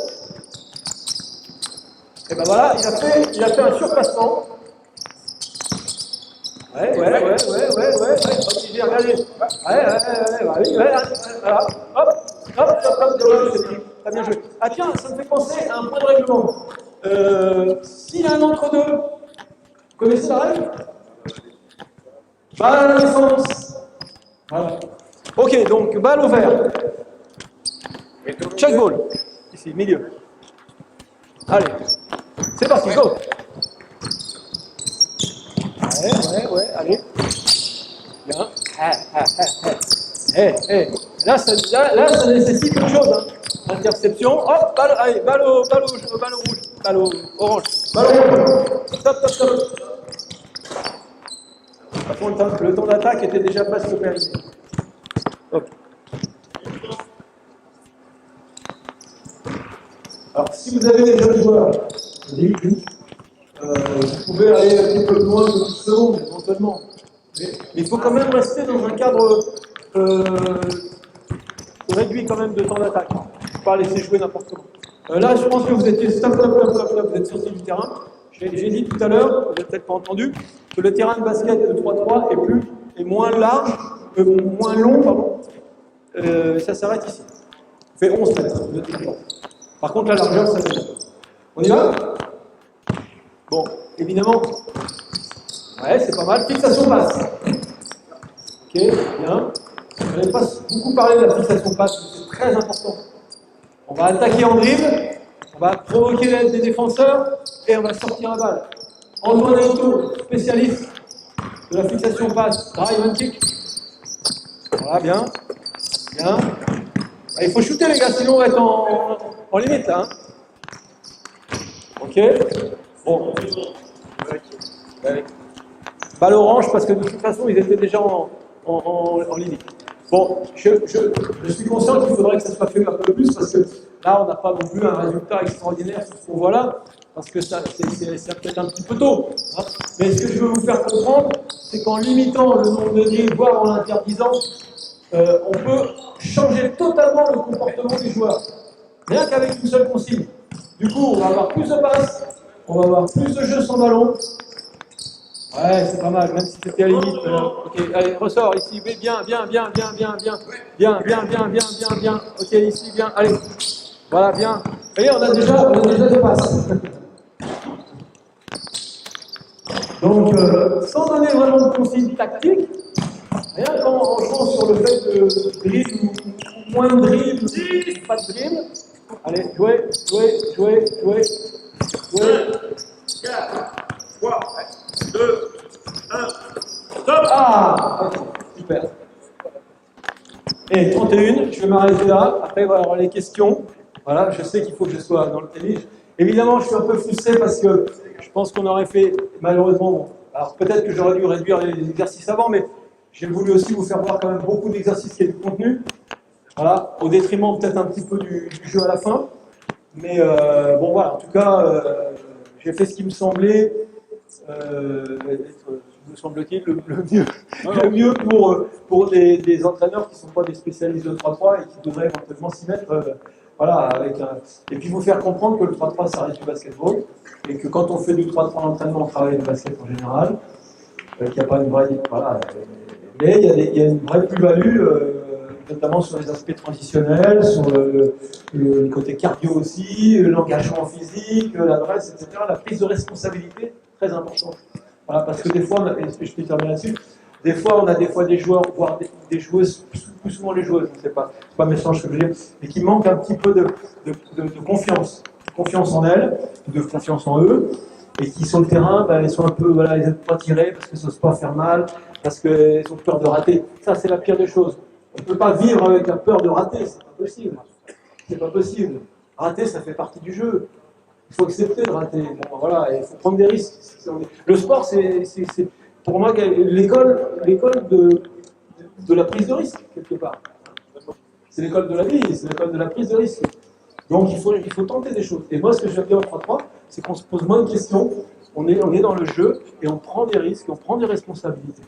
Et ben voilà, il a fait un surpassement. Ouais. Regardez. Voilà. Hop, t'as bien joué. Ah tiens, ça me fait penser à un point de règlement. S'il y a un entre-deux, vous connaissez la règle? Balle à la défense. Voilà. Ok, donc balle au vert. Check ball. Ici, milieu. Allez. C'est parti, go. Ouais, allez. Bien. Là, ça nécessite une chose. Hein. Interception. Hop, balle au rouge. Balle au orange. Balle au rouge. Stop. Par contre, le temps d'attaque était déjà presque périmé. Hop. Alors, si vous avez des jeunes joueurs, vous pouvez aller un petit peu plus loin de 10 secondes, éventuellement. Mais il faut quand même rester dans un cadre réduit quand même de temps d'attaque. Il ne faut pas laisser jouer n'importe comment. Là, je pense que vous étiez stop, vous êtes sorti du terrain. J'ai dit tout à l'heure, vous n'avez peut-être pas entendu, que le terrain de basket de 3-3 est moins large, moins long, pardon. Ça s'arrête ici. Il fait 11 mètres de territoire. Par contre, la largeur, ça fait. On y va? Bon, évidemment. Ouais, c'est pas mal. Fixation passe. Ok, bien. Je n'avais pas beaucoup parlé de la fixation passe, c'est très important. On va attaquer en dribble, on va provoquer l'aide des défenseurs et on va sortir la balle. Antoine Aito, spécialiste de la fixation passe, drive and kick. Voilà, bien. Il faut shooter les gars, sinon on va être en limite là. Hein. Ok. Bon. Balle orange parce que de toute façon ils étaient déjà en limite. Bon, je suis conscient qu'il faudrait que ça soit fait un peu plus parce que là on n'a pas non plus un résultat extraordinaire sur ce qu'on voit là, parce que c'est peut-être un petit peu tôt. Hein. Mais ce que je veux vous faire comprendre, c'est qu'en limitant le nombre de drills, voire en l'interdisant, on peut changer totalement le comportement des joueurs. Rien qu'avec une seule consigne. Du coup, on va avoir plus de passes, on va avoir plus de jeux sans ballon. Ouais, c'est pas mal, même si c'était à la limite. Ok, allez, ressort ici. Oui, bien. Ok, ici, bien. Allez. Voilà, bien. Vous voyez, on a déjà des passes. Donc, sans donner vraiment de consigne tactique, rien qu'en jouant sur le fait de dribble ou moins de dribble, pas de dribble. Allez, jouez. 4, 3, 2, 1, stop! Ah, super. Et 31, je vais m'arrêter là. Après, il va y avoir les questions. Voilà, je sais qu'il faut que je sois dans le tennis. Évidemment, je suis un peu frustré parce que je pense qu'on aurait fait, malheureusement, bon, alors peut-être que j'aurais dû réduire les exercices avant, mais j'ai voulu aussi vous faire voir quand même beaucoup d'exercices qui est du contenu. Voilà, au détriment peut-être un petit peu du jeu à la fin. Mais bon, voilà, en tout cas, j'ai fait ce qui me semblait être, me semble-t-il, le mieux pour des entraîneurs qui ne sont pas des spécialistes de 3-3 et qui devraient éventuellement s'y mettre. Voilà, avec et puis vous faire comprendre que le 3-3, ça reste du basketball et que quand on fait du 3-3 en entraînement, on travaille le basket en général, qu'il n'y a pas une vraie. Voilà, mais il y a une vraie plus-value. Notamment sur les aspects transitionnels, sur le côté cardio aussi, l'engagement physique, l'adresse, etc. La prise de responsabilité, très importante. Voilà, parce que des fois, et je peux terminer là-dessus, des fois on a des joueurs, voire des joueuses, plus souvent les joueuses, c'est pas méchant ce que je veux dire, mais qui manquent un petit peu de confiance en elles, de confiance en eux, et qui sur le terrain, elles sont un peu, voilà, ils n'aiment pas tirer parce qu'ils n'osent pas faire mal, parce qu'ils ont peur de rater. Ça, c'est la pire des choses. On ne peut pas vivre avec la peur de rater, c'est pas possible. C'est pas possible. Rater, ça fait partie du jeu. Il faut accepter de rater. Bon, voilà, il faut prendre des risques. Le sport, c'est pour moi l'école de la prise de risque, quelque part. C'est l'école de la vie, c'est l'école de la prise de risque. Donc il faut tenter des choses. Et moi, ce que j'aime bien en 3-3, c'est qu'on se pose moins de questions, on est dans le jeu, et on prend des risques, on prend des responsabilités.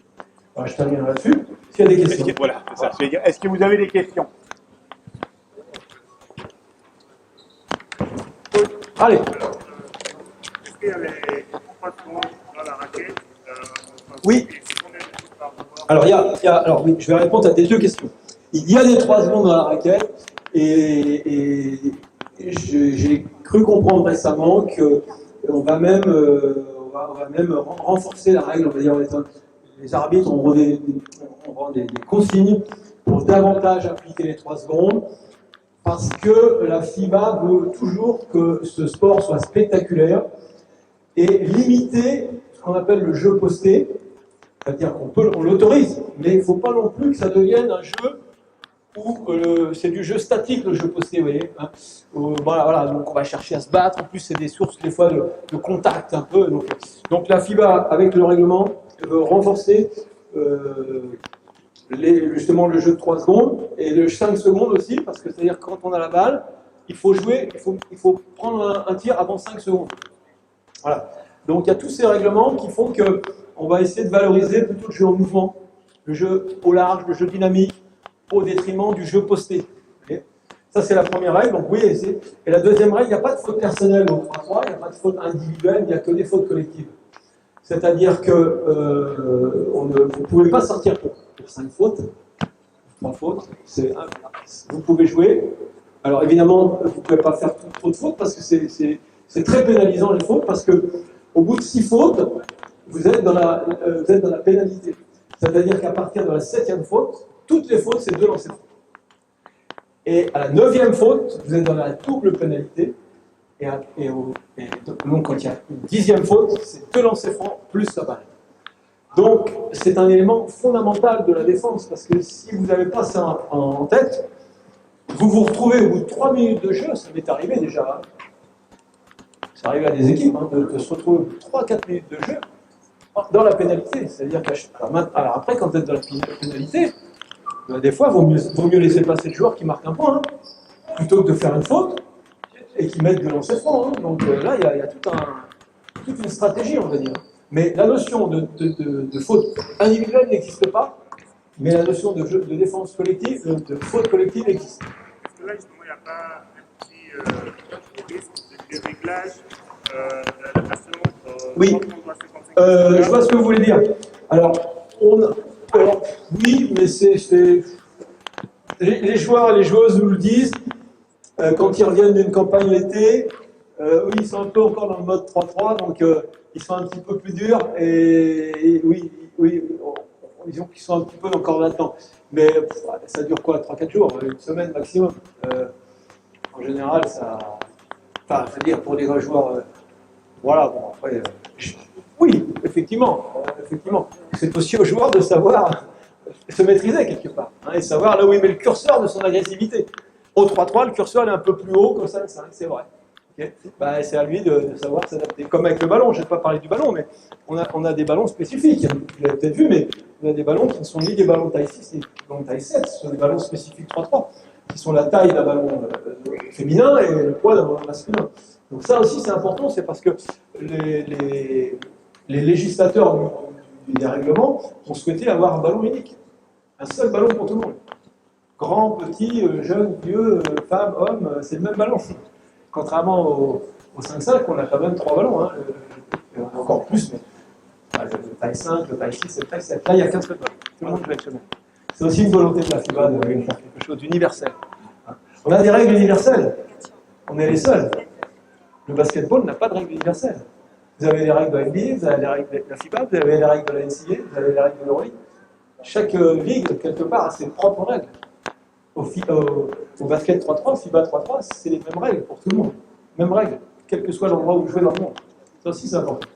Alors, je termine là-dessus. Est-ce qu'il y a des questions? Voilà, c'est ça. Est-ce que vous avez des questions? Allez. Est-ce qu'il y a les 3 secondes dans la raquette Oui. Alors, alors oui, je vais répondre à tes 2 questions. Il y a des 3 secondes dans la raquette et j'ai cru comprendre récemment qu'on va même, renforcer la règle. On va dire, les arbitres auront des consignes pour davantage appliquer les 3 secondes parce que la FIBA veut toujours que ce sport soit spectaculaire et limiter ce qu'on appelle le jeu posté, c'est-à-dire on l'autorise, mais il ne faut pas non plus que ça devienne un jeu où c'est du jeu statique, le jeu posté, vous voyez. Hein. Voilà, donc on va chercher à se battre, en plus c'est des sources des fois de contact un peu. Donc la FIBA, avec le règlement, veut renforcer justement le jeu de 3 secondes et le 5 secondes aussi, parce que c'est-à-dire que quand on a la balle, il faut jouer, il faut prendre un tir avant 5 secondes. Voilà. Donc il y a tous ces règlements qui font qu'on va essayer de valoriser plutôt le jeu en mouvement, le jeu au large, le jeu dynamique, au détriment du jeu posté. Okay. Ça c'est la première règle, donc oui, et la deuxième règle, il n'y a pas de faute personnelle au 3-3, il n'y a pas de faute individuelle, il n'y a que des fautes collectives. C'est-à-dire que vous ne pouvez pas sortir pour 5 fautes, 3 fautes, vous pouvez jouer. Alors évidemment, vous ne pouvez pas faire trop de fautes parce que c'est très pénalisant les fautes, parce qu'au bout de 6 fautes, vous êtes dans la pénalité. C'est-à-dire qu'à partir de la 7e faute, toutes les fautes, c'est 2 lancers francs. Et à la 9e faute, vous êtes dans la double pénalité. Et donc, quand il y a une 10e faute, c'est 2 lancers francs plus la balle. Donc, c'est un élément fondamental de la défense, parce que si vous n'avez pas ça en tête, vous vous retrouvez au bout de 3 minutes de jeu, ça m'est arrivé déjà. C'est arrivé à des équipes de se retrouver au bout de 3-4 minutes de jeu dans la pénalité. C'est-à-dire alors après, quand vous êtes dans la pénalité, des fois, il vaut mieux laisser passer le joueur qui marque un point, plutôt que de faire une faute et qui mettent de lancer franc. Donc là, il y a toute une stratégie, on va dire. Mais la notion de faute individuelle n'existe pas, mais la notion de défense collective, de faute collective existe. Parce que là, justement, il n'y a pas un petit risque de déréglage de l'adaptation Oui, je vois ce que vous voulez dire. Alors oui, mais les joueurs et les joueuses nous le disent, quand ils reviennent d'une campagne l'été, oui, ils sont un peu encore dans le mode 3-3, donc ils sont un petit peu plus durs, et oui, disons qu'ils sont un petit peu encore là-dedans. Mais ça dure quoi, 3-4 jours, une semaine maximum. En général, ça... Enfin, je veux dire, pour les joueurs... voilà, bon, après... oui, effectivement. C'est aussi aux joueurs de savoir se maîtriser quelque part, hein, et savoir là où il met le curseur de son agressivité. Au 3-3, le curseur il est un peu plus haut qu'au 5-5, c'est vrai. Okay. Bah, c'est à lui de savoir s'adapter. Comme avec le ballon, je ne vais pas parler du ballon, mais on a des ballons spécifiques. Vous l'avez peut-être vu, mais on a des ballons qui ne sont ni des ballons taille 6 ni des ballons taille 7, ce sont des ballons spécifiques 3-3, qui sont la taille d'un ballon féminin et le poids d'un ballon masculin. Donc ça aussi c'est important, c'est parce que les législateurs des règlements ont souhaité avoir un ballon unique. Un seul ballon pour tout le monde. Grand, petit, jeune, vieux, femme, homme, c'est le même ballon. Contrairement au 5-5, on a quand même 3 ballons. Hein. Encore plus, mais le taille 5, le taille 6 et le taille 7. Là, il n'y a qu'un seul ballon. Tout le monde joue avec ce même. C'est aussi une volonté de la FIBA de faire quelque chose d'universel. On a des règles universelles. On est les seuls. Le basketball n'a pas de règles universelles. Vous avez les règles de la NBA, vous avez les règles de la FIBA, vous avez les règles de la NCAA, vous avez les règles de l'Euroleague. Chaque ligue, quelque part, a ses propres règles. Au basket 3-3, FIBA 3-3, c'est les mêmes règles pour tout le monde. Mêmes règles, quel que soit l'endroit où vous jouez dans le monde. Ça aussi, c'est important.